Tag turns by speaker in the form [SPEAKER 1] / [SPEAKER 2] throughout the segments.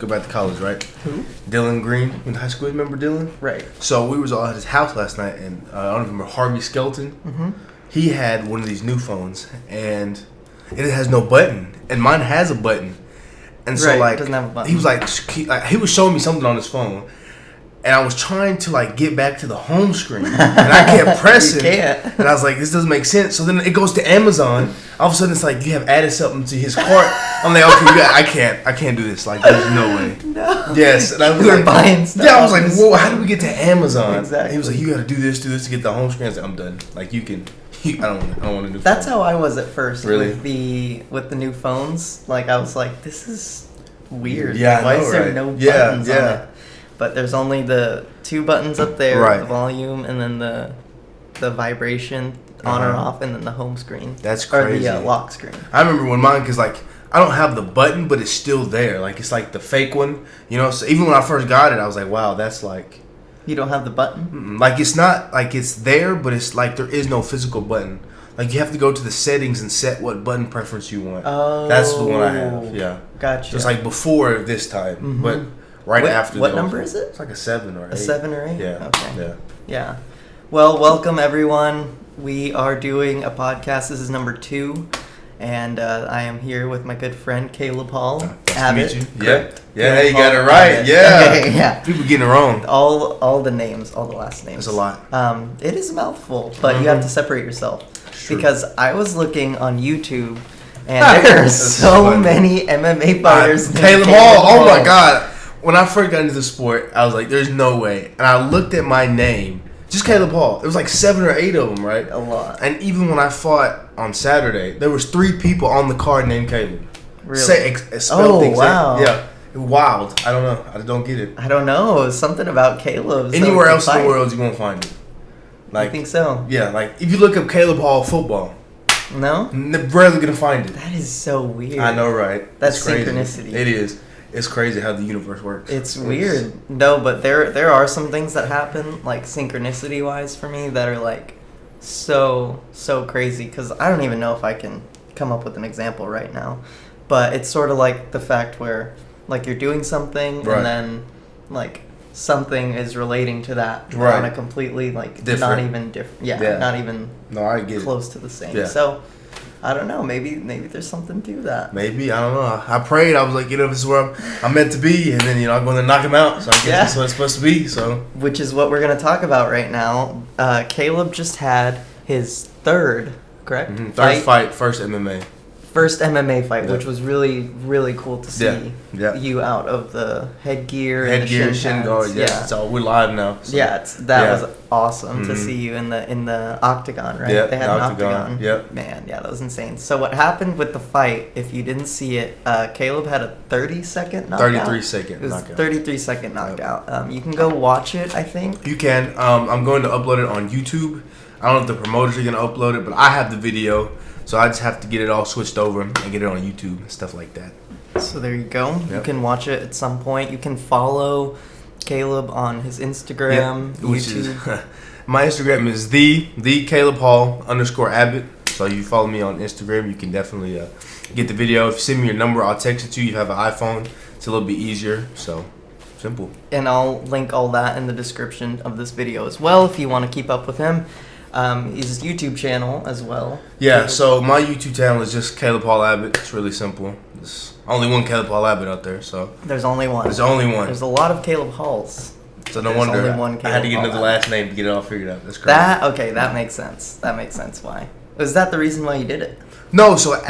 [SPEAKER 1] go back to college, right?
[SPEAKER 2] Who?
[SPEAKER 1] Dylan Green in high school. Remember Dylan?
[SPEAKER 2] Right.
[SPEAKER 1] So we was all at his house last night, and I don't remember Harvey Skelton.
[SPEAKER 2] Mm-hmm.
[SPEAKER 1] He had one of these new phones, and it has no button, and mine has a button. And so
[SPEAKER 2] Right,
[SPEAKER 1] like
[SPEAKER 2] doesn't have a button.
[SPEAKER 1] he was like he was showing me something on his phone. And I was trying to like get back to the home screen, and I kept pressing.
[SPEAKER 2] You can't.
[SPEAKER 1] And I was like, "This doesn't make sense." So then it goes to Amazon. All of a sudden, it's like you have added something to his cart. I'm like, "Okay, I can't do this. Like, there's no way."
[SPEAKER 2] No.
[SPEAKER 1] Yes, and I was
[SPEAKER 2] You were
[SPEAKER 1] like,
[SPEAKER 2] buying stuff.
[SPEAKER 1] "Yeah." I was like, "Whoa, how did we get to Amazon?"
[SPEAKER 2] Exactly.
[SPEAKER 1] He was like, "You got to do this to get the home screen." I was like, "I'm done. Like, you can." I don't want to do.
[SPEAKER 2] That's how I was at first.
[SPEAKER 1] Really?
[SPEAKER 2] With the new phones. Like I was like, this is weird.
[SPEAKER 1] Yeah,
[SPEAKER 2] Why
[SPEAKER 1] I know,
[SPEAKER 2] is there
[SPEAKER 1] right?
[SPEAKER 2] no
[SPEAKER 1] Yeah,
[SPEAKER 2] buttons on
[SPEAKER 1] yeah.
[SPEAKER 2] it? But there's only the 2 buttons up there,
[SPEAKER 1] Right.
[SPEAKER 2] the volume, and then the vibration on or off, and then the home screen.
[SPEAKER 1] That's crazy.
[SPEAKER 2] Or the lock screen.
[SPEAKER 1] I remember when mine, because like I don't have the button, but it's still there. Like it's like the fake one, you know. So even when I first got it, I was like, "Wow, that's like."
[SPEAKER 2] You don't have the button?
[SPEAKER 1] Like it's not like it's there, but it's like there is no physical button. Like you have to go to the settings and set what button preference you want.
[SPEAKER 2] Oh.
[SPEAKER 1] That's the one I have. Yeah.
[SPEAKER 2] Gotcha.
[SPEAKER 1] Just like before this time,
[SPEAKER 2] Mhm.
[SPEAKER 1] but right after.
[SPEAKER 2] What
[SPEAKER 1] the
[SPEAKER 2] number
[SPEAKER 1] old-
[SPEAKER 2] is it?
[SPEAKER 1] It's like a 7 or 8.
[SPEAKER 2] A 7 or 8?
[SPEAKER 1] Yeah.
[SPEAKER 2] Okay.
[SPEAKER 1] Yeah.
[SPEAKER 2] Yeah. Well, welcome everyone. We are doing a podcast. This is number 2. And I am here with my good friend Caleb Hall-Abbot.
[SPEAKER 1] Yeah.
[SPEAKER 2] Correct?
[SPEAKER 1] Yeah.
[SPEAKER 2] Caleb
[SPEAKER 1] You got it
[SPEAKER 2] Hall-Abbot.
[SPEAKER 1] right. Yeah.
[SPEAKER 2] Okay, yeah.
[SPEAKER 1] People getting it wrong.
[SPEAKER 2] All the names, all the last names.
[SPEAKER 1] It's a lot.
[SPEAKER 2] It is a mouthful, but you have to separate yourself.
[SPEAKER 1] True.
[SPEAKER 2] Because I was looking on YouTube, and there are
[SPEAKER 1] That's
[SPEAKER 2] so
[SPEAKER 1] funny.
[SPEAKER 2] many MMA fighters. named
[SPEAKER 1] Caleb Hall. Oh my
[SPEAKER 2] Hall.
[SPEAKER 1] God. When I first got into the sport, I was like, "There's no way." And I looked at my name, just Caleb Hall. It was like 7 or 8 of them, right?
[SPEAKER 2] A lot.
[SPEAKER 1] And even when I fought on Saturday, there was 3 people on the card named Caleb.
[SPEAKER 2] Really?
[SPEAKER 1] Spelled
[SPEAKER 2] Oh,
[SPEAKER 1] exact-
[SPEAKER 2] wow.
[SPEAKER 1] Yeah. Wild. I don't know. I don't get it.
[SPEAKER 2] I don't know. Something about Caleb.
[SPEAKER 1] Anywhere else in the world, you won't find it.
[SPEAKER 2] I think so.
[SPEAKER 1] Yeah, like if you look up Caleb Hall football,
[SPEAKER 2] No?
[SPEAKER 1] rarely gonna find it.
[SPEAKER 2] That is so weird.
[SPEAKER 1] I know, right?
[SPEAKER 2] That's
[SPEAKER 1] It's crazy.
[SPEAKER 2] synchronicity.
[SPEAKER 1] It is. It's crazy how the universe works.
[SPEAKER 2] It's weird. No, but there are some things that happen, like synchronicity wise for me, that are like so crazy, because I don't even know if I can come up with an example right now. But it's sort of like the fact where like you're doing something
[SPEAKER 1] Right.
[SPEAKER 2] and then like something is relating to that
[SPEAKER 1] Right.
[SPEAKER 2] on a completely like not
[SPEAKER 1] Different.
[SPEAKER 2] even different. Yeah,
[SPEAKER 1] Yeah.
[SPEAKER 2] not even
[SPEAKER 1] No, I get
[SPEAKER 2] close to the same.
[SPEAKER 1] Yeah.
[SPEAKER 2] So I don't know. Maybe there's something to that.
[SPEAKER 1] it. Maybe, I don't know. I prayed. I was like, this is where I'm meant to be. And then, I'm going to knock him out. So I guess
[SPEAKER 2] Yeah.
[SPEAKER 1] that's what it's supposed to be. So
[SPEAKER 2] Which is what we're going to talk about right now. Caleb just had his third, correct?
[SPEAKER 1] third fight, first MMA.
[SPEAKER 2] First MMA fight,
[SPEAKER 1] Yeah.
[SPEAKER 2] which was really, really cool to see
[SPEAKER 1] Yeah.
[SPEAKER 2] you out of the headgear,
[SPEAKER 1] Headgear,
[SPEAKER 2] and the
[SPEAKER 1] shin
[SPEAKER 2] pads.
[SPEAKER 1] guard. Yeah. So we're live now. So.
[SPEAKER 2] Yeah, that
[SPEAKER 1] Yeah.
[SPEAKER 2] was awesome to
[SPEAKER 1] Mhm.
[SPEAKER 2] see you in the octagon, right?
[SPEAKER 1] Yeah,
[SPEAKER 2] They had
[SPEAKER 1] the
[SPEAKER 2] an
[SPEAKER 1] octagon,
[SPEAKER 2] octagon.
[SPEAKER 1] yep.
[SPEAKER 2] Man, yeah, that was insane. So what happened with the fight, if you didn't see it, Caleb had a 30-second knockout.
[SPEAKER 1] 33-second
[SPEAKER 2] It was
[SPEAKER 1] knockout.
[SPEAKER 2] 33-second knockout. You can go watch it, I think.
[SPEAKER 1] You can. I'm going to upload it on YouTube. I don't know if the promoters are going to upload it, but I have the video. So I just have to get it all switched over and get it on YouTube and stuff like that.
[SPEAKER 2] So there you go. You
[SPEAKER 1] Yep.
[SPEAKER 2] can watch it at some point. You can follow Caleb on his Instagram,
[SPEAKER 1] Yep, which is
[SPEAKER 2] YouTube.
[SPEAKER 1] my Instagram is the Caleb Hall _Abbott. So you follow me on Instagram, you can definitely get the video. If you send me your number, I'll text it to you. You have an iPhone, it's a little bit easier. So simple.
[SPEAKER 2] And I'll link all that in the description of this video as well if you want to keep up with him. His YouTube channel as well.
[SPEAKER 1] Yeah. So my YouTube channel is just Caleb Hall-Abbott. It's really simple. There's only one Caleb Hall-Abbott out there, so
[SPEAKER 2] There's only one.
[SPEAKER 1] there's only one.
[SPEAKER 2] There's a lot of Caleb Halls.
[SPEAKER 1] So no
[SPEAKER 2] there's
[SPEAKER 1] wonder
[SPEAKER 2] only one
[SPEAKER 1] I had to
[SPEAKER 2] Caleb
[SPEAKER 1] get another
[SPEAKER 2] Hall-Abbott.
[SPEAKER 1] last name to get it all figured out. That's crazy.
[SPEAKER 2] That makes sense. That makes sense why. Was that the reason why you did it?
[SPEAKER 1] No, so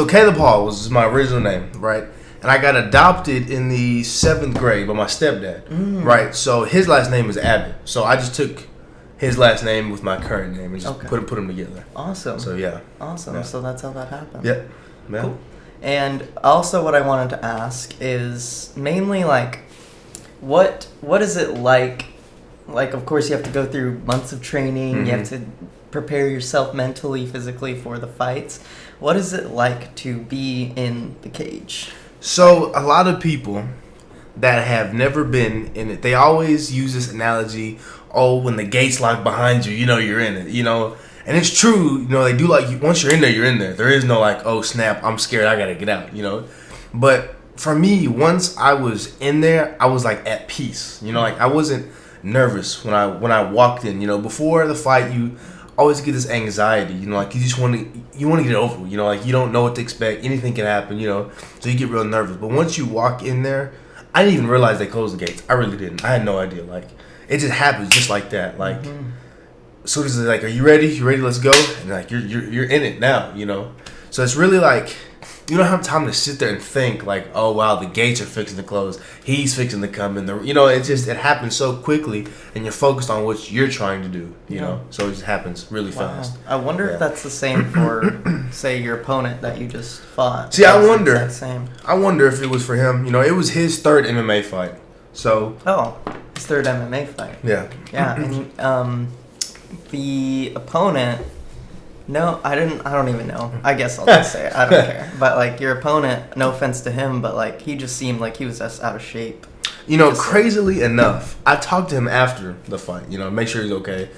[SPEAKER 1] Caleb Hall was my original name, right? And I got adopted in the 7th grade by my stepdad, right? So his last name is Abbott. So I just took his last name with my current name and just
[SPEAKER 2] Okay.
[SPEAKER 1] put them together.
[SPEAKER 2] Awesome.
[SPEAKER 1] So yeah.
[SPEAKER 2] Awesome.
[SPEAKER 1] Yeah.
[SPEAKER 2] So that's how that happened.
[SPEAKER 1] Yep. Yeah.
[SPEAKER 2] Cool. And also what I wanted to ask is mainly like what is it like of course you have to go through months of training, you have to prepare yourself mentally, physically for the fights. What is it like to be in the cage?
[SPEAKER 1] So a lot of people that have never been in it, they always use this analogy, when the gates lock behind you, you're in it, And it's true, they do once you're in there, you're in there. There is no oh snap, I'm scared, I gotta get out, But for me, once I was in there, I was like at peace. You know, like I wasn't nervous when I walked in. You know, before the fight, you always get this anxiety. You know, like you just want to get it over with. You know, like you don't know what to expect. Anything can happen. You know, so you get real nervous. But once you walk in there, I didn't even realize they closed the gates. I really didn't. I had no idea. Like it just happens just like that. Like as soon as they're like, "Are you ready? You ready? Let's go!" And like you're in it now. You know, so it's really like. You don't have time to sit there and think like, oh wow, the gates are fixing to close. He's fixing to come in. It happens so quickly, and you're focused on what you're trying to do. You know, so it just happens really fast.
[SPEAKER 2] I wonder if that's the same for, say, your opponent that you just fought.
[SPEAKER 1] See, I wonder. I wonder if it was for him. You know, it was his third MMA fight. So.
[SPEAKER 2] Oh, his third MMA fight.
[SPEAKER 1] Yeah.
[SPEAKER 2] Yeah, and the opponent. No, I don't even know. I guess I'll just say it. I don't care. But, like, your opponent, no offense to him, but, like, he just seemed like he was just out of shape.
[SPEAKER 1] You know, crazily enough, I talked to him after the fight, you know, make sure he's okay.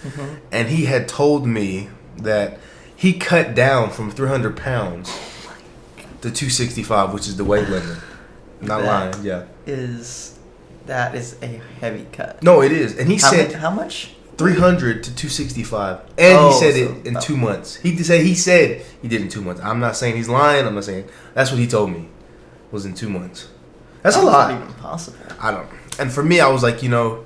[SPEAKER 1] And he had told me that he cut down from 300 pounds to 265, which is the weight limit. Not lying, yeah.
[SPEAKER 2] That is a heavy cut.
[SPEAKER 1] No, it is. And he said...
[SPEAKER 2] How much?
[SPEAKER 1] 300 to 265, and he said it in 2 months. He said he did it in 2 months. I'm not saying he's lying. I'm not saying that's what he told me was in 2 months. That's a lot.
[SPEAKER 2] Not even possible.
[SPEAKER 1] I don't. And for me, I was like, you know,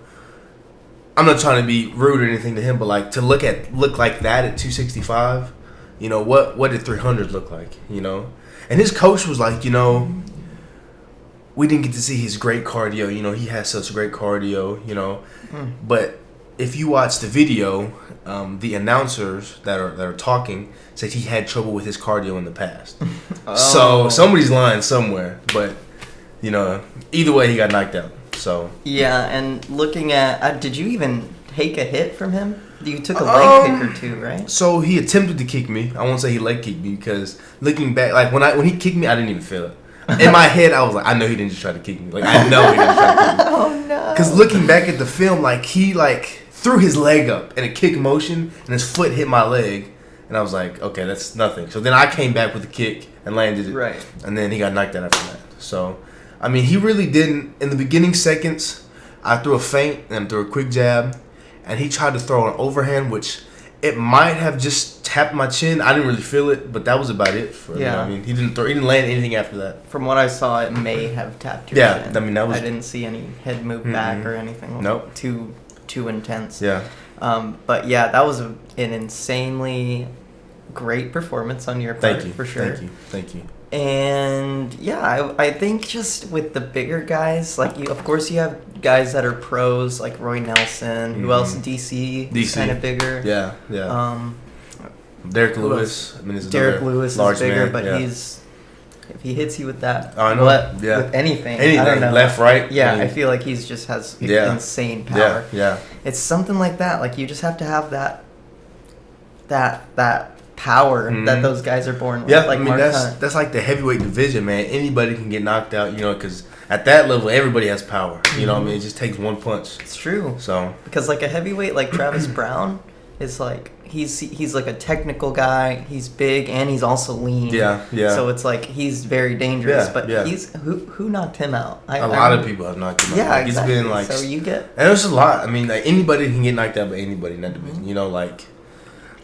[SPEAKER 1] I'm not trying to be rude or anything to him, but like to look like that at 265, you know, what did 300 look like, you know? And his coach was like, you know, we didn't get to see his great cardio. You know, he has such great cardio, you know, but. If you watch the video, the announcers that are talking said he had trouble with his cardio in the past. So somebody's lying somewhere, but you know, either way, he got knocked out. So
[SPEAKER 2] yeah, and looking at, did you even take a hit from him? You took a leg kick or two, right?
[SPEAKER 1] So he attempted to kick me. I won't say he leg kicked me because looking back, like when he kicked me, I didn't even feel it. In my head, I was like, I know he didn't just try to kick me. Like I know he didn't try to kick me.
[SPEAKER 2] Oh no!
[SPEAKER 1] Because looking back at the film, like he threw his leg up in a kick motion, and his foot hit my leg, and I was like, okay, that's nothing. So then I came back with a kick and landed it,
[SPEAKER 2] right? And
[SPEAKER 1] then he got knocked out after that. So, I mean, he really didn't. In the beginning seconds, I threw a feint and threw a quick jab, and he tried to throw an overhand, which it might have just tapped my chin. I didn't really feel it, but that was about it. You know, I mean, he didn't land anything after that.
[SPEAKER 2] From what I saw, it may have tapped your chin.
[SPEAKER 1] I mean, that was.
[SPEAKER 2] I didn't see any head move back or anything.
[SPEAKER 1] Nope.
[SPEAKER 2] Too intense.
[SPEAKER 1] Yeah.
[SPEAKER 2] But yeah, that was an insanely great performance on your part.
[SPEAKER 1] Thank you.
[SPEAKER 2] For sure.
[SPEAKER 1] Thank you.
[SPEAKER 2] And yeah, I think just with the bigger guys, like of course you have guys that are pros like Roy Nelson. Who else? DC. Kind of bigger.
[SPEAKER 1] Yeah. Derek Lewis. I mean,
[SPEAKER 2] Derek Lewis is bigger,
[SPEAKER 1] man,
[SPEAKER 2] but if he hits you with that,
[SPEAKER 1] I know.
[SPEAKER 2] With anything, I don't know.
[SPEAKER 1] Left, right.
[SPEAKER 2] Yeah, I feel like he's just has insane power.
[SPEAKER 1] Yeah.
[SPEAKER 2] It's something like that. Like you just have to have that power that those guys are born with.
[SPEAKER 1] Yeah,
[SPEAKER 2] like
[SPEAKER 1] I mean that's like the heavyweight division, man. Anybody can get knocked out, you know, because at that level, everybody has power. You know what I mean? It just takes one punch.
[SPEAKER 2] It's true.
[SPEAKER 1] So
[SPEAKER 2] because like a heavyweight like Travis Brown is like. He's like a technical guy. He's big and he's also lean. Yeah. So it's like he's very dangerous. But he's who knocked him out?
[SPEAKER 1] A lot of people have knocked him out.
[SPEAKER 2] Yeah, exactly.
[SPEAKER 1] It's been like
[SPEAKER 2] so you get.
[SPEAKER 1] And there's a lot. I mean, like anybody can get knocked out by anybody in that division. You know, like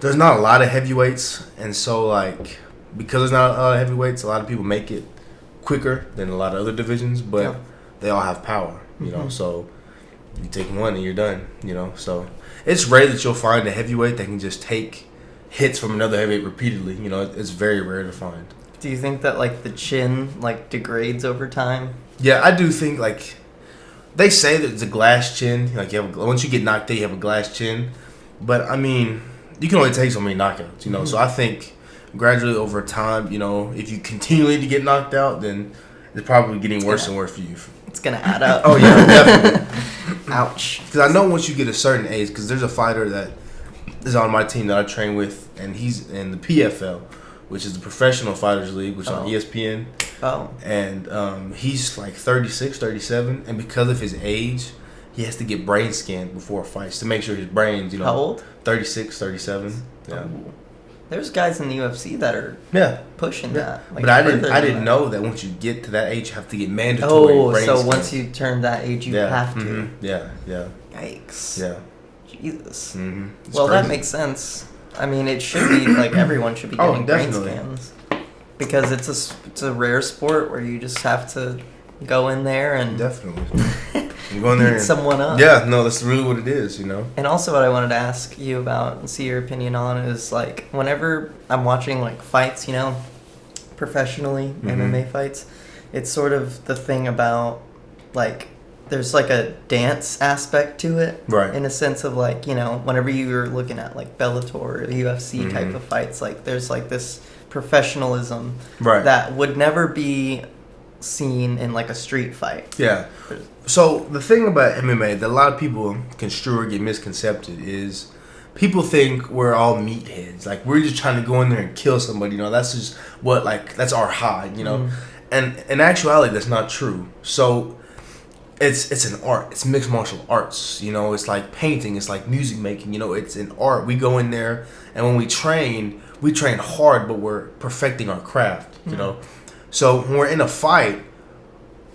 [SPEAKER 1] there's not a lot of heavyweights, and so like because there's not a lot of heavyweights, a lot of people make it quicker than a lot of other divisions. But they all have power. You know, so you take one and you're done. You know, so. It's rare that you'll find a heavyweight that can just take hits from another heavyweight repeatedly. You know, it's very rare to find.
[SPEAKER 2] Do you think that, like, the chin, like, degrades over time?
[SPEAKER 1] Yeah, I do think, like, they say that it's a glass chin. Like, once you get knocked out, you have a glass chin. But, I mean, you can only take so many knockouts, you know. So I think gradually over time, you know, if you continually to get knocked out, then it's probably getting worse and worse for you.
[SPEAKER 2] It's going to add up.
[SPEAKER 1] Oh, yeah, definitely.
[SPEAKER 2] Ouch.
[SPEAKER 1] Because I know once you get a certain age, because there's a fighter that is on my team that I train with, and he's in the PFL, which is the Professional Fighters League, which is on ESPN.
[SPEAKER 2] Oh.
[SPEAKER 1] And he's like 36, 37, and because of his age, he has to get brain scanned before fights to make sure his brain's, you know.
[SPEAKER 2] How old?
[SPEAKER 1] 36, 37. Yeah.
[SPEAKER 2] Oh. There's guys in the UFC that are pushing that. Like,
[SPEAKER 1] but I didn't know that once you get to that age, you have to get mandatory brain
[SPEAKER 2] so
[SPEAKER 1] scans.
[SPEAKER 2] once you turn that age, you have to.
[SPEAKER 1] Mm-hmm. Yeah.
[SPEAKER 2] Yikes.
[SPEAKER 1] Yeah.
[SPEAKER 2] Jesus.
[SPEAKER 1] Mm-hmm.
[SPEAKER 2] Well,
[SPEAKER 1] crazy.
[SPEAKER 2] that makes sense. I mean, it should be like everyone should be getting brain scans because it's a rare sport where you just have to go in there and
[SPEAKER 1] definitely you go in there
[SPEAKER 2] beat someone up.
[SPEAKER 1] Yeah, no, that's really what it is, you know.
[SPEAKER 2] And also, what I wanted to ask you about and see your opinion on is like whenever I'm watching like fights, you know, professionally MMA fights, it's sort of the thing about like there's like a dance aspect to it,
[SPEAKER 1] right?
[SPEAKER 2] In a sense of like, you know, whenever you're looking at like Bellator or UFC type of fights, like there's like this professionalism that would never be seen in like a street fight.
[SPEAKER 1] Yeah. So the thing about MMA that a lot of people construe or get misconcepted is people think we're all meatheads. Like we're just trying to go in there and kill somebody. You know, that's just what that's our high. You know, and in actuality, that's not true. So it's an art. It's mixed martial arts. You know, it's like painting. It's like music making. You know, it's an art. We go in there and when we train hard, but we're perfecting our craft. You know, so when we're in a fight,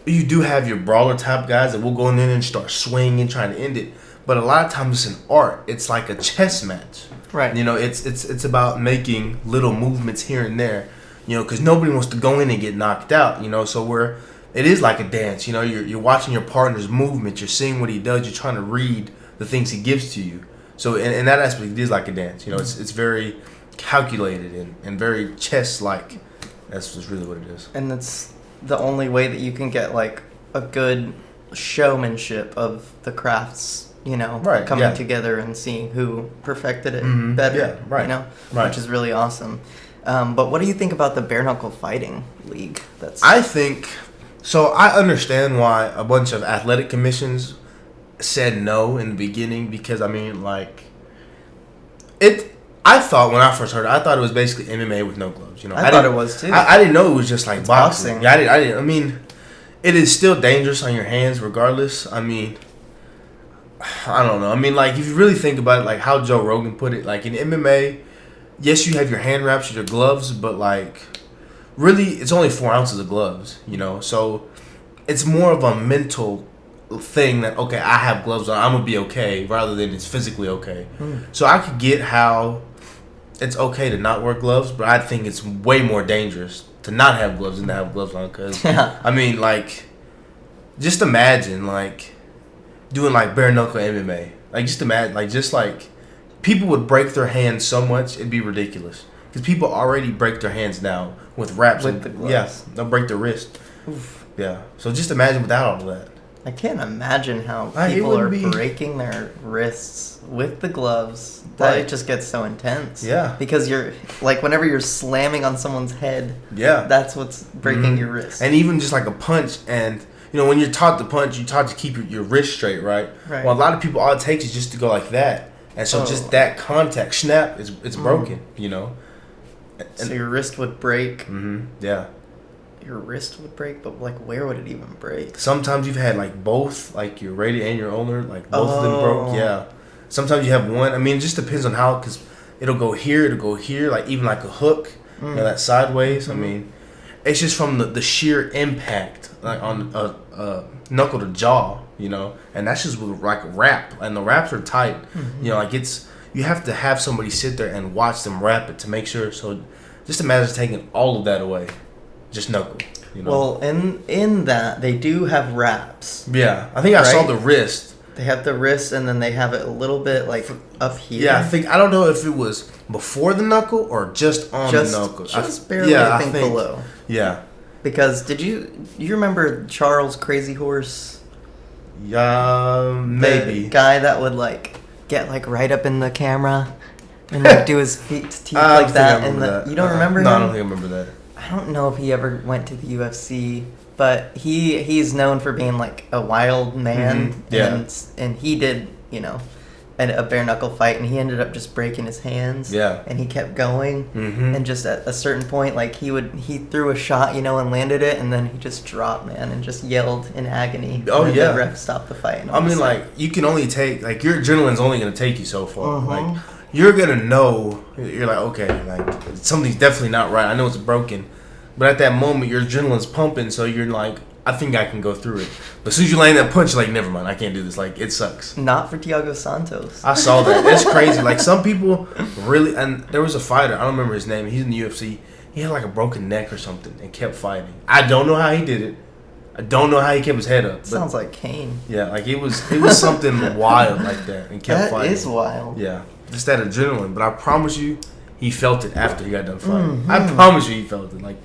[SPEAKER 1] you do have your brawler type guys that will go in there and start swinging, trying to end it. But a lot of times it's an art. It's like a chess match,
[SPEAKER 2] right?
[SPEAKER 1] You know, it's about making little movements here and there. You know, because nobody wants to go in and get knocked out. You know, so it is like a dance. You know, you're watching your partner's movement. You're seeing what he does. You're trying to read the things he gives to you. So in that aspect, it is like a dance. You know, it's very calculated and very chess-like. That's just really what it is.
[SPEAKER 2] And that's the only way that you can get like a good showmanship of the crafts, you know, coming together and seeing who perfected it better, you know, which is really awesome. But what do you think about the bare knuckle fighting league?
[SPEAKER 1] I think, so I understand why a bunch of athletic commissions said no in the beginning because, I mean, like, I thought when I first heard it, I thought it was basically MMA with no gloves. You know,
[SPEAKER 2] I thought it was too.
[SPEAKER 1] I didn't know it was just like
[SPEAKER 2] boxing.
[SPEAKER 1] Yeah, I didn't. I mean, it is still dangerous on your hands, regardless. I mean, I don't know. I mean, like if you really think about it, like how Joe Rogan put it, like in MMA, yes, you have your hand wraps and your gloves, but like really, it's only 4 ounces of gloves. You know, so it's more of a mental thing that okay, I have gloves on, I'm gonna be okay, rather than it's physically okay. So I could get how it's okay to not wear gloves, but I think it's way more dangerous to not have gloves than to have gloves on. Because I mean, like, just imagine like doing like bare knuckle MMA. Like, just imagine, like people would break their hands so much it'd be ridiculous. Because people already break their hands now with wraps
[SPEAKER 2] with the gloves.
[SPEAKER 1] Yeah, they'll break their wrist. Oof. Yeah, so just imagine without all of that.
[SPEAKER 2] I can't imagine how people are breaking their wrists with the gloves. That just gets so intense.
[SPEAKER 1] Yeah.
[SPEAKER 2] Because you're, like, whenever you're slamming on someone's head, that's what's breaking your wrist.
[SPEAKER 1] And even just like a punch, and, you know, when you're taught to punch, you're taught to keep your wrist straight, right? Well, a lot of people, all it takes is just to go like that. And so just that contact, snap, it's broken, you know?
[SPEAKER 2] So your wrist would break.
[SPEAKER 1] Yeah.
[SPEAKER 2] Your wrist would break, but like where would it even break?
[SPEAKER 1] Sometimes you've had like both, like your radius and your ulnar, like both of them broke. Yeah. Sometimes you have one. I mean, it just depends on how, because it'll go here, like even like a hook, you know, that sideways. I mean, it's just from the sheer impact, like on a knuckle to jaw, you know, and that's just with like a wrap, and the wraps are tight. You know, like you have to have somebody sit there and watch them wrap it to make sure. So just imagine taking all of that away. Just knuckle. You know?
[SPEAKER 2] Well, in that they do have wraps.
[SPEAKER 1] Yeah, I think I saw the wrist.
[SPEAKER 2] They have the wrist, and then they have it a little bit like up here.
[SPEAKER 1] Yeah, I don't know if it was before the knuckle or just on the knuckle.
[SPEAKER 2] Just barely, I think below.
[SPEAKER 1] Yeah.
[SPEAKER 2] Because you remember Charles Crazy Horse?
[SPEAKER 1] Maybe.
[SPEAKER 2] The guy that would like get like right up in the camera and like do his teeth like that. You don't remember him?
[SPEAKER 1] No, I don't think I remember that.
[SPEAKER 2] I don't know if he ever went to the UFC, but he's known for being like a wild man, and he did, you know, a bare knuckle fight, and he ended up just breaking his hands. Yeah, and he kept going, and just at a certain point, like he threw a shot, you know, and landed it, and then he just dropped, man, and just yelled in agony.
[SPEAKER 1] Oh
[SPEAKER 2] and
[SPEAKER 1] yeah,
[SPEAKER 2] the ref stopped the fight.
[SPEAKER 1] I mean, like you can only take, like, your adrenaline's only gonna take you so far. Like you're gonna know. You're like, okay, like something's definitely not right. I know it's broken, but at that moment, your adrenaline's pumping, so you're like, I think I can go through it. But as soon as you land that punch, you're like, never mind, I can't do this. Like, it sucks.
[SPEAKER 2] Not for Thiago Santos.
[SPEAKER 1] I saw that. It's crazy. Like, some people really, and there was a fighter, I don't remember his name. He's in the UFC. He had like a broken neck or something and kept fighting. I don't know how he did it. I don't know how he kept his head up.
[SPEAKER 2] Sounds like Kane.
[SPEAKER 1] Yeah, like it was something wild like that and kept fighting.
[SPEAKER 2] That is wild.
[SPEAKER 1] Yeah, just that adrenaline. But I promise you, he felt it after he got done fighting. I promise you, he felt it. Like,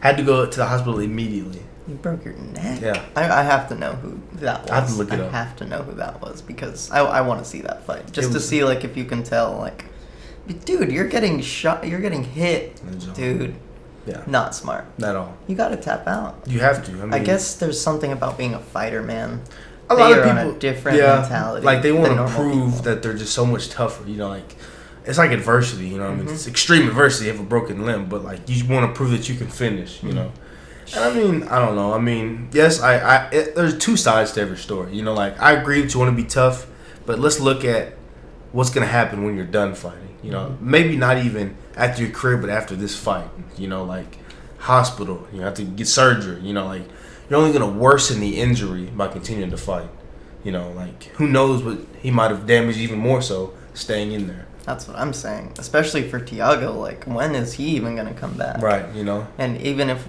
[SPEAKER 1] had to go to the hospital immediately.
[SPEAKER 2] You broke your neck?
[SPEAKER 1] Yeah.
[SPEAKER 2] I have to know who that was.
[SPEAKER 1] I have to look it up.
[SPEAKER 2] I have to know who that was because I want to see that fight. Just to see, like, if you can tell, like, dude, you're getting shot, you're getting hit. Dude.
[SPEAKER 1] Yeah.
[SPEAKER 2] Not smart.
[SPEAKER 1] Not at all.
[SPEAKER 2] You got to tap out.
[SPEAKER 1] You have to. I mean,
[SPEAKER 2] I guess there's something about being a fighter, man.
[SPEAKER 1] A lot of people
[SPEAKER 2] on a different mentality.
[SPEAKER 1] Like, they want to prove
[SPEAKER 2] people.
[SPEAKER 1] that they're just so much tougher. You know, like, it's like adversity. You know what I mean? It's extreme adversity. You have a broken limb, but like, you want to prove that you can finish. You know. And I mean, I don't know. I mean, yes, there's two sides to every story. You know, like, I agree that you want to be tough, but let's look at what's going to happen when you're done fighting. You know, maybe not even after your career, but after this fight. You know, like, hospital. You have to get surgery. You know, like, you're only going to worsen the injury by continuing to fight. You know, like, who knows what he might have damaged even more so staying in there.
[SPEAKER 2] That's what I'm saying. Especially for Thiago. Like, when is he even going to come back?
[SPEAKER 1] Right, you know.
[SPEAKER 2] And even if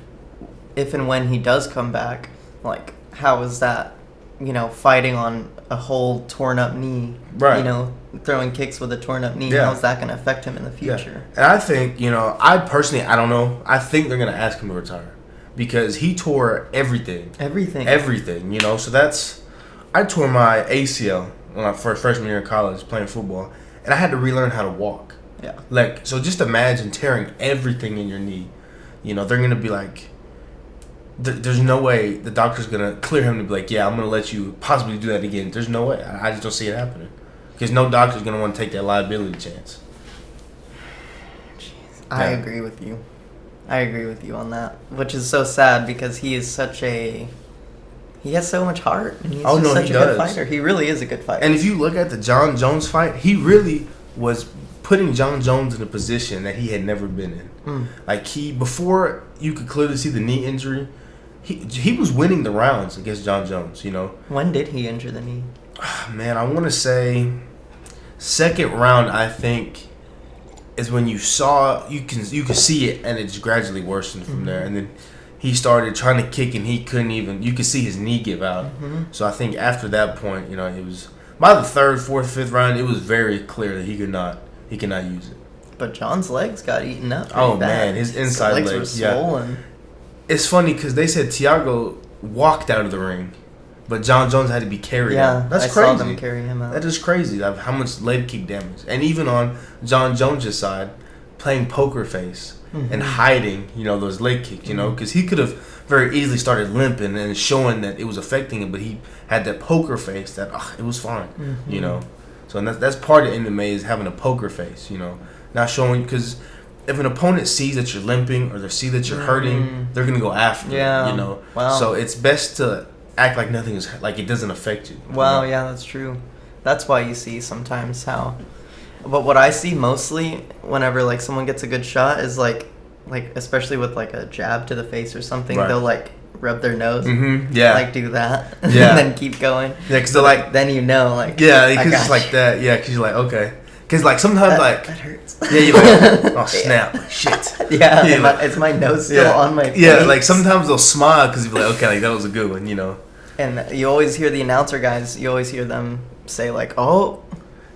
[SPEAKER 2] and when he does come back, like, how is that, you know, fighting on a whole torn up knee,
[SPEAKER 1] right?
[SPEAKER 2] You know, throwing kicks with a torn up knee.
[SPEAKER 1] Yeah.
[SPEAKER 2] How's that going to affect him in the future?
[SPEAKER 1] Yeah. And I think, you know, I don't know. I think they're going to ask him to retire because he tore everything. Everything, you know. So I tore my ACL when I freshman year in college playing football, and I had to relearn how to walk.
[SPEAKER 2] Yeah.
[SPEAKER 1] Like, so just imagine tearing everything in your knee. You know, they're going to be like, there's no way the doctor's going to clear him to be like, yeah, I'm going to let you possibly do that again. There's no way. I just don't see it happening. Because no doctor's going to want to take that liability chance.
[SPEAKER 2] Jeez. I agree with you. I agree with you on that. Which is so sad because he has so much heart. And he's such a good fighter. He really is a good fighter.
[SPEAKER 1] And if you look at the John Jones fight, he really was putting John Jones in a position that he had never been in. Like, before you could clearly see the knee injury, he was winning the rounds against John Jones, you know.
[SPEAKER 2] When did he injure the knee?
[SPEAKER 1] Man, I want to say second round, I think, is when you could see it, and it just gradually worsened from there. And then he started trying to kick, and he couldn't even. You could see his knee give out. So I think after that point, you know, it was by the third, fourth, fifth round, it was very clear that he could not use it.
[SPEAKER 2] But John's legs got eaten up.
[SPEAKER 1] Oh man, his inside legs
[SPEAKER 2] were swollen.
[SPEAKER 1] Yeah. It's funny because they said Thiago walked out of the ring, but John Jones had to be carried out. That's crazy.
[SPEAKER 2] I saw them carry him out.
[SPEAKER 1] That is crazy. Like, how much leg kick damage, and even on John Jones' side, playing poker face and hiding, you know, those leg kicks, you know, because he could have very easily started limping and showing that it was affecting him, but he had that poker face that it was fine, you know. So and that's part of MMA is having a poker face, you know, not showing because. If an opponent sees that you're limping or they see that you're hurting, they're gonna go after you. You know.
[SPEAKER 2] Wow.
[SPEAKER 1] So it's best to act like nothing is like it doesn't affect you.
[SPEAKER 2] Wow.
[SPEAKER 1] You know?
[SPEAKER 2] Yeah, that's true. That's why you see sometimes how. But what I see mostly whenever like someone gets a good shot is like especially with like a jab to the face or something, they'll like rub their nose.
[SPEAKER 1] Yeah.
[SPEAKER 2] Like do that.
[SPEAKER 1] Yeah.
[SPEAKER 2] And then keep going.
[SPEAKER 1] Yeah, because they're like.
[SPEAKER 2] Then you know like.
[SPEAKER 1] Yeah, because it's like that. Yeah, because you're like okay. Because, like, sometimes,
[SPEAKER 2] that hurts.
[SPEAKER 1] Yeah, you're like, oh, snap. Shit.
[SPEAKER 2] Yeah, it's my nose still on my face.
[SPEAKER 1] Yeah, like, sometimes they'll smile because you're like, okay, like, that was a good one, you know.
[SPEAKER 2] And you always hear the announcer guys, you always hear them say, like, oh,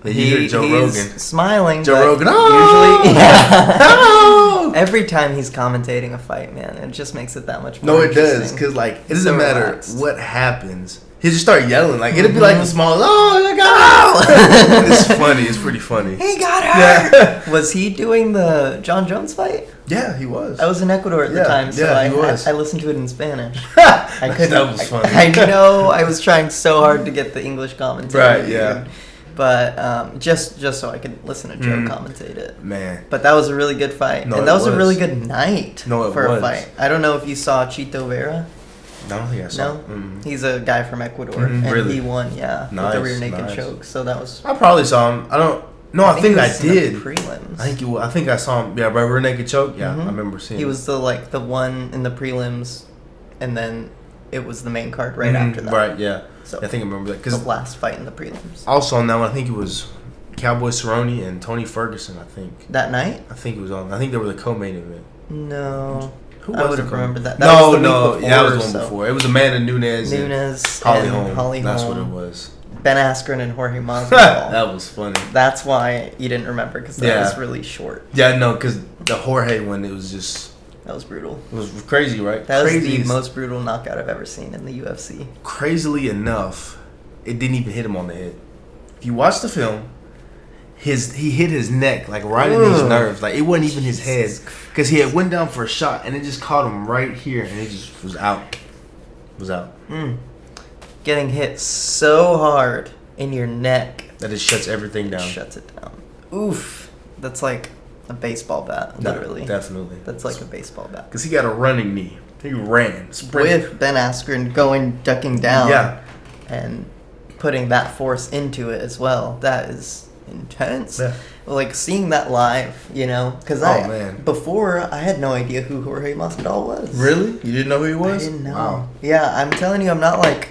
[SPEAKER 1] yeah, you hear Joe Rogan.
[SPEAKER 2] Smiling.
[SPEAKER 1] Joe Rogan,
[SPEAKER 2] usually,
[SPEAKER 1] oh!
[SPEAKER 2] Every time he's commentating a fight, man, it just makes it that much more
[SPEAKER 1] No, it does. Because, like, it doesn't matter
[SPEAKER 2] relaxed.
[SPEAKER 1] What happens. He'll just start yelling. Like, it'll be like the small, I got her. It's funny. It's pretty funny.
[SPEAKER 2] He got her. Yeah. Was he doing the John Jones fight?
[SPEAKER 1] Yeah, he was.
[SPEAKER 2] I was in Ecuador at the time, so
[SPEAKER 1] he was.
[SPEAKER 2] I listened to it in Spanish.
[SPEAKER 1] I couldn't. That was funny.
[SPEAKER 2] I know. I was trying so hard to get the English commentary.
[SPEAKER 1] Right, yeah.
[SPEAKER 2] But just so I could listen to Joe commentate it.
[SPEAKER 1] Man.
[SPEAKER 2] But that was a really good fight.
[SPEAKER 1] No,
[SPEAKER 2] and that was a really good night for a fight. I don't know if you saw Chito Vera.
[SPEAKER 1] No, I don't think I saw.
[SPEAKER 2] No? He's a guy from Ecuador. And
[SPEAKER 1] really?
[SPEAKER 2] he won, with the rear naked choke. So that was...
[SPEAKER 1] I probably saw him. I don't... No, I think
[SPEAKER 2] he
[SPEAKER 1] I
[SPEAKER 2] was in the
[SPEAKER 1] did.
[SPEAKER 2] prelims.
[SPEAKER 1] I think I saw him. Yeah, by rear naked choke. Yeah, I remember seeing.
[SPEAKER 2] He was the one in the prelims, and then it was the main card right after that.
[SPEAKER 1] Right. Yeah.
[SPEAKER 2] So
[SPEAKER 1] I think I remember that
[SPEAKER 2] the last fight in the prelims.
[SPEAKER 1] Also on that one, I think it was Cowboy Cerrone and Tony Ferguson. I think
[SPEAKER 2] that night.
[SPEAKER 1] I think it was on. I think they were the co-main event.
[SPEAKER 2] No.
[SPEAKER 1] Who
[SPEAKER 2] I
[SPEAKER 1] was
[SPEAKER 2] would have
[SPEAKER 1] the
[SPEAKER 2] remembered that.
[SPEAKER 1] No,
[SPEAKER 2] was the
[SPEAKER 1] no,
[SPEAKER 2] week before,
[SPEAKER 1] yeah, that was the one before. It was Amanda Nunes
[SPEAKER 2] and
[SPEAKER 1] Holly
[SPEAKER 2] Holm.
[SPEAKER 1] Holm. That's what it was.
[SPEAKER 2] Ben Askren and Jorge Masvidal.
[SPEAKER 1] That was funny.
[SPEAKER 2] That's why you didn't remember, because that was really short.
[SPEAKER 1] Yeah, no, because the Jorge one, it was just...
[SPEAKER 2] That was brutal.
[SPEAKER 1] It was crazy, right?
[SPEAKER 2] That was the most brutal knockout I've ever seen in the UFC.
[SPEAKER 1] Crazily enough, it didn't even hit him on the head. If you watch the film, he hit his neck, like right in his nerves. Like, it wasn't even his head. Because he had went down for a shot, and it just caught him right here, and it just was out.
[SPEAKER 2] Getting hit so hard in your neck
[SPEAKER 1] that it shuts everything down.
[SPEAKER 2] Shuts it down. Oof. That's like a baseball bat, literally.
[SPEAKER 1] Definitely.
[SPEAKER 2] That's like a baseball bat.
[SPEAKER 1] Because he got a running knee. He ran. Sprinted.
[SPEAKER 2] With Ben Askren ducking down. Yeah. And putting that force into it as well. That is intense. Yeah. Like, seeing that live, because before, I had no idea who Jorge Masvidal was.
[SPEAKER 1] Really? You didn't know who he was?
[SPEAKER 2] I didn't know.
[SPEAKER 1] Wow.
[SPEAKER 2] Yeah, I'm telling you, I'm not like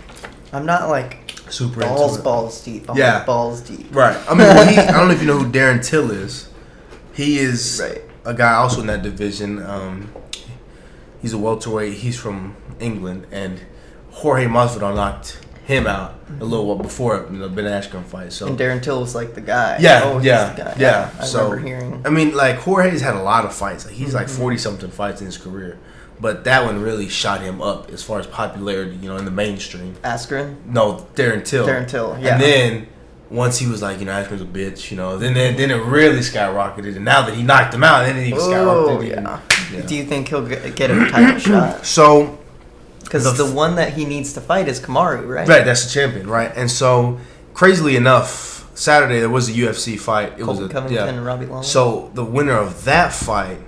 [SPEAKER 1] super
[SPEAKER 2] balls deep. I'm balls deep.
[SPEAKER 1] Right. I mean, I don't know if you know who Darren Till is. He is a guy also in that division. He's a welterweight. He's from England, and Jorge Masvidal knocked him out a little while before Ben Askren fight. So,
[SPEAKER 2] and Darren Till was like the guy.
[SPEAKER 1] Yeah,
[SPEAKER 2] the guy.
[SPEAKER 1] Yeah.
[SPEAKER 2] I remember hearing.
[SPEAKER 1] I mean, like, Jorge's had a lot of fights. Like, he's like 40-something fights in his career. But that one really shot him up as far as popularity, in the mainstream.
[SPEAKER 2] Askren?
[SPEAKER 1] No, Darren Till.
[SPEAKER 2] Darren Till, yeah.
[SPEAKER 1] And then once he was like, Askren's a bitch, then it really skyrocketed. And now that he knocked him out, then it even skyrocketed.
[SPEAKER 2] Yeah. Do you think he'll get a title shot?
[SPEAKER 1] So,
[SPEAKER 2] because the one that he needs to fight is Kamaru, right?
[SPEAKER 1] Right, that's the champion, right? And so, crazily enough, Saturday there was a UFC fight. It was
[SPEAKER 2] Covington and Robbie Lawler.
[SPEAKER 1] So the winner of that fight,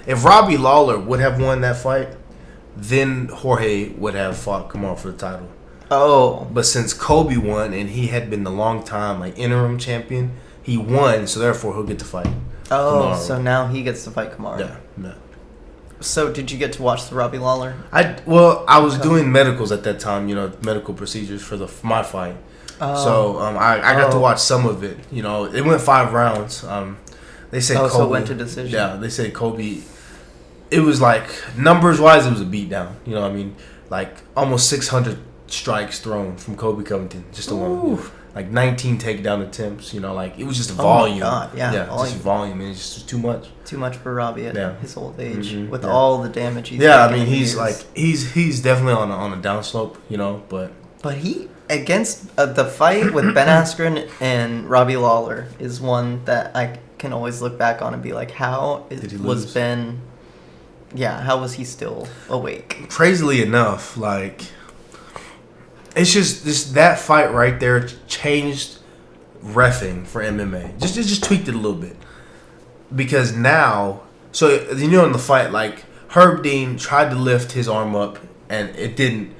[SPEAKER 1] if Robbie Lawler would have won that fight, then Jorge would have fought Kamaru for the title.
[SPEAKER 2] Oh.
[SPEAKER 1] But since Kobe won and he had been the long time interim champion, he won, so therefore he'll get to fight.
[SPEAKER 2] Oh,
[SPEAKER 1] Kamaru.
[SPEAKER 2] So now he gets to fight Kamaru.
[SPEAKER 1] Yeah.
[SPEAKER 2] So did you get to watch the Robbie Lawler?
[SPEAKER 1] I was doing medicals at that time, medical procedures for my fight. Oh. So I got to watch some of it. It went 5 rounds. They said Kobe.
[SPEAKER 2] So it went to decision.
[SPEAKER 1] Yeah, they said Kobe. It was like, numbers wise, it was a beatdown. Like almost 600 strikes thrown from Kobe Covington just alone. Like 19 takedown attempts. Like, it was just volume.
[SPEAKER 2] Oh my God, yeah.
[SPEAKER 1] Just volume, and it's just too much.
[SPEAKER 2] Too much for Robbie at his old age with
[SPEAKER 1] Yeah.
[SPEAKER 2] all the damage he's
[SPEAKER 1] Yeah, I mean, he's definitely on a downslope,
[SPEAKER 2] But he, against the fight with Ben Askren and Robbie Lawler is one that I can always look back on and be like, how was Ben? Yeah, how was he still awake?
[SPEAKER 1] Crazily enough, it's just that fight right there changed reffing for MMA. It just tweaked it a little bit. Because now, so in the fight, Herb Dean tried to lift his arm up and it didn't.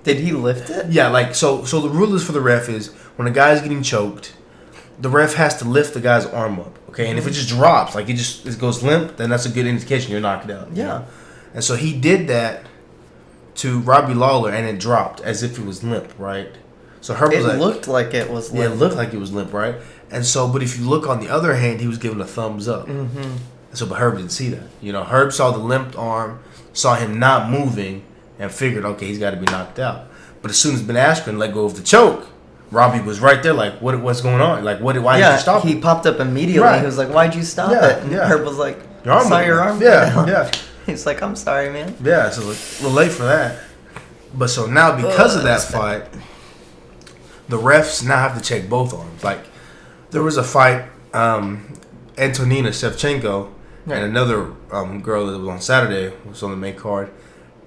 [SPEAKER 2] Did he lift it?
[SPEAKER 1] Yeah, so the rule is for the ref is when a guy's getting choked, the ref has to lift the guy's arm up. Okay, and if it just drops, it goes limp, then that's a good indication you're knocked out.
[SPEAKER 2] Yeah.
[SPEAKER 1] And so he did that to Robbie Lawler, and it dropped as if it was limp, right? So Herb was
[SPEAKER 2] looked like it was limp.
[SPEAKER 1] Yeah, it looked like it was limp, right? And so, but if you look on the other hand, he was giving a thumbs up.
[SPEAKER 2] Mm-hmm.
[SPEAKER 1] So, but Herb didn't see that. Herb saw the limped arm, saw him not moving, and figured, okay, he's got to be knocked out. But as soon as Ben Askren let go of the choke, Robbie was right there, like, what's going on? Like, why did you stop it?
[SPEAKER 2] He popped up immediately.
[SPEAKER 1] Right.
[SPEAKER 2] He was like, why'd you stop it? And Herb was like, saw your arm.
[SPEAKER 1] Yeah.
[SPEAKER 2] He's like, I'm sorry, man.
[SPEAKER 1] Yeah, so we're late for that. But so now, because of that fight, the refs now have to check both arms. There was a fight, Antonina Shevchenko and another girl that was on Saturday was on the main card,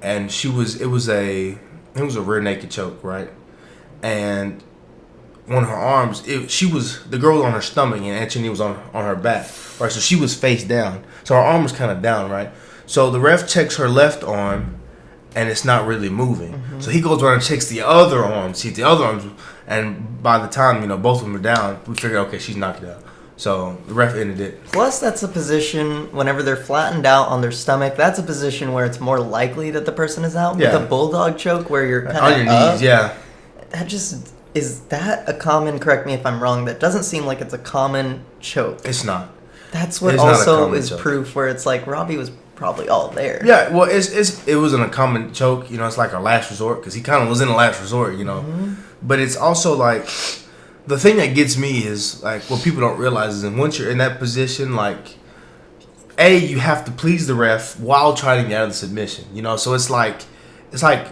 [SPEAKER 1] and it was a rear naked choke, right? And one of her arms, the girl was on her stomach and Antonina was on her back, right? So she was face down, so her arm was kind of down, right? So the ref checks her left arm, and it's not really moving. Mm-hmm. So he goes around and checks the other arm, and by the time both of them are down, we figure, okay, she's knocked out. So the ref ended it.
[SPEAKER 2] Plus, that's a position, whenever they're flattened out on their stomach, that's a position where it's more likely that the person is out.
[SPEAKER 1] Yeah.
[SPEAKER 2] With the bulldog choke, where you're kind of
[SPEAKER 1] on your knees, yeah.
[SPEAKER 2] That just, is that a common, correct me if I'm wrong, that doesn't seem like it's a common choke.
[SPEAKER 1] It's not.
[SPEAKER 2] That's what
[SPEAKER 1] It's not a
[SPEAKER 2] also
[SPEAKER 1] common
[SPEAKER 2] is
[SPEAKER 1] choke.
[SPEAKER 2] proof where it's like, Robbie was probably all there.
[SPEAKER 1] Yeah, well, it wasn't a common choke. You know, it's like our last resort because he kind of was in the last resort. You know, but it's also like the thing that gets me is like what people don't realize is, and once you're in that position, like, you have to please the ref while trying to get out of the submission. You know, so it's like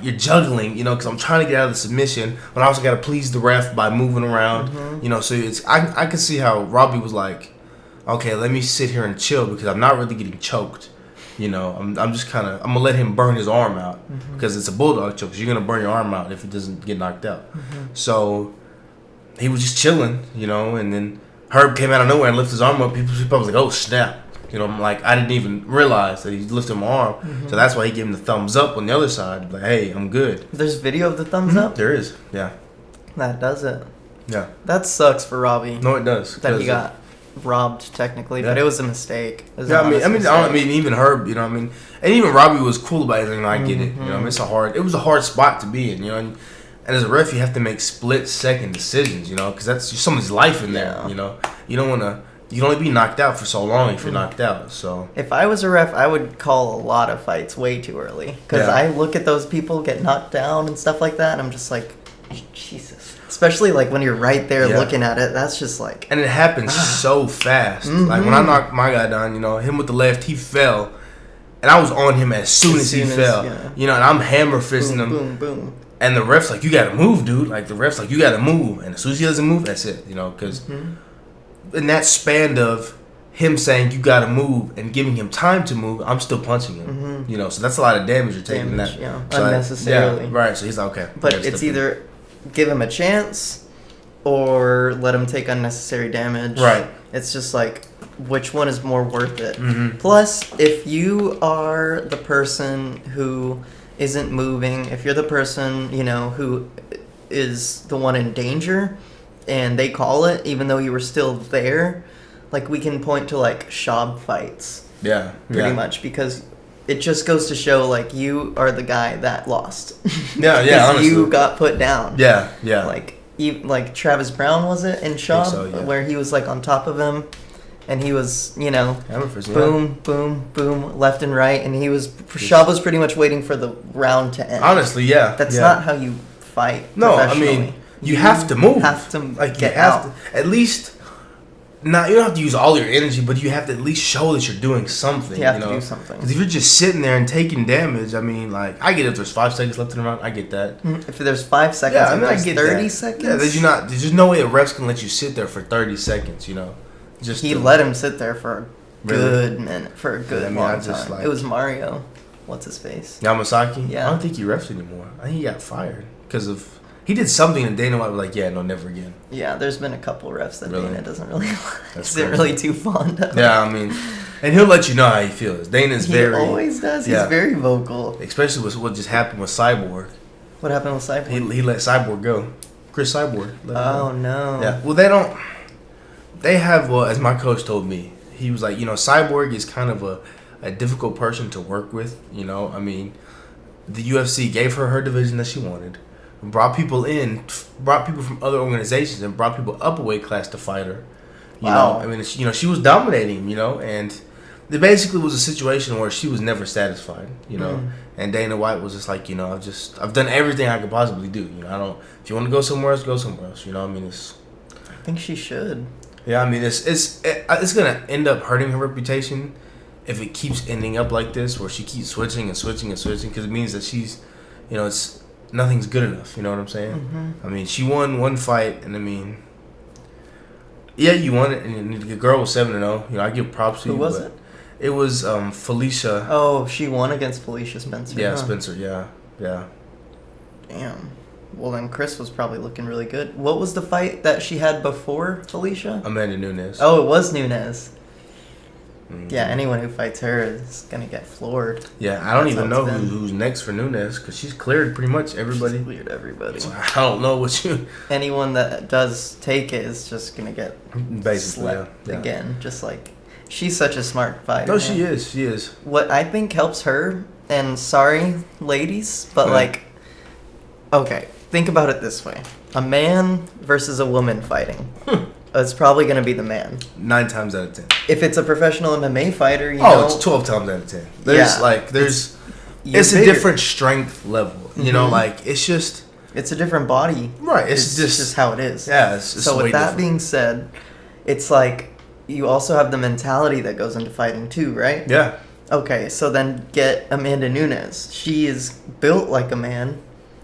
[SPEAKER 1] you're juggling. You know, because I'm trying to get out of the submission, but I also got to please the ref by moving around. You know, so it's I can see how Robbie was like, okay, let me sit here and chill because I'm not really getting choked. You know, I'm just kind of, I'm going to let him burn his arm out because it's a bulldog choke. So you're going to burn your arm out if it doesn't get knocked out. So he was just chilling, you know, and then Herb came out of nowhere and lifted his arm up. People was like, oh, snap. You know, I'm like, I didn't even realize that he lifted my arm. So that's why he gave him the thumbs up on the other side. Like, hey, I'm good.
[SPEAKER 2] There's video of the thumbs up?
[SPEAKER 1] There is, yeah.
[SPEAKER 2] That does it.
[SPEAKER 1] Yeah.
[SPEAKER 2] That sucks for Robbie.
[SPEAKER 1] No, it does.
[SPEAKER 2] That he got robbed technically, but it was a mistake.
[SPEAKER 1] Yeah, I mean, even Herb, you know, I mean, and even Robbie was cool about it. You know, I get it. You know, I mean, it was a hard spot to be in. You know, and as a ref, you have to make split-second decisions. You know, because that's someone's life in there. You know, you don't want to. You can only be knocked out for so long if you're knocked out. So
[SPEAKER 2] if I was a ref, I would call a lot of fights way too early because I look at those people get knocked down and stuff like that, and I'm just like, Jesus. Especially like when you're right there looking at it, that's just like.
[SPEAKER 1] And it happens so fast. Like when I knocked my guy down, you know, him with the left, he fell, and I was on him as soon as he fell. You know, and I'm hammer fisting him.
[SPEAKER 2] Boom, boom.
[SPEAKER 1] And the ref's like, you gotta move, dude. Like the ref's like, you gotta move. And as soon as he doesn't move, that's it. You know, because in that span of him saying you gotta move and giving him time to move, I'm still punching him. You know, so that's a lot of damage you're taking.
[SPEAKER 2] Unnecessarily.
[SPEAKER 1] Right. So he's like, okay.
[SPEAKER 2] But it's either give him a chance or let him take unnecessary damage.
[SPEAKER 1] Right.
[SPEAKER 2] It's just like, which one is more worth it? Plus, if you are the person who isn't moving, if you're the person, you know, who is the one in danger and they call it, even though you were still there, like we can point to like Schaub fights.
[SPEAKER 1] Yeah.
[SPEAKER 2] Pretty much, because it just goes to show, like, you are the guy that lost.
[SPEAKER 1] Yeah, honestly.
[SPEAKER 2] You got put down.
[SPEAKER 1] Yeah.
[SPEAKER 2] Like Travis Brown, was it, in Schaub? Where he was, like, on top of him, and he was, you know, boom, left and right, and Schaub was pretty much waiting for the round to end.
[SPEAKER 1] Honestly, yeah.
[SPEAKER 2] That's not how you fight.
[SPEAKER 1] No, I mean, you have to move.
[SPEAKER 2] Have to get
[SPEAKER 1] out. At least. You don't have to use all your energy, but you have to at least show that you're doing something.
[SPEAKER 2] You have to do something.
[SPEAKER 1] Because if you're just sitting there and taking damage, I mean, like, I get if there's 5 seconds left in the round, I get that.
[SPEAKER 2] If there's 5 seconds, I get 30 seconds.
[SPEAKER 1] Yeah, there's just no way a ref's can let you sit there for 30 seconds. You know,
[SPEAKER 2] he let him sit there for a good minute, for a good long time.
[SPEAKER 1] Like,
[SPEAKER 2] it was Mario. What's his face?
[SPEAKER 1] Yamasaki.
[SPEAKER 2] Yeah,
[SPEAKER 1] I don't think he refs anymore. I think he got fired because of. He did something and Dana White was like, yeah, no, never again.
[SPEAKER 2] Yeah, there's been a couple refs that Dana doesn't really
[SPEAKER 1] isn't
[SPEAKER 2] really too fond of.
[SPEAKER 1] Yeah, I mean, and he'll let you know how he feels. Dana's
[SPEAKER 2] he always does. He's very vocal.
[SPEAKER 1] Especially with what just happened with Cyborg.
[SPEAKER 2] What happened with Cyborg?
[SPEAKER 1] He let Cyborg go. Chris Cyborg.
[SPEAKER 2] Oh, no.
[SPEAKER 1] Yeah, well, they have, as my coach told me, he was like, you know, Cyborg is kind of a difficult person to work with, you know. I mean, the UFC gave her division that she wanted. Brought people from other organizations and brought people up a weight class to fight her. You know, I mean, she was dominating, you know, and it basically was a situation where she was never satisfied, you know. And Dana White was just like, you know, I've done everything I could possibly do. You know, if you want to go somewhere else, go somewhere else. You know, I mean,
[SPEAKER 2] I think she should.
[SPEAKER 1] Yeah, I mean, it's gonna end up hurting her reputation if it keeps ending up like this, where she keeps switching and switching and switching, because it means that she's, you know, nothing's good enough. You know what I'm saying? I mean, she won one fight, and I mean, yeah, you won it, and the girl was 7-0. You know, I give props to you.
[SPEAKER 2] Who was it?
[SPEAKER 1] It was Felicia.
[SPEAKER 2] Oh, she won against Felicia Spencer.
[SPEAKER 1] Yeah, Spencer. Yeah.
[SPEAKER 2] Damn. Well, then Chris was probably looking really good. What was the fight that she had before Felicia?
[SPEAKER 1] Amanda Nunes.
[SPEAKER 2] Oh, it was Nunes.
[SPEAKER 1] Mm-hmm.
[SPEAKER 2] Yeah, anyone who fights her is gonna get floored.
[SPEAKER 1] Yeah, I don't even know who's next for Nunes because she's cleared pretty much everybody.
[SPEAKER 2] She's cleared everybody.
[SPEAKER 1] So I don't know what you.
[SPEAKER 2] Anyone that does take it is just gonna get
[SPEAKER 1] basically
[SPEAKER 2] slept again. Just like she's such a smart fighter.
[SPEAKER 1] No,
[SPEAKER 2] man.
[SPEAKER 1] she is. She is.
[SPEAKER 2] What I think helps her, and sorry, ladies, but like, okay, think about it this way: a man versus a woman fighting. It's probably going to be the man.
[SPEAKER 1] 9 times out of 10.
[SPEAKER 2] If it's a professional MMA fighter, you know.
[SPEAKER 1] Oh, it's 12 times out of 10. There's it's a different strength level. You know, like it's just.
[SPEAKER 2] It's a different body.
[SPEAKER 1] Right.
[SPEAKER 2] It's just how it is.
[SPEAKER 1] Yeah. It's
[SPEAKER 2] so with that being said, it's like you also have the mentality that goes into fighting too, right?
[SPEAKER 1] Yeah.
[SPEAKER 2] Okay, so then get Amanda Nunes. She is built like a man.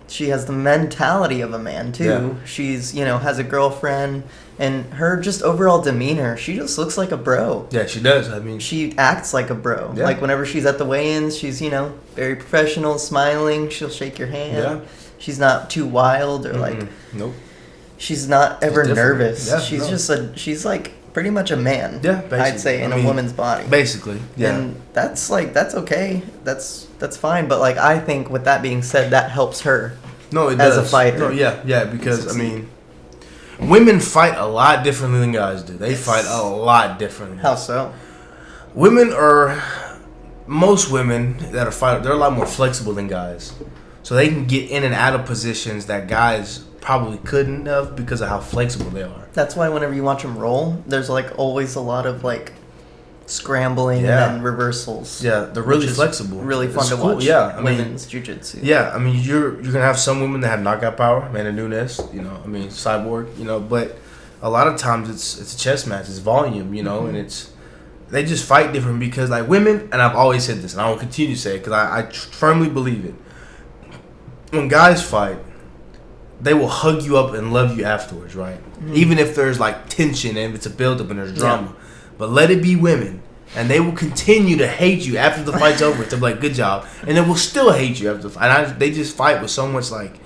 [SPEAKER 2] She has the mentality of a man too.
[SPEAKER 1] Yeah.
[SPEAKER 2] She's, has a girlfriend, and her just overall demeanor, she just looks like a bro.
[SPEAKER 1] Yeah, she does. I mean,
[SPEAKER 2] she acts like a bro.
[SPEAKER 1] Yeah.
[SPEAKER 2] Like whenever she's at the weigh-ins, she's, very professional, smiling. She'll shake your hand.
[SPEAKER 1] Yeah.
[SPEAKER 2] She's not too wild or like.
[SPEAKER 1] Nope.
[SPEAKER 2] She's not ever nervous.
[SPEAKER 1] Yeah,
[SPEAKER 2] she's like pretty much a man.
[SPEAKER 1] Yeah, basically.
[SPEAKER 2] I'd say in a woman's body.
[SPEAKER 1] Basically. Yeah.
[SPEAKER 2] And that's okay. That's fine. But like I think with that being said, that helps her.
[SPEAKER 1] No, it
[SPEAKER 2] does.
[SPEAKER 1] As
[SPEAKER 2] a fighter.
[SPEAKER 1] No, yeah, because I mean, women fight a lot differently than guys do. They fight a lot differently.
[SPEAKER 2] How so?
[SPEAKER 1] Most women that are fighters, they're a lot more flexible than guys. So they can get in and out of positions that guys probably couldn't have because of how flexible they are.
[SPEAKER 2] That's why whenever you watch them roll, there's like always a lot of like scrambling and then reversals.
[SPEAKER 1] Yeah, they're really flexible.
[SPEAKER 2] Really fun to watch.
[SPEAKER 1] Yeah,
[SPEAKER 2] women's jiu-jitsu.
[SPEAKER 1] Yeah, I mean you're gonna have some women that have knockout power, Amanda Nunes, Cyborg, but a lot of times it's a chess match, it's volume, and they just fight different because like women, and I've always said this, and I will continue to say it because I firmly believe it. When guys fight, they will hug you up and love you afterwards, right? Mm-hmm. Even if there's like tension and it's a buildup and there's drama. Yeah. But let it be women, and they will continue to hate you after the fight's over. They'll be like, good job. And they will still hate you after the fight. And they just fight with so much like,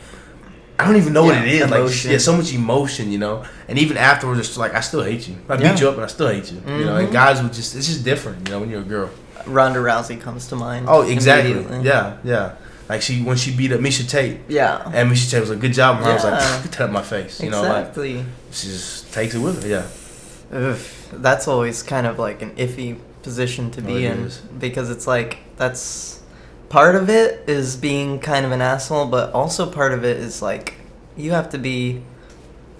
[SPEAKER 1] I don't even know what it is.
[SPEAKER 2] Emotion.
[SPEAKER 1] Like, so much emotion, And even afterwards, it's like, I still hate you. I beat you up and I still hate you.
[SPEAKER 2] Mm-hmm.
[SPEAKER 1] And guys would it's just different, when you're a girl.
[SPEAKER 2] Ronda Rousey comes to mind.
[SPEAKER 1] Oh, exactly. Yeah. Like when she beat up Misha Tate.
[SPEAKER 2] Yeah.
[SPEAKER 1] And Misha Tate was like, good job. And I was like, get that out of my face.
[SPEAKER 2] Exactly.
[SPEAKER 1] She just takes it with her, yeah.
[SPEAKER 2] Ugh, that's always kind of like an iffy position to be in because it's like that's part of it is being kind of an asshole, but also part of it is like you have to be.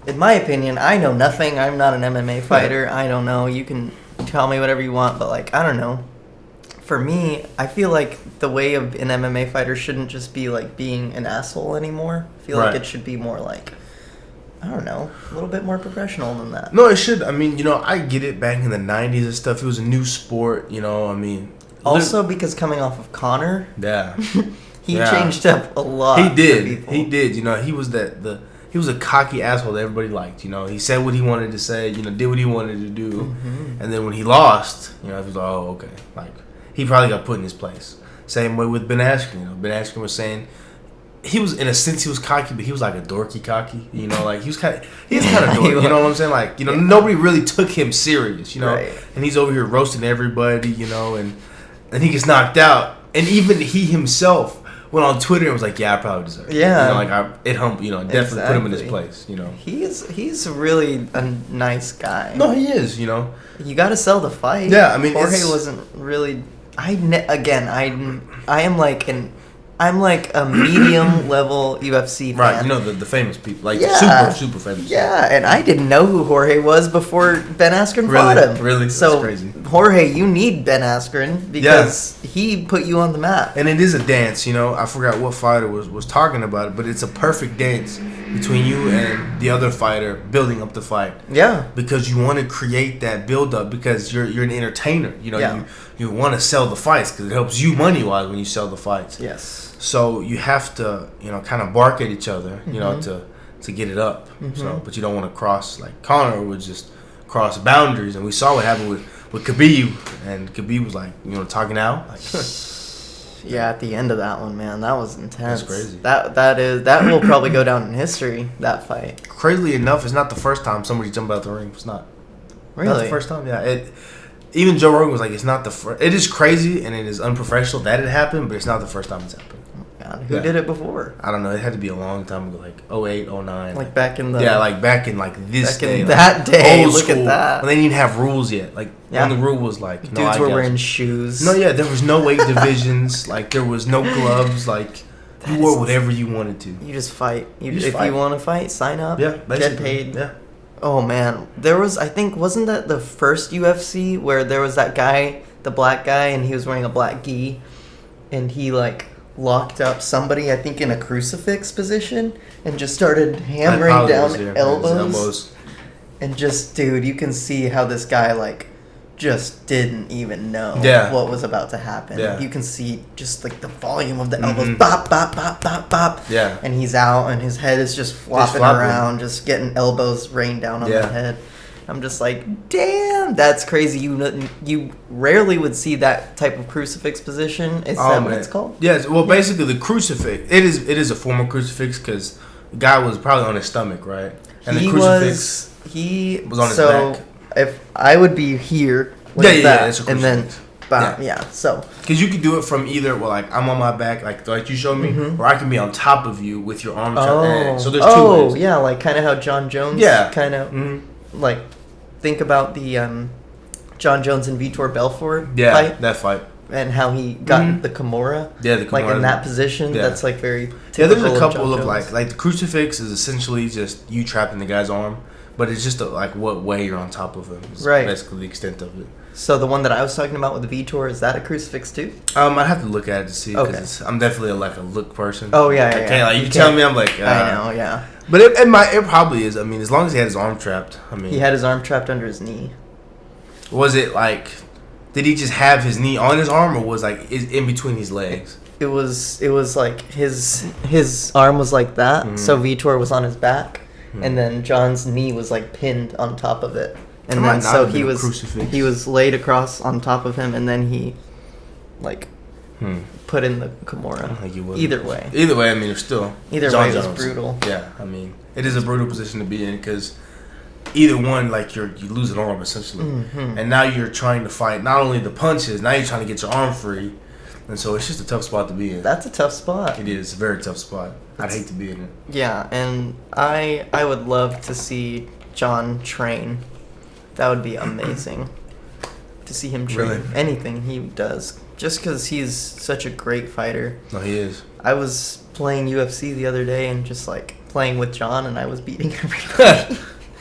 [SPEAKER 2] In my opinion, I know nothing. I'm not an MMA fighter. I don't know. You can tell me whatever you want, but like I don't know. For me, I feel like the way of an MMA fighter shouldn't just be like being an asshole anymore. I feel like it should be more like, I don't know, a little bit more professional than that.
[SPEAKER 1] No, it should. I mean, I get it back in the 90s and stuff. It was a new sport,
[SPEAKER 2] Also because coming off of Conor.
[SPEAKER 1] Yeah.
[SPEAKER 2] he changed up a lot.
[SPEAKER 1] He did. He did. He was he was a cocky asshole that everybody liked. He said what he wanted to say, did what he wanted to do. Mm-hmm. And then when he lost, he was like, oh, okay. Like, he probably got put in his place. Same way with Ben Askren. Ben Askren was saying he was, in a sense, he was cocky, but he was like a dorky cocky. Like he was kind of dorky. You know what I'm saying? Like nobody really took him serious.
[SPEAKER 2] Right.
[SPEAKER 1] And he's over here roasting everybody. And he gets knocked out, and even he himself went on Twitter and was like, "Yeah, I probably deserve it."
[SPEAKER 2] Yeah.
[SPEAKER 1] It definitely put him in his place.
[SPEAKER 2] He's really a nice guy.
[SPEAKER 1] No, he is.
[SPEAKER 2] You got to sell the fight.
[SPEAKER 1] Yeah, I mean,
[SPEAKER 2] Jorge wasn't really. I am like I'm like a medium level UFC fan.
[SPEAKER 1] Right, the famous people, like super famous.
[SPEAKER 2] Yeah, and I didn't know who Jorge was before Ben Askren fought him.
[SPEAKER 1] Really?
[SPEAKER 2] So,
[SPEAKER 1] that's crazy.
[SPEAKER 2] Jorge, you need Ben Askren because he put you on the map.
[SPEAKER 1] And it is a dance, I forgot what fighter was talking about it, but it's a perfect dance between you and the other fighter building up the fight.
[SPEAKER 2] Yeah.
[SPEAKER 1] Because you want to create that build up because you're an entertainer. You want to sell the fights because it helps you money wise when you sell the fights.
[SPEAKER 2] Yes.
[SPEAKER 1] So you have to, kind of bark at each other, to get it up.
[SPEAKER 2] Mm-hmm.
[SPEAKER 1] So, but you don't want to cross, like Conor would just cross boundaries, and we saw what happened with Khabib, and Khabib was like, talking out. Like,
[SPEAKER 2] yeah, at the end of that one, man, that was intense.
[SPEAKER 1] That's crazy.
[SPEAKER 2] That will probably go down in history. That fight.
[SPEAKER 1] Crazily enough, it's not the first time somebody jumped out the ring. It's not.
[SPEAKER 2] Really?
[SPEAKER 1] Not the first time. Yeah. even Joe Rogan was like, it's not the first. It is crazy and it is unprofessional that it happened, but it's not the first time it's happened.
[SPEAKER 2] God, who did it before?
[SPEAKER 1] I don't know. It had to be a long time ago, like 08, 09.
[SPEAKER 2] Like back in the...
[SPEAKER 1] Yeah, like back in like this
[SPEAKER 2] back
[SPEAKER 1] day.
[SPEAKER 2] In
[SPEAKER 1] like
[SPEAKER 2] that day,
[SPEAKER 1] old
[SPEAKER 2] look
[SPEAKER 1] school,
[SPEAKER 2] at that.
[SPEAKER 1] when they didn't even have rules yet. Like, when the rule was like... No,
[SPEAKER 2] dudes were wearing shoes.
[SPEAKER 1] No, yeah, there was no weight divisions. Like, there was no gloves. Like, you wore whatever you wanted to.
[SPEAKER 2] You just fight.
[SPEAKER 1] If
[SPEAKER 2] you want to fight, sign up.
[SPEAKER 1] Yeah, basically.
[SPEAKER 2] Get paid.
[SPEAKER 1] Yeah.
[SPEAKER 2] Oh, man. There was, I think, wasn't that the first UFC where there was that guy, the black guy, and he was wearing a black gi, and he, like, locked up somebody, I think, in a crucifix position, and just started hammering down elbows. And just, dude, you can see how this guy, like, just didn't even know what was about to happen.
[SPEAKER 1] Yeah.
[SPEAKER 2] You can see just, like, the volume of the elbows. Bop, bop, bop, bop, bop.
[SPEAKER 1] Yeah.
[SPEAKER 2] And he's out, and his head is just flopping around, just getting elbows rained down on the head. I'm just like, damn, that's crazy. You rarely would see that type of crucifix position. Is that what it's called?
[SPEAKER 1] Yes. Well, basically, the crucifix, it is a form of crucifix because the guy was probably on his stomach, right? And the crucifix was on his back.
[SPEAKER 2] If I would be here with that, and then, so.
[SPEAKER 1] Because you could do it from either, well, like, I'm on my back, like you showed me, or I can be on top of you with your arms. So there's two ways.
[SPEAKER 2] Oh, yeah, like kind of how John Jones kind of, like, think about the John Jones and Vitor Belfort fight.
[SPEAKER 1] That fight.
[SPEAKER 2] And how he got the Kimura.
[SPEAKER 1] Yeah, the Kimura.
[SPEAKER 2] Like, in that position, that's, like, very typical.
[SPEAKER 1] Yeah, there's a couple of like the crucifix is essentially just you trapped in the guy's arm, but it's just, like, what way you're on top of him. Is basically the extent of it.
[SPEAKER 2] So the one that I was talking about with the Vitor, is that a crucifix, too?
[SPEAKER 1] I'd have to look at it to see, because I'm definitely, like, a look person.
[SPEAKER 2] Oh, yeah.
[SPEAKER 1] You tell me, I'm like...
[SPEAKER 2] I know, yeah.
[SPEAKER 1] But it probably is. I mean, as long as he had his arm trapped. I mean,
[SPEAKER 2] he had his arm trapped under his knee.
[SPEAKER 1] Was it like? Did he just have his knee on his arm, or was like in between his legs?
[SPEAKER 2] It was like his arm was like that. So Vitor was on his back, and then John's knee was like pinned on top of it, and then so he was laid across on top of him, and then he like. Put in the Kimura. I don't think he would. Either way,
[SPEAKER 1] I mean, it's still.
[SPEAKER 2] Either way, it's brutal.
[SPEAKER 1] Yeah, I mean, it is a brutal position to be in because either one, like, you lose an arm essentially, and now you're trying to fight not only the punches, now you're trying to get your arm free, and so it's just a tough spot to be in.
[SPEAKER 2] That's a tough spot.
[SPEAKER 1] It is a very tough spot. I'd hate to be in it.
[SPEAKER 2] Yeah, and I would love to see John train. That would be amazing. To see him train anything he does. Just because he's such a great fighter.
[SPEAKER 1] No, he is.
[SPEAKER 2] I was playing UFC the other day and just, like, playing with John, and I was beating everybody.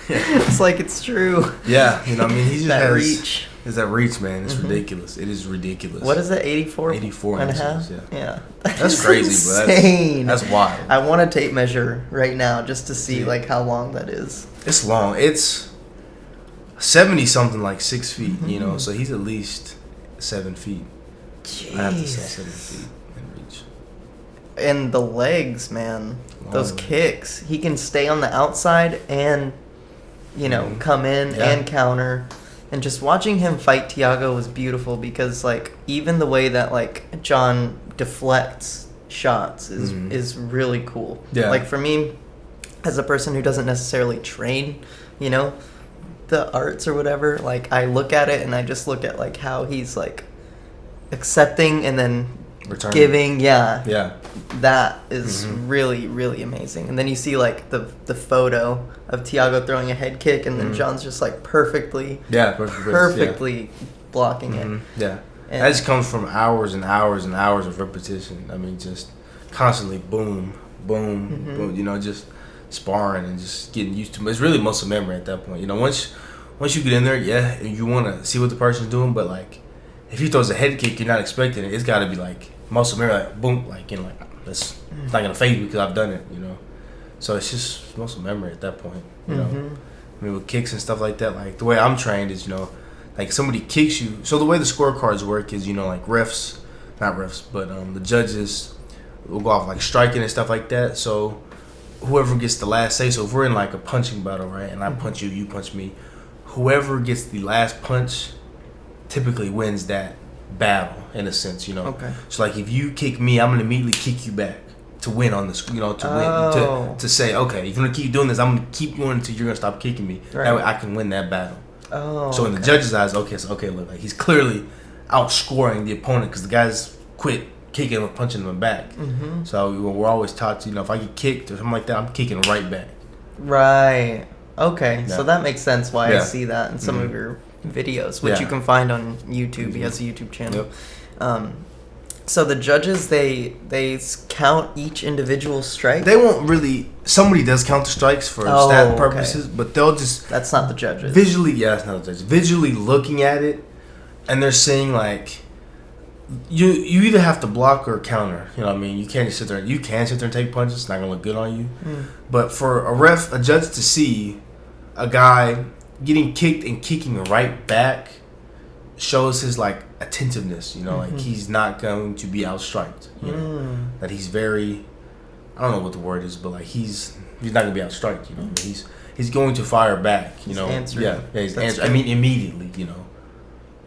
[SPEAKER 2] It's like, it's true.
[SPEAKER 1] Yeah, you know, I mean, he just has...
[SPEAKER 2] reach.
[SPEAKER 1] It's that reach, man. It's ridiculous. It is ridiculous.
[SPEAKER 2] What is it, 84?
[SPEAKER 1] 84
[SPEAKER 2] and a
[SPEAKER 1] half?
[SPEAKER 2] Yeah.
[SPEAKER 1] That's crazy, bro.
[SPEAKER 2] Insane.
[SPEAKER 1] That's wild.
[SPEAKER 2] I want a tape measure right now just to see, like, how long that is.
[SPEAKER 1] It's long. It's 70-something, like 6 feet, you know, so he's at least 7 feet.
[SPEAKER 2] Jeez.
[SPEAKER 1] I have to say 7 feet in reach.
[SPEAKER 2] And the legs, man. Those kicks. He can stay on the outside and, you know, come in and counter. And just watching him fight Thiago was beautiful because, like, even the way that, like, John deflects shots is really cool. Yeah. Like, for me, as a person who doesn't necessarily train, you know, the arts or whatever, like, I look at it and I just look at, like, how he's, like, accepting and then giving. That is really, really amazing. And then you see, like, the photo of Thiago throwing a head kick, and then John's just, like, perfectly blocking it.
[SPEAKER 1] Yeah. And that just comes from hours and hours and hours of repetition. I mean, just constantly boom, boom, you know, just sparring and just getting used to it. It's really muscle memory at that point. You know, once you get in there, you want to see what the person's doing, but, like, if he throws a head kick, you're not expecting it. It's got to be, like, muscle memory, like, boom, like, you know, like, it's not going to phase me because I've done it, you know. So it's just muscle memory at that point, you know. I mean, with kicks and stuff like that, like, the way I'm trained is, you know, like, somebody kicks you. So the way the scorecards work is, you know, like, the judges will go off, like, striking and stuff like that. So whoever gets the last say, so if we're in, like, a punching battle, right, and I punch you, you punch me, whoever gets the last punch typically wins that battle, in a sense, you know. Okay. So, like, if you kick me, I'm gonna immediately kick you back to win on this, you know, to win, to say, okay, if you're gonna keep doing this, I'm gonna keep going until you're gonna stop kicking me. Right. That way, I can win that battle.
[SPEAKER 2] Oh.
[SPEAKER 1] So in the judge's eyes, okay, look, like he's clearly outscoring the opponent because the guys quit kicking or punching him back.
[SPEAKER 2] Mm-hmm.
[SPEAKER 1] So we're always taught to, if I get kicked or something like that, I'm kicking right back.
[SPEAKER 2] Right. Okay.
[SPEAKER 1] Yeah.
[SPEAKER 2] So that makes sense why I
[SPEAKER 1] Yeah.
[SPEAKER 2] see that in some of your videos, which you can find on YouTube. He has a YouTube channel.
[SPEAKER 1] Yep.
[SPEAKER 2] So the judges, they count each individual strike?
[SPEAKER 1] They won't really. Somebody does count the strikes for stat purposes, but they'll just.
[SPEAKER 2] That's not the judges.
[SPEAKER 1] Visually, yeah, that's not the judges. Visually looking at it, and they're saying like, you either have to block or counter. You know what I mean? You can't just sit there. You can sit there and take punches. It's not gonna look good on you. But for a judge to see a guy getting kicked and kicking right back shows his like attentiveness. You know, like he's not going to be outstriked. You know, that he's very. I don't know what the word is, but like he's not gonna be outstriked. You know, he's going to fire back. You know,
[SPEAKER 2] answering.
[SPEAKER 1] Yeah, he's answering. I mean, immediately. You know.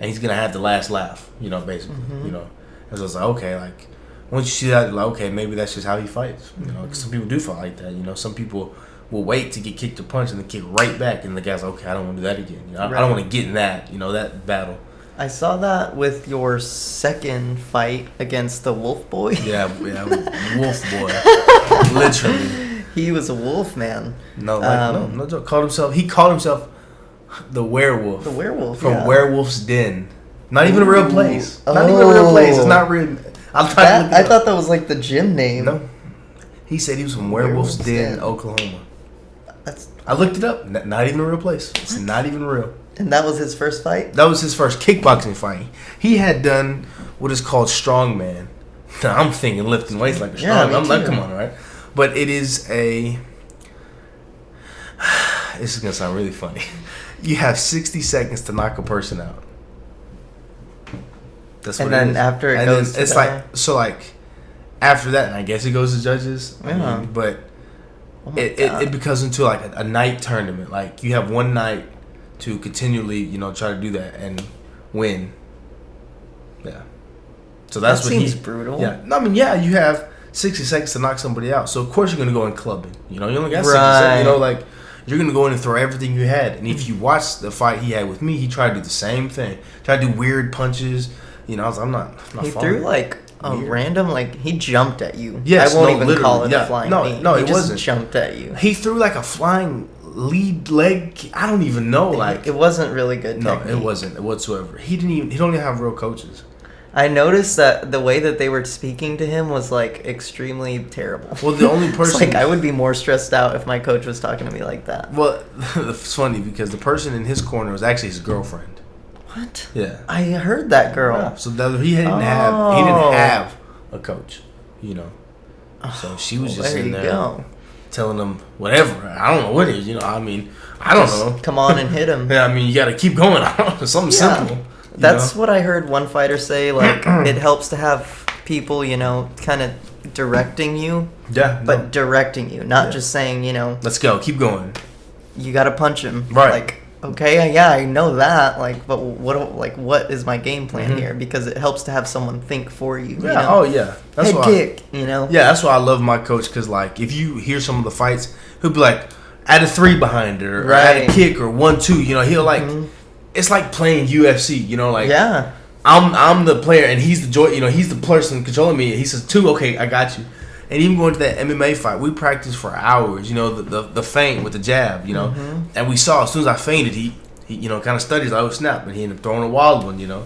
[SPEAKER 1] And he's gonna have the last laugh, you know, basically, you know. And so it's like, okay, like once you see that, you're like, okay, maybe that's just how he fights, you know. 'Cause some people do fight like that, you know. Some people will wait to get kicked or punched and then kick right back, and the guy's like, okay, I don't want to do that again. You know, I don't want to get in that, you know, that battle.
[SPEAKER 2] I saw that with your second fight against the Wolf Boy.
[SPEAKER 1] Yeah, Wolf Boy, literally.
[SPEAKER 2] He was a wolf man.
[SPEAKER 1] No, like no joke. He called himself. The werewolf.
[SPEAKER 2] The werewolf
[SPEAKER 1] from Werewolf's Den. Not even a real place. Not even a real place. It's not real.
[SPEAKER 2] I thought that was like the gym name.
[SPEAKER 1] No. He said he was from Werewolf's Den, Oklahoma. I looked it up. Not even a real place. It's not even real.
[SPEAKER 2] And that was his first fight?
[SPEAKER 1] That was his first kickboxing fight. He had done what is called strongman. Now, I'm thinking lifting weights like a strong. I'm like, come on, right? But it is a. This is gonna sound really funny. You have 60 seconds to knock a person out. That's what
[SPEAKER 2] and then after it goes to
[SPEAKER 1] it's like so like after that, and I guess it goes to judges.
[SPEAKER 2] Yeah.
[SPEAKER 1] I mean, but it becomes into like a night tournament. Like you have one night to continually, you know, try to do that and win. Yeah. So that's what
[SPEAKER 2] seems brutal.
[SPEAKER 1] Yeah. No, I mean, yeah, you have 60 seconds to knock somebody out. So of course you're gonna go in clubbing. You know, you only got 60 seconds. You know, like. You're going to go in and throw everything you had. And if you watch the fight he had with me, he tried to do the same thing. Tried to do weird punches. You know, I was like, I'm not
[SPEAKER 2] he threw like a random, like, he jumped at you.
[SPEAKER 1] Yes,
[SPEAKER 2] I won't even call it a flying knee.
[SPEAKER 1] No,
[SPEAKER 2] he
[SPEAKER 1] it
[SPEAKER 2] just
[SPEAKER 1] wasn't.
[SPEAKER 2] Jumped at you.
[SPEAKER 1] He threw like a flying lead leg. I don't even know. Like
[SPEAKER 2] it wasn't really good technique.
[SPEAKER 1] No, it wasn't whatsoever. He don't even have real coaches.
[SPEAKER 2] I noticed that the way that they were speaking to him was like extremely terrible.
[SPEAKER 1] Well, the only person
[SPEAKER 2] like I would be more stressed out if my coach was talking to me like that.
[SPEAKER 1] Well, it's funny because the person in his corner was actually his girlfriend.
[SPEAKER 2] What?
[SPEAKER 1] Yeah,
[SPEAKER 2] I heard that girl.
[SPEAKER 1] Yeah. So he didn't have a coach, you know. So she was just in there telling him whatever. I don't know what it is, you know. I mean, I don't know.
[SPEAKER 2] Come on and hit him.
[SPEAKER 1] Yeah, I mean, you got to keep going. Something simple.
[SPEAKER 2] That's what I heard one fighter say. Like, it helps to have people, you know, kind of directing you.
[SPEAKER 1] Yeah.
[SPEAKER 2] But directing you, not just saying, you know.
[SPEAKER 1] Let's go. Keep going.
[SPEAKER 2] You got to punch him.
[SPEAKER 1] Right.
[SPEAKER 2] Like, okay, yeah, I know that. Like, but what is my game plan here? Because it helps to have someone think for you.
[SPEAKER 1] Yeah.
[SPEAKER 2] You know?
[SPEAKER 1] Oh, yeah. That's
[SPEAKER 2] head kick, you know.
[SPEAKER 1] Yeah, that's why I love my coach. Because, like, if you hear some of the fights, he'll be like, add a 3 behind it, or add a kick, or 1-2. You know, he'll, like... It's like playing UFC, you know, like I'm the player and he's the joy, you know, he's the person controlling me. He says 2, okay, I got you. And even going to that MMA fight, we practiced for hours, you know, the feint with the jab, you know, and we saw as soon as I feinted, he you know, kind of studies, like, oh snap, and he ended up throwing a wild one, you know.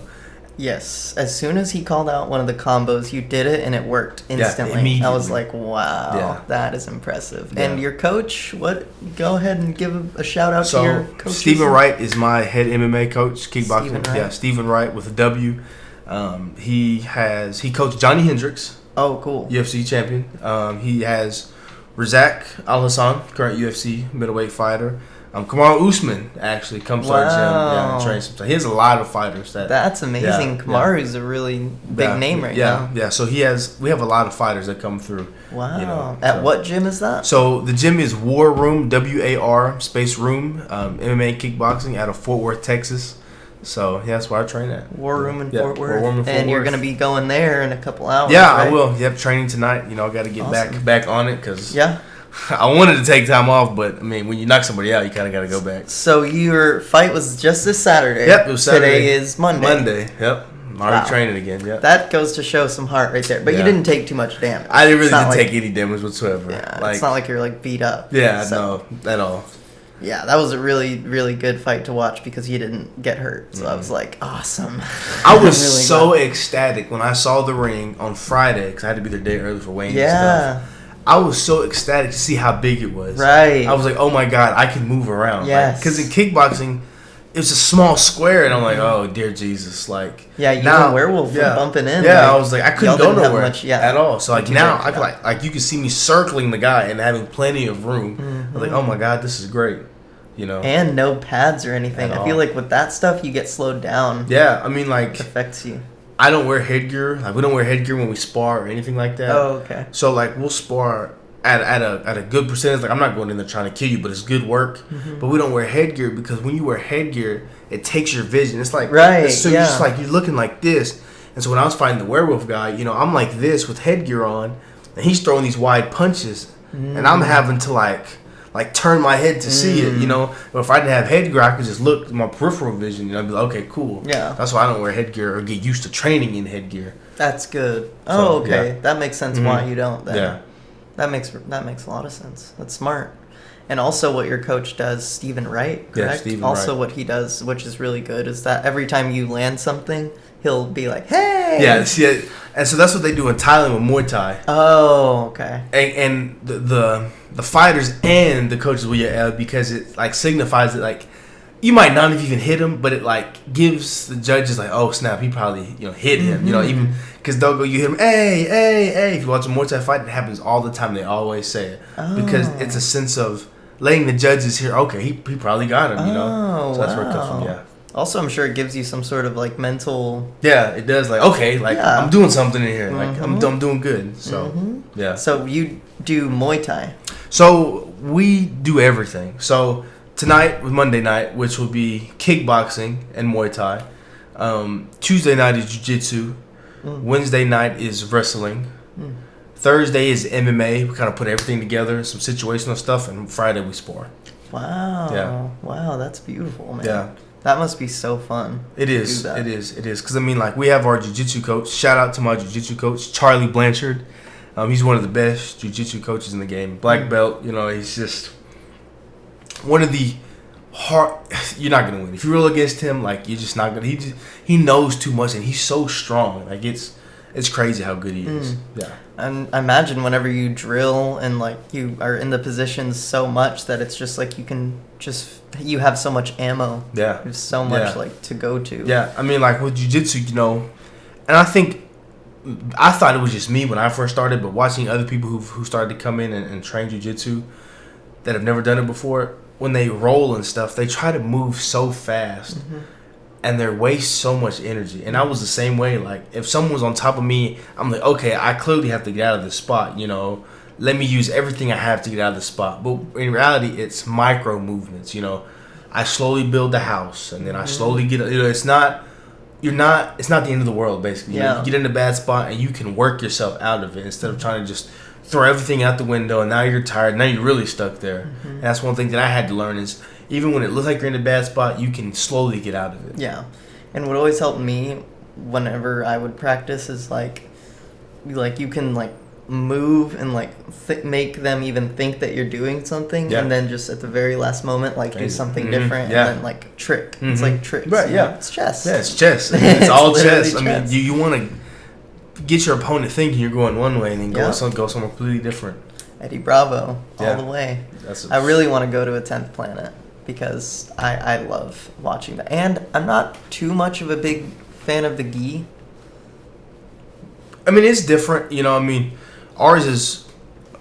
[SPEAKER 2] Yes, as soon as he called out one of the combos, you did it and it worked instantly.
[SPEAKER 1] Immediately.
[SPEAKER 2] I was like, wow, that is impressive. Yeah. And your coach, go ahead and give a shout out to your coach.
[SPEAKER 1] Stephen Wright is my head MMA coach, kickboxing. Yeah, Stephen Wright with a W. He coached Johnny Hendricks.
[SPEAKER 2] Oh, cool.
[SPEAKER 1] UFC champion. He has Razak Al Hassan, current UFC middleweight fighter. Kamaru Usman actually comes to our gym, and trains him. So he has a lot of fighters.
[SPEAKER 2] That's amazing. Kamaru's a really big name right now.
[SPEAKER 1] Yeah. So we have a lot of fighters that come through.
[SPEAKER 2] Wow. You know, At what gym is that?
[SPEAKER 1] So the gym is War Room, WAR space room, MMA kickboxing out of Fort Worth, Texas. So that's where I train at.
[SPEAKER 2] War Room in Fort Worth.
[SPEAKER 1] War Room in Fort
[SPEAKER 2] and you're
[SPEAKER 1] Worth.
[SPEAKER 2] going to be going there in a couple hours.
[SPEAKER 1] Yeah,
[SPEAKER 2] right?
[SPEAKER 1] I will. Yep, training tonight. You know, I got to get back on it because I wanted to take time off, but I mean, when you knock somebody out, you kind of got to go back.
[SPEAKER 2] So your fight was just this Saturday.
[SPEAKER 1] Yep, it was Saturday.
[SPEAKER 2] Today is Monday.
[SPEAKER 1] Yep. I'm already training again. Yep.
[SPEAKER 2] That goes to show some heart right there. But you didn't take too much damage.
[SPEAKER 1] I didn't really take any damage whatsoever.
[SPEAKER 2] Yeah, it's not like you're like beat up.
[SPEAKER 1] Yeah, no, at all.
[SPEAKER 2] Yeah, that was a really, really good fight to watch because you didn't get hurt. So I was like, awesome.
[SPEAKER 1] I was really so ecstatic when I saw the ring on Friday because I had to be there a day early for weighing and stuff. I was so ecstatic to see how big it was.
[SPEAKER 2] Right.
[SPEAKER 1] I was like, oh my God, I can move around.
[SPEAKER 2] Yes.
[SPEAKER 1] Because in kickboxing, it's a small square, and I'm like, oh dear Jesus, like
[SPEAKER 2] you and Werewolf were bumping in.
[SPEAKER 1] Yeah, I was like, I couldn't go nowhere at all. So like now, I feel like you can see me circling the guy and having plenty of room. I was like, oh my God, this is great. You know,
[SPEAKER 2] and no pads or anything. I feel like with that stuff, you get slowed down.
[SPEAKER 1] Yeah, I mean, like,
[SPEAKER 2] it affects you.
[SPEAKER 1] I don't wear headgear. Like, we don't wear headgear when we spar or anything like that.
[SPEAKER 2] Oh, okay.
[SPEAKER 1] So like, we'll spar at a good percentage. Like, I'm not going in there trying to kill you, but it's good work. But we don't wear headgear because when you wear headgear, it takes your vision. It's like so you're just like you're looking like this. And so when I was fighting the werewolf guy, you know, I'm like this with headgear on, and he's throwing these wide punches, and I'm having to like turn my head to see it, you know. But if I didn't have headgear, I could just look at my peripheral vision, and I'd be like, okay, cool. Yeah. That's why I don't wear headgear or get used to training in headgear.
[SPEAKER 2] That's good. Oh, okay. Yeah. That makes sense why you don't then. Yeah. That makes a lot of sense. That's smart. And also what your coach does, Stephen Wright, correct?
[SPEAKER 1] Yeah, Stephen
[SPEAKER 2] also
[SPEAKER 1] Wright.
[SPEAKER 2] What he does, which is really good, is that every time you land something, he'll be like, hey!
[SPEAKER 1] Yeah, see, and so that's what they do in Thailand with Muay Thai.
[SPEAKER 2] Oh, okay.
[SPEAKER 1] And the fighters and the coaches will yell because it like signifies that like you might not have even hit him, but it like gives the judges like, oh snap, he probably hit him, you know, even because they'll go, you hit him, hey. If you watch a Muay Thai fight, it happens all the time. They always say it because it's a sense of letting the judges hear, okay, he probably got him, you know. So that's where it comes from. Yeah.
[SPEAKER 2] Also, I'm sure it gives you some sort of like mental.
[SPEAKER 1] Yeah, it does. Like, okay, like I'm doing something in here. Like I'm doing good. So yeah.
[SPEAKER 2] So you do Muay Thai.
[SPEAKER 1] So we do everything. So tonight was Monday night, which will be kickboxing and Muay Thai. Tuesday night is jiu-jitsu. Wednesday night is wrestling. Thursday is MMA. We kind of put everything together, some situational stuff, and Friday we spar.
[SPEAKER 2] Wow.
[SPEAKER 1] Yeah.
[SPEAKER 2] Wow, that's beautiful, man.
[SPEAKER 1] Yeah.
[SPEAKER 2] That must be so fun.
[SPEAKER 1] It is. It is. Because, I mean, like, we have our jiu-jitsu coach. Shout out to my jiu-jitsu coach, Charlie Blanchard. He's one of the best jiu-jitsu coaches in the game. Black belt, he's just one of the hard. You're not going to win. If you roll against him, like, you're just not going to. He knows too much, and he's so strong. Like, it's crazy how good he is. Yeah.
[SPEAKER 2] And I imagine whenever you drill and, like, you are in the positions so much that it's just, like, you have so much ammo.
[SPEAKER 1] Yeah.
[SPEAKER 2] There's so much, like, to go to.
[SPEAKER 1] Yeah. I mean, like, with jiu-jitsu, and I thought it was just me when I first started, but watching other people who started to come in and train jiu-jitsu that have never done it before, when they roll and stuff, they try to move so fast. And they waste so much energy. And I was the same way. Like, if someone was on top of me, I'm like, okay, I clearly have to get out of this spot, Let me use everything I have to get out of the spot. But in reality, it's micro movements, I slowly build the house, and then I slowly get, it's not the end of the world, basically.
[SPEAKER 2] Yeah.
[SPEAKER 1] You get in a bad spot, and you can work yourself out of it instead of trying to just throw everything out the window, and now you're tired, now you're really stuck there. And that's one thing that I had to learn is, even when it looks like you're in a bad spot, you can slowly get out of it.
[SPEAKER 2] Yeah. And what always helped me whenever I would practice is, like you can, like, move and, like, make them even think that you're doing something. Yeah. And then just at the very last moment, like, do something different. Yeah. And then, like, trick. It's like tricks.
[SPEAKER 1] Right, yeah.
[SPEAKER 2] It's chess.
[SPEAKER 1] Yeah, it's chess. It's all chess.
[SPEAKER 2] Chess.
[SPEAKER 1] I mean, you want to get your opponent thinking you're going one way and then go somewhere completely different.
[SPEAKER 2] Eddie Bravo, all the way. I really want to go to a 10th planet. Because I love watching that. And I'm not too much of a big fan of the gi.
[SPEAKER 1] I mean, it's different. I mean, ours is...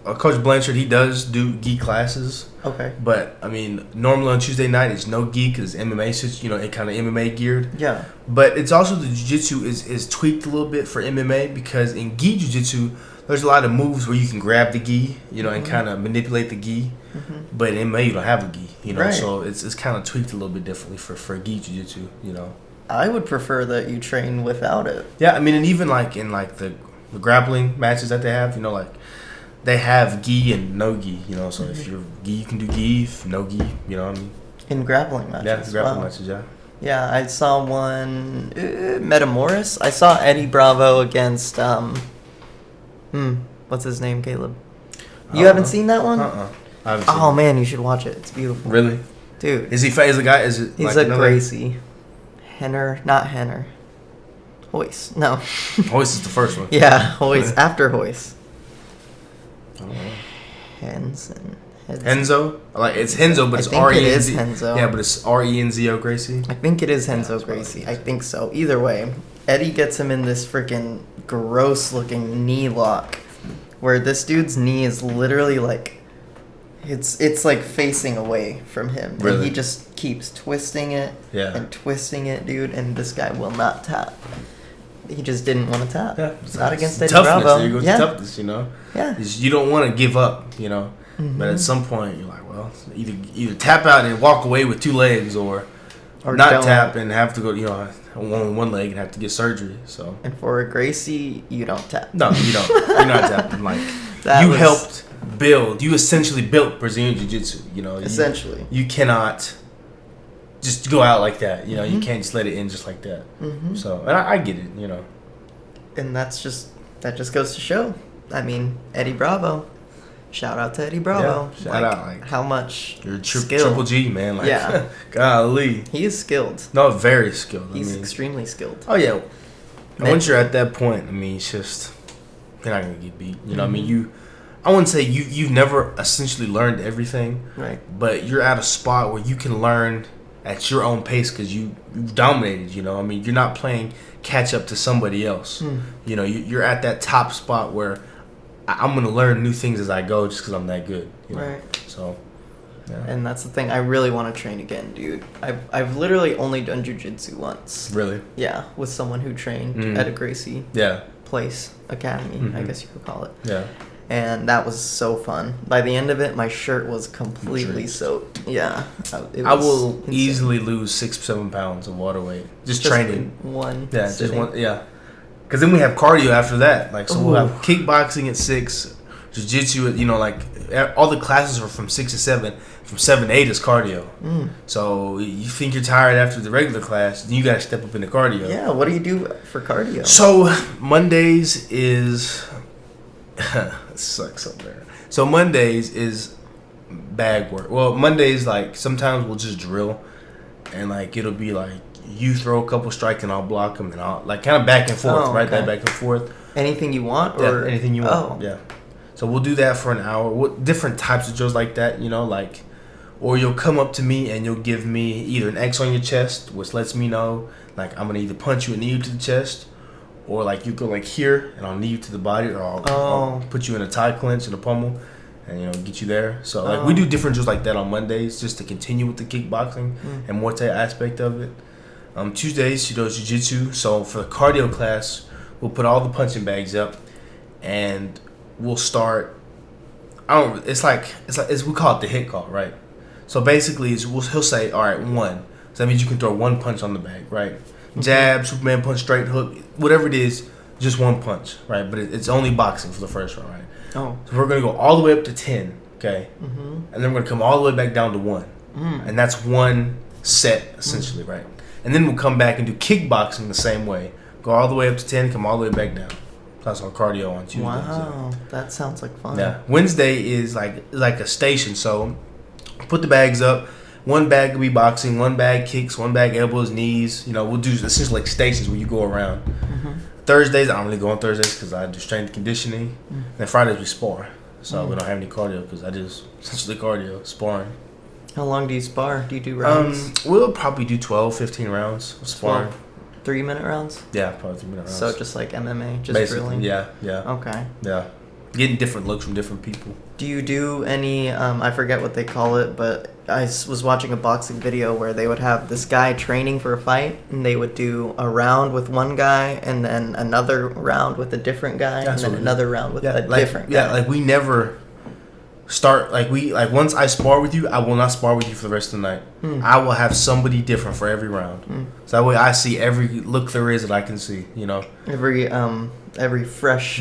[SPEAKER 1] Coach Blanchard, he does do gi classes.
[SPEAKER 2] Okay.
[SPEAKER 1] But, I mean, normally on Tuesday night, it's no gi because MMA, it kind of MMA geared.
[SPEAKER 2] Yeah.
[SPEAKER 1] But it's also the jiu-jitsu is tweaked a little bit for MMA because in gi jiu-jitsu, there's a lot of moves where you can grab the gi, and kind of manipulate the gi. But in MMA, you don't have a gi,
[SPEAKER 2] right.
[SPEAKER 1] So it's kind of tweaked a little bit differently for gi jiu-jitsu,
[SPEAKER 2] I would prefer that you train without it.
[SPEAKER 1] Yeah, I mean, and even like in like the grappling matches that they have, like they have gi and no gi. You know, so if you're gi, you can do gi. If no gi, you know what I mean.
[SPEAKER 2] In grappling matches.
[SPEAKER 1] Yeah, grappling matches. Yeah.
[SPEAKER 2] Yeah, I saw one. Metamoris. I saw Eddie Bravo against. What's his name, Caleb? You haven't seen that one?
[SPEAKER 1] I haven't seen
[SPEAKER 2] Oh man, you should watch it. It's beautiful.
[SPEAKER 1] Really?
[SPEAKER 2] Dude.
[SPEAKER 1] Is he? Is the guy? Is it?
[SPEAKER 2] He's
[SPEAKER 1] like
[SPEAKER 2] a Gracie. Henner, not Henner. Hoist. No.
[SPEAKER 1] Hoist is the first one.
[SPEAKER 2] Yeah, Hoist. After Hoist.
[SPEAKER 1] I don't know.
[SPEAKER 2] Henzo?
[SPEAKER 1] Like it's Henzo, but it's
[SPEAKER 2] I think
[SPEAKER 1] R-E-N-Z.
[SPEAKER 2] it is Henzo.
[SPEAKER 1] Yeah, but it's R-E-N-Z-O Gracie.
[SPEAKER 2] I think it is Henzo Gracie. I think so. Either way, Eddie gets him in this freaking gross looking knee lock where this dude's knee is literally like it's like facing away from him.
[SPEAKER 1] Really?
[SPEAKER 2] And he just keeps twisting it and twisting it, dude, and this guy will not tap. He just didn't want to tap. Yeah. It's not against Eddie
[SPEAKER 1] toughness.
[SPEAKER 2] Bravo.
[SPEAKER 1] There you go with the toughness, you know?
[SPEAKER 2] Yeah.
[SPEAKER 1] You don't want to give up, you know? But at some point, you're like, well, either tap out and walk away with 2 legs or not
[SPEAKER 2] don't.
[SPEAKER 1] tap and have to go, you know, on one leg and have to get surgery. So.
[SPEAKER 2] And for a Gracie, you don't tap.
[SPEAKER 1] No, you don't. You're not tapping. Like, helped build. You essentially built Brazilian Jiu-Jitsu, you know?
[SPEAKER 2] Essentially.
[SPEAKER 1] You cannot just go out like that, you know? You can't just let it in just like that. So, and I get it, you know?
[SPEAKER 2] And that just goes to show. I mean, Eddie Bravo. Shout out to Eddie Bravo.
[SPEAKER 1] Yeah, shout out. Like,
[SPEAKER 2] how much
[SPEAKER 1] you're
[SPEAKER 2] skill.
[SPEAKER 1] Triple G, man. Like,
[SPEAKER 2] yeah.
[SPEAKER 1] Golly.
[SPEAKER 2] He is skilled.
[SPEAKER 1] No, very skilled.
[SPEAKER 2] He's extremely skilled.
[SPEAKER 1] Oh, yeah. Once you're at that point, I mean, it's just, you're not going to get beat. You know what I mean? I wouldn't say you've never essentially learned everything.
[SPEAKER 2] Right.
[SPEAKER 1] But you're at a spot where you can learn at your own pace because you've dominated, you know? I mean, you're not playing catch up to somebody else. You know, you're at that top spot where I'm going to learn new things as I go just because I'm that good. You know?
[SPEAKER 2] Right.
[SPEAKER 1] So, yeah.
[SPEAKER 2] And that's the thing. I really want to train again, dude. I've literally only done jiu-jitsu once.
[SPEAKER 1] Really?
[SPEAKER 2] Yeah, with someone who trained at a Gracie place, academy, I guess you could call it.
[SPEAKER 1] Yeah.
[SPEAKER 2] And that was so fun. By the end of it, my shirt was completely soaked. Yeah.
[SPEAKER 1] I will easily lose 6-7 pounds of water weight. Just training.
[SPEAKER 2] One.
[SPEAKER 1] Yeah,
[SPEAKER 2] sitting.
[SPEAKER 1] just one. Yeah. Because then we have cardio after that. Like, so we'll have kickboxing at 6, jiu-jitsu at, you know, like, all the classes are from 6 to 7. From 7 to 8 is cardio. So you think you're tired after the regular class, then you got to step up into cardio.
[SPEAKER 2] Yeah, what do you do for cardio?
[SPEAKER 1] So Mondays is... it sucks up there. So Mondays is bag work. Well, Mondays, like, sometimes we'll just drill. And, like, it'll be, like, you throw a couple strikes and I'll block them. And I'll, like, kind of back and forth, right? That back and forth.
[SPEAKER 2] Anything you want? Or?
[SPEAKER 1] Yeah, anything you want. Yeah. So we'll do that for an hour. What different types of drills like that, you know, like, or you'll come up to me and you'll give me either an X on your chest, which lets me know, like, I'm going to either punch you and knee you to the chest, or, like, you go, like, here and I'll knee you to the body, or I'll put you in a tie clinch and a pummel and, you know, get you there. So, like, we do different drills like that on Mondays just to continue with the kickboxing and Muay Thai aspect of it. Tuesdays, she does jiu-jitsu. So for the cardio class, we'll put all the punching bags up and we'll start. It's we call it the hit call, right? So basically, he'll say, all right, 1. So that means you can throw 1 punch on the bag, right? Jab, Superman punch, straight hook, whatever it is, just 1 punch, right? But it's only boxing for the first round, right?
[SPEAKER 2] Oh.
[SPEAKER 1] So we're gonna go all the way up to 10, okay? And then we're gonna come all the way back down to 1, and that's 1 set essentially, right? And then we'll come back and do kickboxing the same way. Go all the way up to 10, come all the way back down. That's our cardio on Tuesdays.
[SPEAKER 2] Wow, that sounds like fun.
[SPEAKER 1] Yeah. Wednesday is like a station. So put the bags up. 1 bag will be boxing, 1 bag kicks, 1 bag elbows, knees. You know, we'll do essentially like stations where you go around. Thursdays, I don't really go on Thursdays because I do strength and conditioning. And then Fridays we spar. So we don't have any cardio because I just essentially cardio, sparring.
[SPEAKER 2] How long do you spar? Do you do rounds?
[SPEAKER 1] We'll probably do 12, 15 rounds of sparring.
[SPEAKER 2] 3-minute rounds?
[SPEAKER 1] Yeah, probably 3-minute rounds.
[SPEAKER 2] So just like MMA, just
[SPEAKER 1] basically,
[SPEAKER 2] drilling?
[SPEAKER 1] Yeah.
[SPEAKER 2] Okay.
[SPEAKER 1] Yeah. Getting different looks from different people.
[SPEAKER 2] Do you do any, I forget what they call it, but I was watching a boxing video where they would have this guy training for a fight, and they would do a round with one guy, and then another round with a different guy, and then another round with a different guy.
[SPEAKER 1] Yeah, like we never start once I spar with you, I will not spar with you for the rest of the night. I will have somebody different for every round. So that way I see every look there is that I can see, you know.
[SPEAKER 2] Every fresh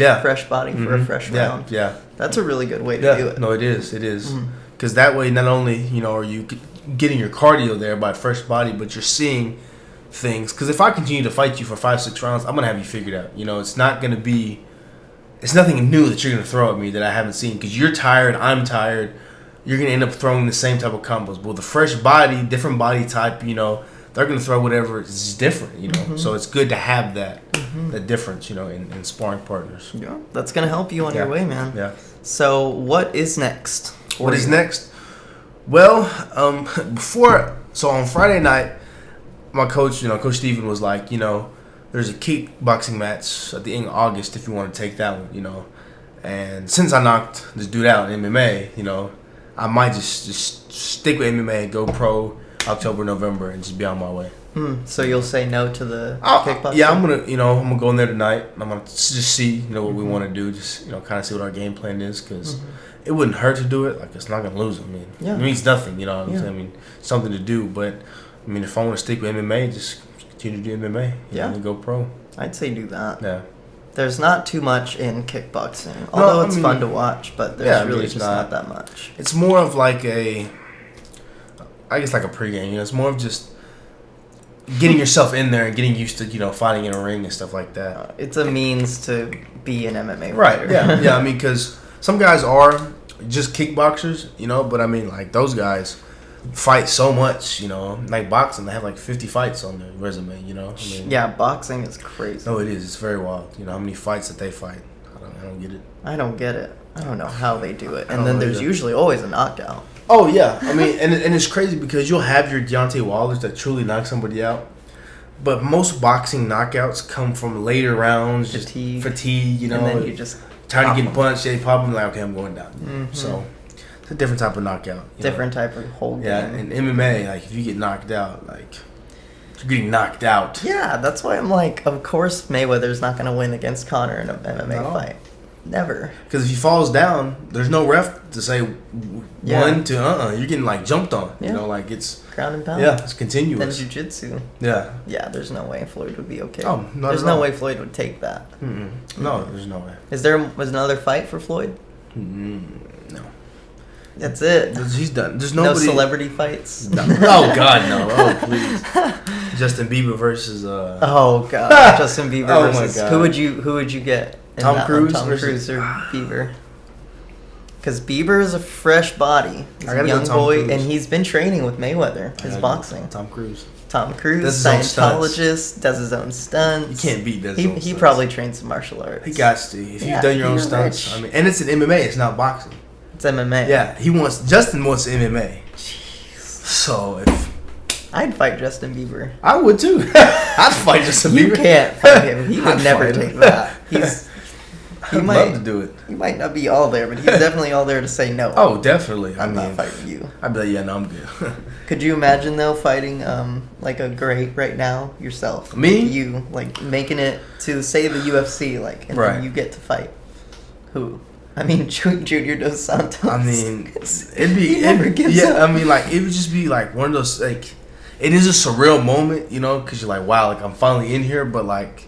[SPEAKER 2] body for a fresh round.
[SPEAKER 1] Yeah.
[SPEAKER 2] That's a really good way to do it.
[SPEAKER 1] No, it is. Because that way not only, you know, are you getting your cardio there by fresh body, but you're seeing things. Because if I continue to fight you for 5-6 rounds, I'm going to have you figured out. You know, it's nothing new that you're going to throw at me that I haven't seen. Because you're tired, I'm tired. You're going to end up throwing the same type of combos. But with a fresh body, different body type, you know, they're going to throw whatever is different, you know. So it's good to have that difference, you know, in sparring partners.
[SPEAKER 2] Yeah, that's going to help you on your way, man.
[SPEAKER 1] Yeah.
[SPEAKER 2] So what is next?
[SPEAKER 1] What is next? Well, on Friday night, my coach, you know, Coach Steven was like, you know, there's a kickboxing match at the end of August if you want to take that one, you know. And since I knocked this dude out in MMA, you know, I might just stick with MMA and go pro October, November, and just be on my way.
[SPEAKER 2] So you'll say no to the kickboxing?
[SPEAKER 1] Yeah, I'm gonna go in there tonight. I'm gonna just see, you know, what we want to do. Just, you know, kind of see what our game plan is, because it wouldn't hurt to do it. Like, it's not gonna lose. I mean, it means nothing. You know what I'm saying? I mean, something to do. But I mean, if I want to stick with MMA, just continue to do MMA. And go pro.
[SPEAKER 2] I'd say do that.
[SPEAKER 1] Yeah.
[SPEAKER 2] There's not too much in kickboxing, although it's fun to watch. But there's really just not that much.
[SPEAKER 1] It's more of like a pregame. You know, it's more of just getting yourself in there and getting used to, you know, fighting in a ring and stuff like that.
[SPEAKER 2] It's a means to be an MMA
[SPEAKER 1] fighter.
[SPEAKER 2] Right,
[SPEAKER 1] yeah. I mean, because some guys are just kickboxers, you know, but I mean, like, those guys fight so much, you know. Like boxing, they have like 50 fights on their resume, you know. I mean,
[SPEAKER 2] yeah, boxing is crazy.
[SPEAKER 1] No, it is. It's very wild. You know, how many fights that they fight. I don't get it.
[SPEAKER 2] I don't get it. I don't know how they do it. And then there's usually always a knockout.
[SPEAKER 1] Oh, yeah. I mean, and it's crazy because you'll have your Deontay Wilders that truly knock somebody out. But most boxing knockouts come from later rounds. Fatigue, you know.
[SPEAKER 2] And then you just
[SPEAKER 1] tired of getting punched. They pop them like, okay, I'm going down. So it's a different type of knockout.
[SPEAKER 2] Different type of hold.
[SPEAKER 1] Yeah, and MMA, like, if you get knocked out, like, you're getting knocked out.
[SPEAKER 2] Yeah, that's why I'm like, of course Mayweather's not going to win against Conor in an MMA fight. Never. Because
[SPEAKER 1] if he falls down, there's no ref to say one to you're getting like jumped on. You know, like it's
[SPEAKER 2] ground and pound.
[SPEAKER 1] Yeah, it's continuous.
[SPEAKER 2] Then jiu-jitsu.
[SPEAKER 1] Yeah.
[SPEAKER 2] Yeah, there's no way Floyd would be okay.
[SPEAKER 1] Oh,
[SPEAKER 2] there's no way Floyd would take that.
[SPEAKER 1] No, there's no way.
[SPEAKER 2] Was another fight for Floyd?
[SPEAKER 1] No.
[SPEAKER 2] That's it.
[SPEAKER 1] He's done. There's nobody.
[SPEAKER 2] No celebrity fights.
[SPEAKER 1] No. Oh God, no. Oh please. Justin Bieber versus.
[SPEAKER 2] Oh God, Justin Bieber versus.
[SPEAKER 1] My God.
[SPEAKER 2] Who would you get?
[SPEAKER 1] Tom Cruise
[SPEAKER 2] or Bieber? Because Bieber is a fresh body. He's a young boy, and he's been training with Mayweather. His boxing.
[SPEAKER 1] Tom Cruise,
[SPEAKER 2] Scientologist, does his own stunts.
[SPEAKER 1] You can't beat that. He
[SPEAKER 2] probably trains some martial arts.
[SPEAKER 1] He got to. If you've done your own stunts, I mean, and it's an MMA. It's not boxing.
[SPEAKER 2] It's MMA.
[SPEAKER 1] Yeah, Justin wants MMA. Jeez. So if
[SPEAKER 2] I'd fight Justin Bieber.
[SPEAKER 1] I would too. I'd fight Justin Bieber.
[SPEAKER 2] You can't fight him. He would never take that.
[SPEAKER 1] I'd love to do it.
[SPEAKER 2] He might not be all there, but he's definitely all there to say no.
[SPEAKER 1] Oh, definitely.
[SPEAKER 2] I'm not fighting you.
[SPEAKER 1] I'd be like, yeah, no, I'm good.
[SPEAKER 2] Could you imagine, though, fighting like a great right now yourself?
[SPEAKER 1] Me?
[SPEAKER 2] You, like, making it to, say, the UFC, like, and then you get to fight. Who? I mean, Junior Dos Santos.
[SPEAKER 1] I mean, I mean, like, it would just be, like, one of those, like, it is a surreal moment, you know, because you're like, wow, like, I'm finally in here, but, like,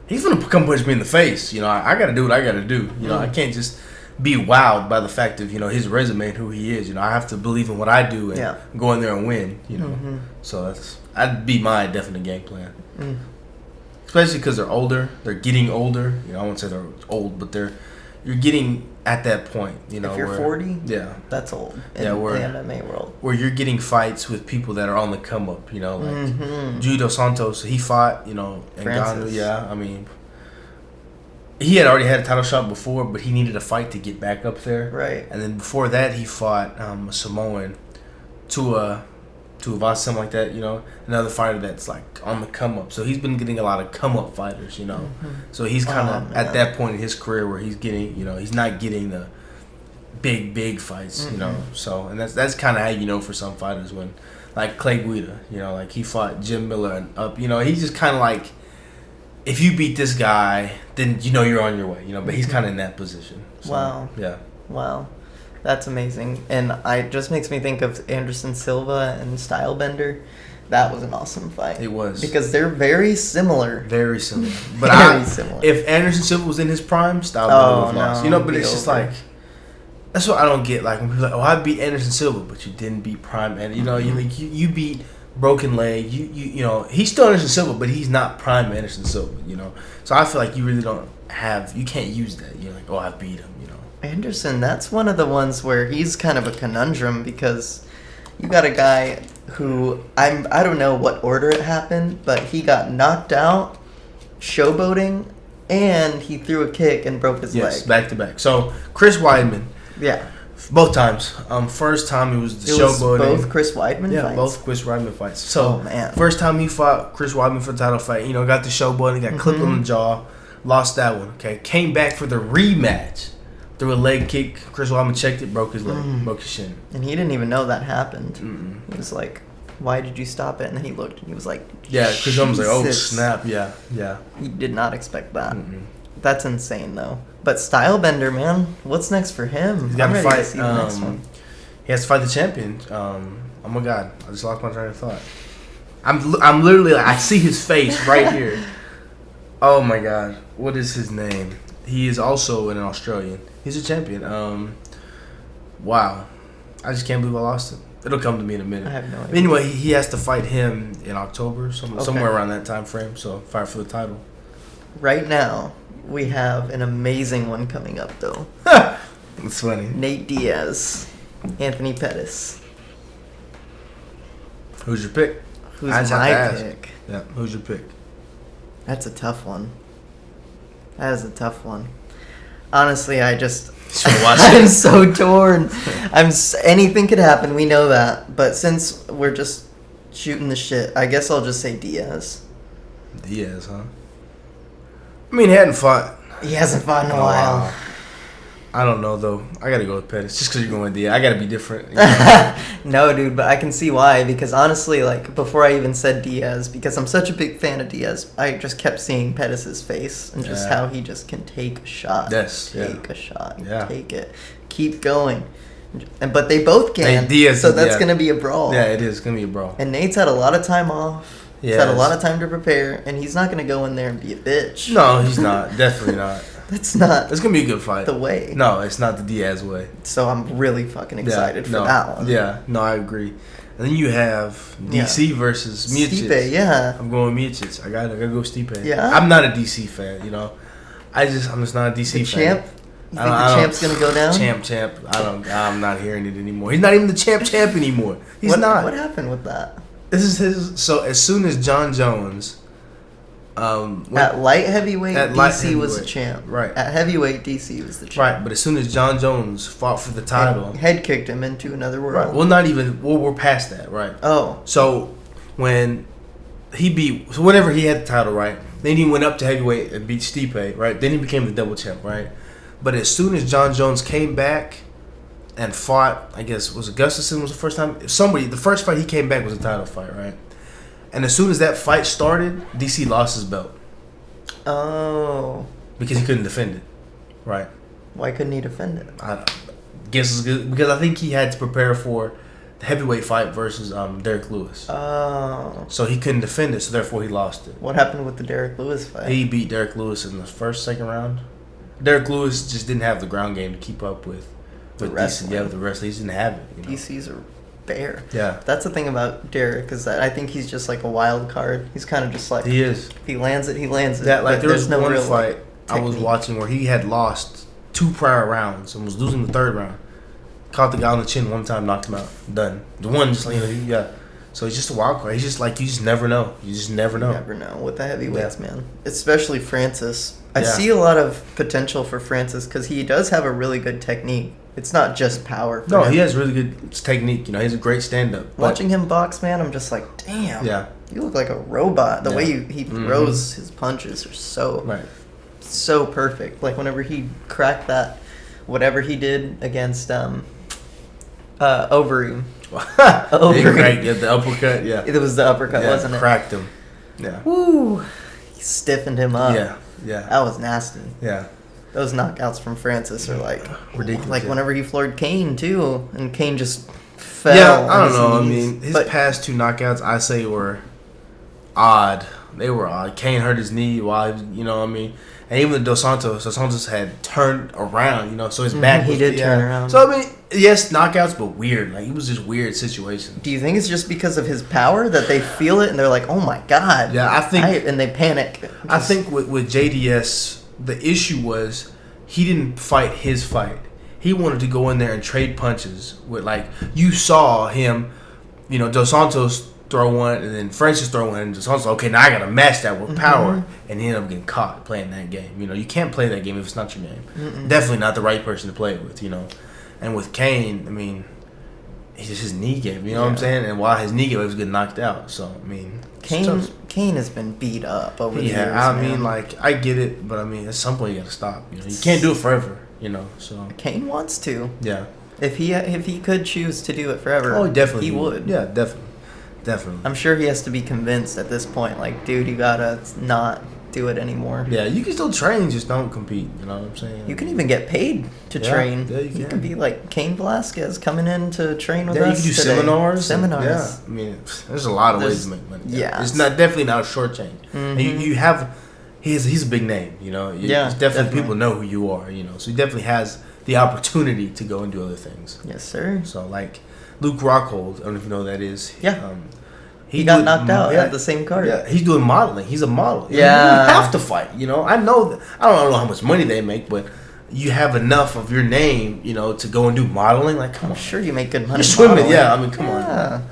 [SPEAKER 1] he's gonna come punch me in the face. You know, I gotta do what I gotta do. You know, I can't just be wowed by the fact of, you know, his resume and who he is. You know, I have to believe in what I do and go in there and win. You know, so that'd be my definite game plan. Especially because they're older, they're getting older. You know, I won't say they're old, but you're getting at that point. You know,
[SPEAKER 2] if you're 40, that's old. In the
[SPEAKER 1] MMA world, where you're getting fights with people that are on the come up. You know, like Junior Dos Santos, he fought. You know, Ngannou. Yeah, I mean, he had already had a title shot before, but he needed a fight to get back up there.
[SPEAKER 2] Right.
[SPEAKER 1] And then before that, he fought a Samoan, Tuivasa, something like that. You know, another fighter that's like on the come up. So he's been getting a lot of come up fighters. You know, so he's kind of at that point in his career where he's getting, you know, he's not getting the big fights. You know, so and that's kind of how you know for some fighters when, like Clay Guida, you know, like he fought Jim Miller and up. You know, he's just kind of like, if you beat this guy, then you know you're on your way. You know, but he's kind of in that position. So,
[SPEAKER 2] wow.
[SPEAKER 1] Yeah.
[SPEAKER 2] Wow. That's amazing. And it just makes me think of Anderson Silva and Stylebender. That was an awesome fight.
[SPEAKER 1] It was.
[SPEAKER 2] Because they're very similar.
[SPEAKER 1] Very similar. But
[SPEAKER 2] Very similar.
[SPEAKER 1] If Anderson Silva was in his prime, Stylebender would have lost. You know, but it's just
[SPEAKER 2] over.
[SPEAKER 1] like, that's what I don't get. Like, when people are like, oh, I beat Anderson Silva, but you didn't beat prime. And, you know, you beat broken leg. You know, he's still Anderson Silva, but he's not prime Anderson Silva, you know. So I feel like you really don't you can't use that. You're like, oh, I beat him, you know.
[SPEAKER 2] Anderson, that's one of the ones where he's kind of a conundrum because you got a guy who I don't know what order it happened, but he got knocked out showboating and he threw a kick and broke his leg.
[SPEAKER 1] Yes, back to back. So Chris Weidman.
[SPEAKER 2] Yeah.
[SPEAKER 1] Both times. First time it was the showboating.
[SPEAKER 2] Both Chris Weidman fights?
[SPEAKER 1] Both Chris Weidman fights. So
[SPEAKER 2] man.
[SPEAKER 1] First time he fought Chris Weidman for the title fight, you know, got the showboating, got clipped on the jaw, lost that one. Okay, came back for the rematch. Threw a leg kick. Chris Weidman checked it, broke his leg, broke his shin.
[SPEAKER 2] And he didn't even know that happened. He was like, "Why did you stop it?" And then he looked and he was like,
[SPEAKER 1] "Yeah." Chris Weidman was like, "Oh snap, yeah."
[SPEAKER 2] He did not expect that. That's insane though. But Stylebender, man, what's next for him?
[SPEAKER 1] He's got to fight.
[SPEAKER 2] See the next one.
[SPEAKER 1] He has to fight the champion. Oh my god, I just lost my train of thought. I'm literally like, I see his face right here. Oh my god, what is his name? He is also an Australian. He's a champion. Wow, I just can't believe I lost it. It'll come to me in a minute.
[SPEAKER 2] I have no idea.
[SPEAKER 1] Anyway, he has to fight him in October, somewhere around that time frame. So fight for the title.
[SPEAKER 2] Right now, we have an amazing one coming up though.
[SPEAKER 1] It's funny.
[SPEAKER 2] Nate Diaz, Anthony Pettis.
[SPEAKER 1] Who's your pick?
[SPEAKER 2] Who's my pick?
[SPEAKER 1] Yeah, who's your pick?
[SPEAKER 2] That's a tough one. That is a tough one. Honestly, I'm so torn. Anything could happen. We know that. But since we're just shooting the shit, I guess I'll just say Diaz.
[SPEAKER 1] Diaz, huh? I mean, he hadn't fought.
[SPEAKER 2] He hasn't fought in a while.
[SPEAKER 1] I don't know, though. I got to go with Pettis. Just because you're going with Diaz. I got to be different. You know?
[SPEAKER 2] No, dude, but I can see why. Because honestly, like, before I even said Diaz, because I'm such a big fan of Diaz, I just kept seeing Pettis' face and just how he just can take a shot. Take a shot. Take it. Keep going. But they both can. So that's going to be a brawl.
[SPEAKER 1] Yeah, it is going to be a brawl.
[SPEAKER 2] And Nate's had a lot of time off. He's had a lot of time to prepare, and he's not going to go in there and be a bitch.
[SPEAKER 1] No, he's not. Definitely not.
[SPEAKER 2] That's not.
[SPEAKER 1] It's gonna be a good fight.
[SPEAKER 2] The way.
[SPEAKER 1] No, it's not the Diaz way.
[SPEAKER 2] So I'm really fucking excited for that one.
[SPEAKER 1] Yeah, no, I agree. And then you have DC versus Miocic.
[SPEAKER 2] Stipe, yeah.
[SPEAKER 1] I'm going with Miocic. I gotta go Stipe.
[SPEAKER 2] Yeah.
[SPEAKER 1] I'm not a DC fan, you know. I'm just not a DC fan.
[SPEAKER 2] Champ? You think the champ's gonna go down?
[SPEAKER 1] Champ. I'm not hearing it anymore. He's not even the champ anymore. He's not.
[SPEAKER 2] What happened with that?
[SPEAKER 1] This is his. So as soon as John Jones.
[SPEAKER 2] At light heavyweight, DC was the champ.
[SPEAKER 1] Right.
[SPEAKER 2] At heavyweight, DC was the champ.
[SPEAKER 1] Right, but as soon as John Jones fought for the title,
[SPEAKER 2] and head kicked him into another world.
[SPEAKER 1] Right. Well, not even. Well, we're past that, right?
[SPEAKER 2] Oh.
[SPEAKER 1] So when whenever he had the title, right? Then he went up to heavyweight and beat Stipe, right? Then he became the double champ, right? But as soon as John Jones came back and fought, I guess was Gustafsson was the first time. The first fight he came back was a title fight, right? And as soon as that fight started, DC lost his belt.
[SPEAKER 2] Oh.
[SPEAKER 1] Because he couldn't defend it. Right.
[SPEAKER 2] Why couldn't he defend it?
[SPEAKER 1] I guess it's good. Because I think he had to prepare for the heavyweight fight versus Derek Lewis.
[SPEAKER 2] Oh.
[SPEAKER 1] So he couldn't defend it, so therefore he lost it.
[SPEAKER 2] What happened with the Derek Lewis fight?
[SPEAKER 1] He beat Derek Lewis in the second round. Derek Lewis just didn't have the ground game to keep up with DC. Yeah, with the wrestling. He didn't have it. You know?
[SPEAKER 2] DC's a bear.
[SPEAKER 1] Yeah.
[SPEAKER 2] That's the thing about Derek is that I think he's just like a wild card. He's kind of just like
[SPEAKER 1] he is.
[SPEAKER 2] If he lands it, he lands it.
[SPEAKER 1] Yeah, like there was one
[SPEAKER 2] real
[SPEAKER 1] fight I was watching where he had lost 2 prior rounds and was losing the 3rd round. Caught the guy on the chin one time, knocked him out. Done. The one just So he's just a wild card. He's just like you just never know. You just never know.
[SPEAKER 2] You never know with the heavyweights, man. Especially Francis. I see a lot of potential for Francis because he does have a really good technique. It's not just power.
[SPEAKER 1] No, he has really good technique. You know, he has a great stand-up.
[SPEAKER 2] Watching him box, man, I'm just like, damn.
[SPEAKER 1] Yeah.
[SPEAKER 2] You look like a robot. The way he throws his punches are so perfect. Like whenever he cracked that, whatever he did against Overeem.
[SPEAKER 1] Overeem. Yeah, the uppercut. Yeah.
[SPEAKER 2] It was the uppercut, wasn't it?
[SPEAKER 1] Cracked him. Yeah.
[SPEAKER 2] Woo. He stiffened him up.
[SPEAKER 1] Yeah.
[SPEAKER 2] That was nasty.
[SPEAKER 1] Yeah.
[SPEAKER 2] Those knockouts from Francis are like
[SPEAKER 1] ridiculous.
[SPEAKER 2] Like whenever he floored Kane too, and Kane just fell.
[SPEAKER 1] Yeah, I don't know.
[SPEAKER 2] on
[SPEAKER 1] I
[SPEAKER 2] his
[SPEAKER 1] mean,
[SPEAKER 2] knees.
[SPEAKER 1] his
[SPEAKER 2] But
[SPEAKER 1] past 2 knockouts, I say, were odd. They were odd. Kane hurt his knee while, you know what I mean? And even Dos Santos had turned around, you know, so his back
[SPEAKER 2] he
[SPEAKER 1] was...
[SPEAKER 2] did turn around.
[SPEAKER 1] So, I mean, yes, knockouts, but weird. Like, it was just weird situations.
[SPEAKER 2] Do you think it's just because of his power that they feel it and they're like, oh my God?
[SPEAKER 1] Yeah, I think...
[SPEAKER 2] and they panic.
[SPEAKER 1] I think with JDS, the issue was he didn't fight his fight. He wanted to go in there and trade punches with, like, you saw him, you know, Dos Santos throw one, and then Francis throw one, and Dos Santos, okay, now I got to match that with power. And he ended up getting caught playing that game. You know, you can't play that game if it's not your game. Definitely not the right person to play it with, you know. And with Kane, I mean, it's just his knee gave, you know what I'm saying? And while his knee gave, he was getting knocked out. So, I mean,
[SPEAKER 2] Kane has been beat up over the years.
[SPEAKER 1] Yeah, I mean, like, I get it, but I mean, at some point you got to stop. You know, you can't do it forever, you know, so.
[SPEAKER 2] Kane wants to.
[SPEAKER 1] Yeah.
[SPEAKER 2] If he could choose to do it forever,
[SPEAKER 1] Oh, definitely.
[SPEAKER 2] he would.
[SPEAKER 1] Yeah, definitely. Definitely.
[SPEAKER 2] I'm sure he has to be convinced at this point, like, dude, you gotta not do it anymore.
[SPEAKER 1] Yeah, you can still train, just don't compete. You know what I'm saying?
[SPEAKER 2] You can even get paid to train.
[SPEAKER 1] Yeah, you can.
[SPEAKER 2] be like Cain Velasquez coming in to train with
[SPEAKER 1] Yeah,
[SPEAKER 2] us.
[SPEAKER 1] you can do
[SPEAKER 2] today.
[SPEAKER 1] seminars. Yeah, I mean, there's a lot of ways to make money.
[SPEAKER 2] Yeah.
[SPEAKER 1] It's not definitely not a short change. And you have, he's a big name. You know, definitely people know who you are. You know, so he definitely has the opportunity to go and do other things.
[SPEAKER 2] Yes, sir.
[SPEAKER 1] So like Luke Rockhold, I don't know if you know who that is.
[SPEAKER 2] Yeah. He got knocked out at the same card.
[SPEAKER 1] Yeah, he's doing modeling. He's a model.
[SPEAKER 2] Yeah.
[SPEAKER 1] You have to fight. You know, I know that, I don't know how much money they make, but you have enough of your name, you know, to go and do modeling. Like, come on.
[SPEAKER 2] Sure, you make good money.
[SPEAKER 1] You're swimming,
[SPEAKER 2] modeling.
[SPEAKER 1] yeah. I mean, come on.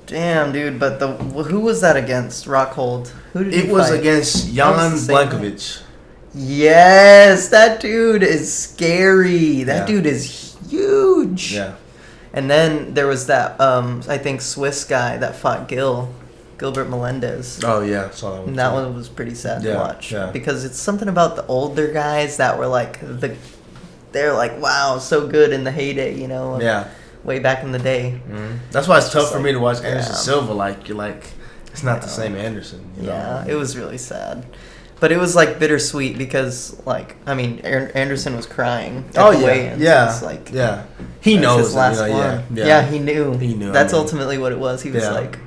[SPEAKER 2] Damn, dude. But who was that against? Rockhold. Who did he
[SPEAKER 1] It was
[SPEAKER 2] fight?
[SPEAKER 1] against Jan Blankovic.
[SPEAKER 2] Yes, that dude is scary. That dude is huge.
[SPEAKER 1] Yeah.
[SPEAKER 2] And then there was that, I think, Swiss guy that fought Gilbert Melendez.
[SPEAKER 1] Oh, yeah. Saw that one.
[SPEAKER 2] And that one was pretty sad to watch.
[SPEAKER 1] Yeah.
[SPEAKER 2] Because it's something about the older guys that were like, they're like, wow, so good in the heyday, you know?
[SPEAKER 1] Yeah.
[SPEAKER 2] Way back in the day.
[SPEAKER 1] Mm-hmm. That's why it's tough for me to watch Anderson
[SPEAKER 2] yeah.
[SPEAKER 1] Silva. Like, you're like, it's not the same Anderson. You know?
[SPEAKER 2] Yeah, it was really sad. But it was like bittersweet because, like, I mean, Anderson was crying. At the weigh-ins.
[SPEAKER 1] Yeah.
[SPEAKER 2] It's like,
[SPEAKER 1] yeah. He knows.
[SPEAKER 2] His last
[SPEAKER 1] you know,
[SPEAKER 2] one.
[SPEAKER 1] Yeah.
[SPEAKER 2] He knew.
[SPEAKER 1] He knew.
[SPEAKER 2] That's ultimately what it was. He was
[SPEAKER 1] Yeah.
[SPEAKER 2] like,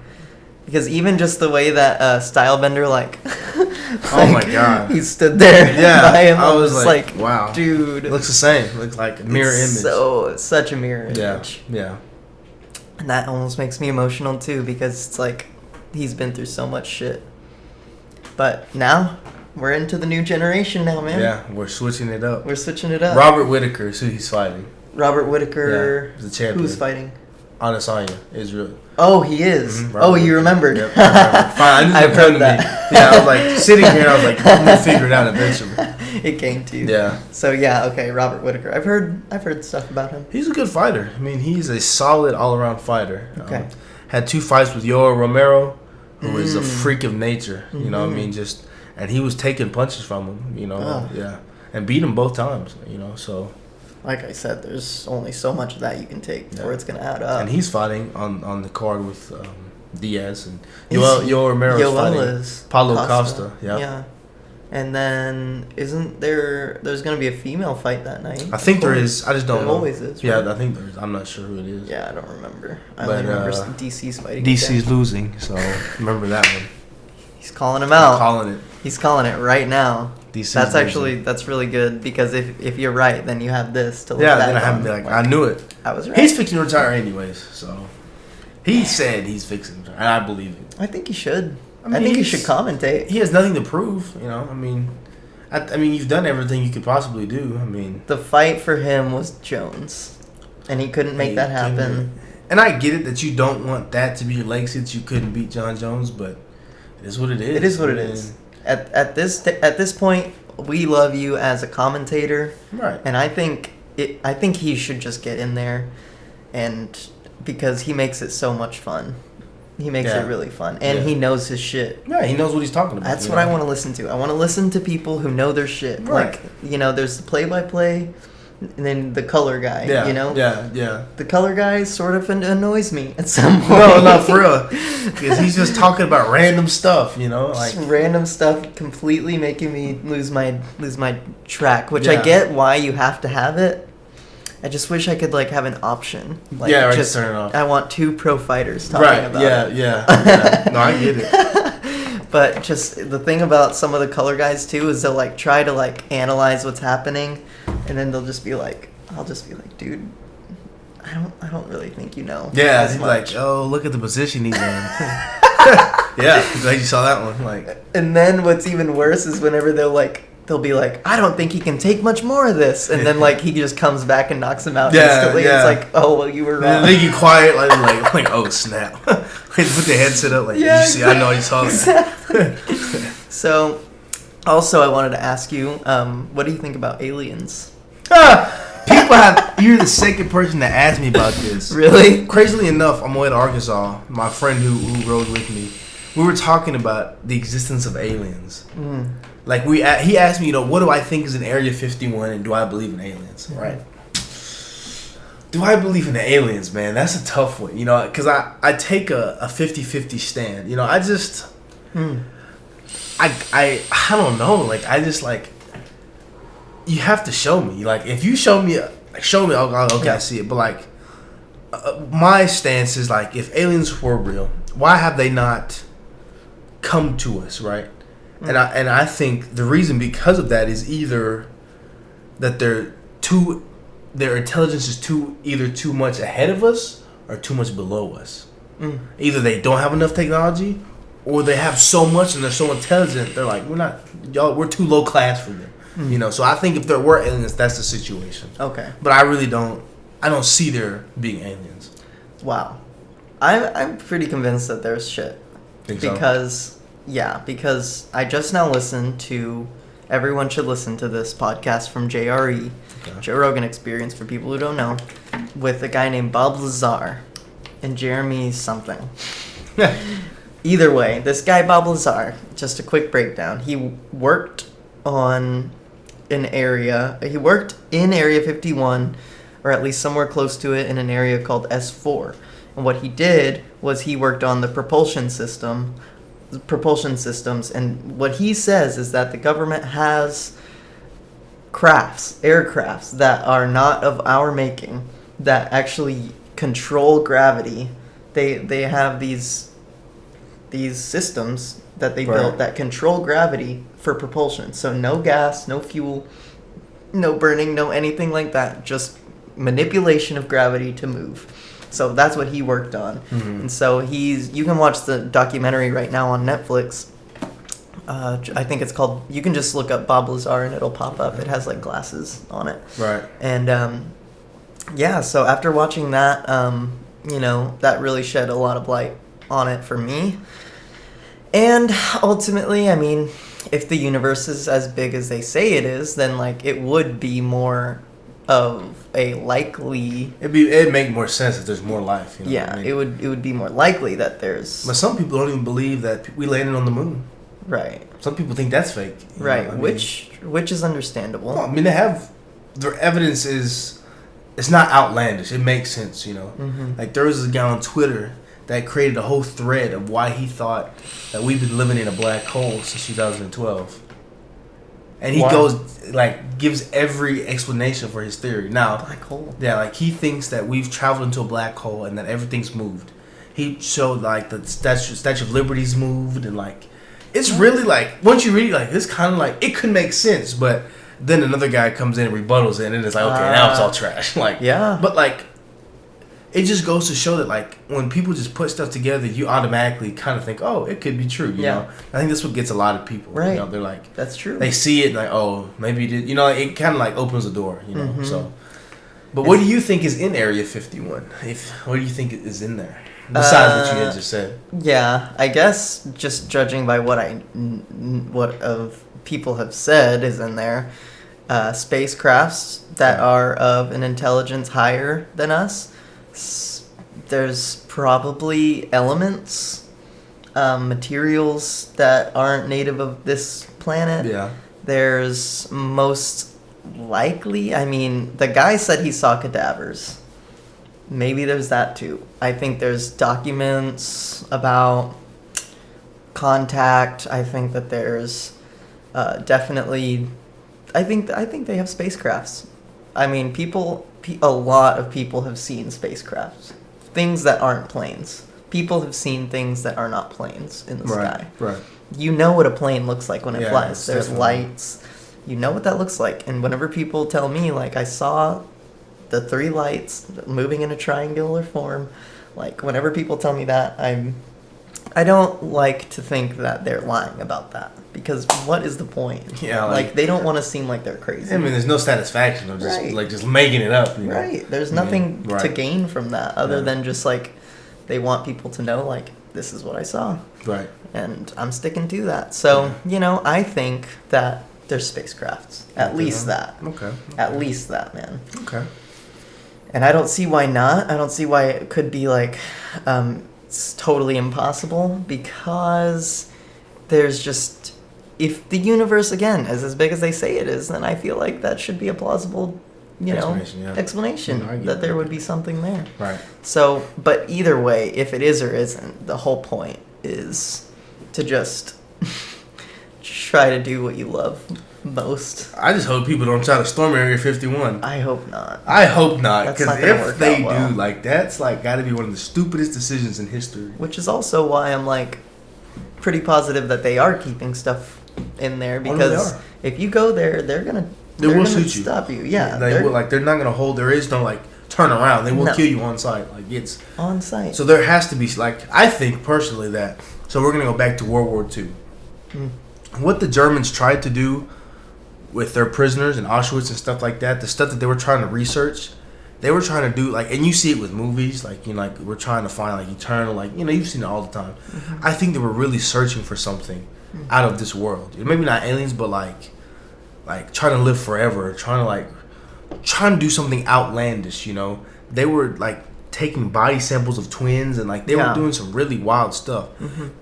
[SPEAKER 2] because even just the way that Stylebender, like,
[SPEAKER 1] oh my God,
[SPEAKER 2] he stood there by him.
[SPEAKER 1] I was like, wow,
[SPEAKER 2] dude,
[SPEAKER 1] it looks the same. It looks like a mirror image.
[SPEAKER 2] So such a mirror image.
[SPEAKER 1] Yeah.
[SPEAKER 2] And that almost makes me emotional too because it's like he's been through so much shit. But now we're into the new generation now, man.
[SPEAKER 1] Yeah, we're switching it up.
[SPEAKER 2] We're switching it up.
[SPEAKER 1] Robert Whittaker is who he's fighting.
[SPEAKER 2] Robert Whittaker,
[SPEAKER 1] the champion.
[SPEAKER 2] Who's fighting?
[SPEAKER 1] Adesanya, Israel.
[SPEAKER 2] Oh, he is.
[SPEAKER 1] Mm-hmm,
[SPEAKER 2] Oh, you remembered.
[SPEAKER 1] Yep, I remember. Fine,
[SPEAKER 2] I've heard that.
[SPEAKER 1] Yeah, I was like sitting here and I was like, I'm gonna figure it out eventually.
[SPEAKER 2] It came to you.
[SPEAKER 1] Yeah.
[SPEAKER 2] So yeah, okay, Robert Whittaker. I've heard stuff about him.
[SPEAKER 1] He's a good fighter. I mean, he's a solid all-around fighter.
[SPEAKER 2] Okay.
[SPEAKER 1] Had 2 fights with Yoel Romero, who is a freak of nature. You know what I mean? And he was taking punches from him, you know. Yeah. And beat him both times, you know, so.
[SPEAKER 2] Like I said, there's only so much of that you can take before it's going to add up.
[SPEAKER 1] And he's fighting on the card with Diaz. And Yoel Romero's fighting Paulo Costa.
[SPEAKER 2] Yeah. And then there's going to be a female fight that night?
[SPEAKER 1] I think there is. I just don't know.
[SPEAKER 2] There always is. Right?
[SPEAKER 1] Yeah, I think there is. I'm not sure who it is.
[SPEAKER 2] Yeah, I don't remember. I only remember DC's fighting.
[SPEAKER 1] DC's losing, so remember that one.
[SPEAKER 2] He's calling him out.
[SPEAKER 1] I'm calling it.
[SPEAKER 2] He's calling it right now.
[SPEAKER 1] DC's
[SPEAKER 2] that's really good because if you're right, then you have this to look
[SPEAKER 1] back
[SPEAKER 2] then
[SPEAKER 1] I have to be like, I knew it.
[SPEAKER 2] I was right.
[SPEAKER 1] He's fixing to retire anyways, so he said he's fixing to retire, and I believe it.
[SPEAKER 2] I think he should. I think he should commentate.
[SPEAKER 1] He has nothing to prove, you know. I mean, you've done everything you could possibly do. I mean,
[SPEAKER 2] the fight for him was Jones, and he couldn't make that happen.
[SPEAKER 1] And I get it that you don't want that to be your legacy, that you couldn't beat John Jones, but it is what it is.
[SPEAKER 2] It is what it is. At this point, we love you as a commentator,
[SPEAKER 1] right?
[SPEAKER 2] And I think he should just get in there, and because he makes it so much fun, he makes it really fun, and he knows his shit.
[SPEAKER 1] Yeah, he knows what he's talking about.
[SPEAKER 2] That's what I want to listen to. I want to listen to people who know their shit.
[SPEAKER 1] Right.
[SPEAKER 2] Like, you know, there's the play-by-play, and then the color guy,
[SPEAKER 1] Yeah,
[SPEAKER 2] you know?
[SPEAKER 1] yeah.
[SPEAKER 2] The color guy sort of annoys me at some point.
[SPEAKER 1] No, for real. Because he's just talking about random stuff, you know? Like
[SPEAKER 2] just random stuff completely making me lose my track, which I get why you have to have it. I just wish I could, like, have an option. Like,
[SPEAKER 1] right,
[SPEAKER 2] just
[SPEAKER 1] turn it off.
[SPEAKER 2] I want two pro fighters talking about it.
[SPEAKER 1] Yeah. No, I get it.
[SPEAKER 2] But just the thing about some of the color guys, too, is they'll, like, try to, like, analyze what's happening, and then they'll just be like, I'll just be like, dude, I don't really think you know.
[SPEAKER 1] Yeah, he's like, oh, look at the position he's in. Yeah, glad you saw that one. Like,
[SPEAKER 2] and then what's even worse is whenever they'll be like, I don't think he can take much more of this, and then like he just comes back and knocks him out instantly.
[SPEAKER 1] Yeah.
[SPEAKER 2] It's like, oh well, you were wrong.
[SPEAKER 1] And they get quiet, like oh snap. Put their headset up, like, did you see? I know you saw that.
[SPEAKER 2] So, also I wanted to ask you, what do you think about aliens?
[SPEAKER 1] You're the second person to ask me about this.
[SPEAKER 2] Really?
[SPEAKER 1] Crazily enough, on my way to Arkansas, my friend who rode with me, we were talking about the existence of aliens. Like he asked me, what do I think is in Area 51, and do I believe in aliens? Right? Do I believe in aliens, man? That's a tough one, because I take a 50-50 stand. I just I don't know. Like I just like. You have to show me. Like, if you show me, okay, I see it. But, like, my stance is, like, if aliens were real, why have they not come to us, right? And I think the reason because of that is either that their intelligence is either too much ahead of us or too much below us. Either they don't have enough technology, or they have so much and they're so intelligent, they're like, we're too low class for them. So I think if there were aliens, that's the situation. Okay. But I really don't see there being aliens.
[SPEAKER 2] Wow. I'm pretty convinced that there's shit.
[SPEAKER 1] Think so?
[SPEAKER 2] Because I just now listened to, everyone should listen to this podcast from JRE, Joe Rogan Experience, for people who don't know, with a guy named Bob Lazar and Jeremy something. Either way, this guy Bob Lazar, just a quick breakdown, he worked in Area 51, or at least somewhere close to it, in an area called S4. And what he did was he worked on the propulsion systems, and what he says is that the government has aircrafts that are not of our making, that actually control gravity. They have these systems that they built that control gravity for propulsion. So no gas, no fuel, no burning, no anything like that. Just manipulation of gravity to move. So that's what he worked on. And so you can watch the documentary right now on Netflix. I think it's called, you can just look up Bob Lazar and it'll pop up. It has like glasses on it. Right. And so after watching that, that really shed a lot of light on it for me. And ultimately, I mean, if the universe is as big as they say it is, then like it would be more of a likely.
[SPEAKER 1] It'd make more sense if there's more life. What I mean?
[SPEAKER 2] it would be more likely that there's.
[SPEAKER 1] But some people don't even believe that we landed on the moon. Right. Some people think that's fake.
[SPEAKER 2] Right. Which is understandable.
[SPEAKER 1] Well, I mean, their evidence is, it's not outlandish. It makes sense. Like there was a guy on Twitter that created a whole thread of why he thought that we've been living in a black hole since 2012. And he gives every explanation for his theory. Now,
[SPEAKER 2] black hole.
[SPEAKER 1] Yeah, like he thinks that we've traveled into a black hole and that everything's moved. He showed like the Statue of Liberty's moved, and like it's really like once you read it, like it's kind of like it could make sense, but then another guy comes in and rebuttals it, and it's like okay, now it's all trash. Like but like. It just goes to show that, like, when people just put stuff together, you automatically kind of think, oh, it could be true, you know? I think that's what gets a lot of people, They're like...
[SPEAKER 2] That's true.
[SPEAKER 1] They see it and like, oh, maybe it did. It kind of, like, opens the door, so... But what do you think is in Area 51? What do you think is in there? Besides what you had just said.
[SPEAKER 2] Yeah, I guess just judging by what of people have said is in there, spacecrafts that are of an intelligence higher than us. There's probably elements, materials that aren't native of this planet. Yeah. There's most likely. I mean, the guy said he saw cadavers. Maybe there's that too. I think there's documents about contact. I think that there's definitely. I think they have spacecrafts. I mean, a lot of people have seen spacecrafts, things that aren't planes. People have seen things that are not planes in the sky.
[SPEAKER 1] Right.
[SPEAKER 2] You know what a plane looks like when it flies. There's
[SPEAKER 1] definitely
[SPEAKER 2] lights. You know what that looks like. And whenever people tell me, like, I saw the 3 lights moving in a triangular form, like, whenever people tell me that, I don't like to think that they're lying about that. Because what is the point?
[SPEAKER 1] Yeah,
[SPEAKER 2] like they don't want to seem like they're crazy.
[SPEAKER 1] I mean, there's no satisfaction of just making it up. You know?
[SPEAKER 2] Right. There's nothing to gain from that other than just, like, they want people to know, like, this is what I saw.
[SPEAKER 1] Right.
[SPEAKER 2] And I'm sticking to that. So, I think that there's spacecrafts. At least that.
[SPEAKER 1] Okay.
[SPEAKER 2] At least that, man.
[SPEAKER 1] Okay.
[SPEAKER 2] And I don't see why not. I don't see why it could be, like, it's totally impossible, because there's just, if the universe, again, is as big as they say it is, then I feel like that should be a plausible, explanation that there would be something there.
[SPEAKER 1] Right.
[SPEAKER 2] So, but either way, if it is or isn't, the whole point is to just try to do what you love most.
[SPEAKER 1] I just hope people don't try to storm Area 51.
[SPEAKER 2] I hope not.
[SPEAKER 1] I hope not, because if they do,
[SPEAKER 2] well.
[SPEAKER 1] like, that's, like, got to be one of the stupidest decisions in history.
[SPEAKER 2] Which is also why I'm, like, pretty positive that they are keeping stuff in there, because if you go there, they're gonna stop you. Yeah,
[SPEAKER 1] they will. Like, they're not gonna hold. There is no, like, turn around. They will kill you on site. Like, it's
[SPEAKER 2] on site.
[SPEAKER 1] So there has to be, like, I think personally that. So we're gonna go back to World War II. What the Germans tried to do with their prisoners in Auschwitz and stuff like that, the stuff that they were trying to research, they were trying to do, like, and you see it with movies, like, like, we're trying to find, like, eternal, like, you've seen it all the time. I think they were really searching for something out of this world. Maybe not aliens, but, like trying to live forever, trying to do something outlandish, They were, like, taking body samples of twins, and, like, they were doing some really wild stuff.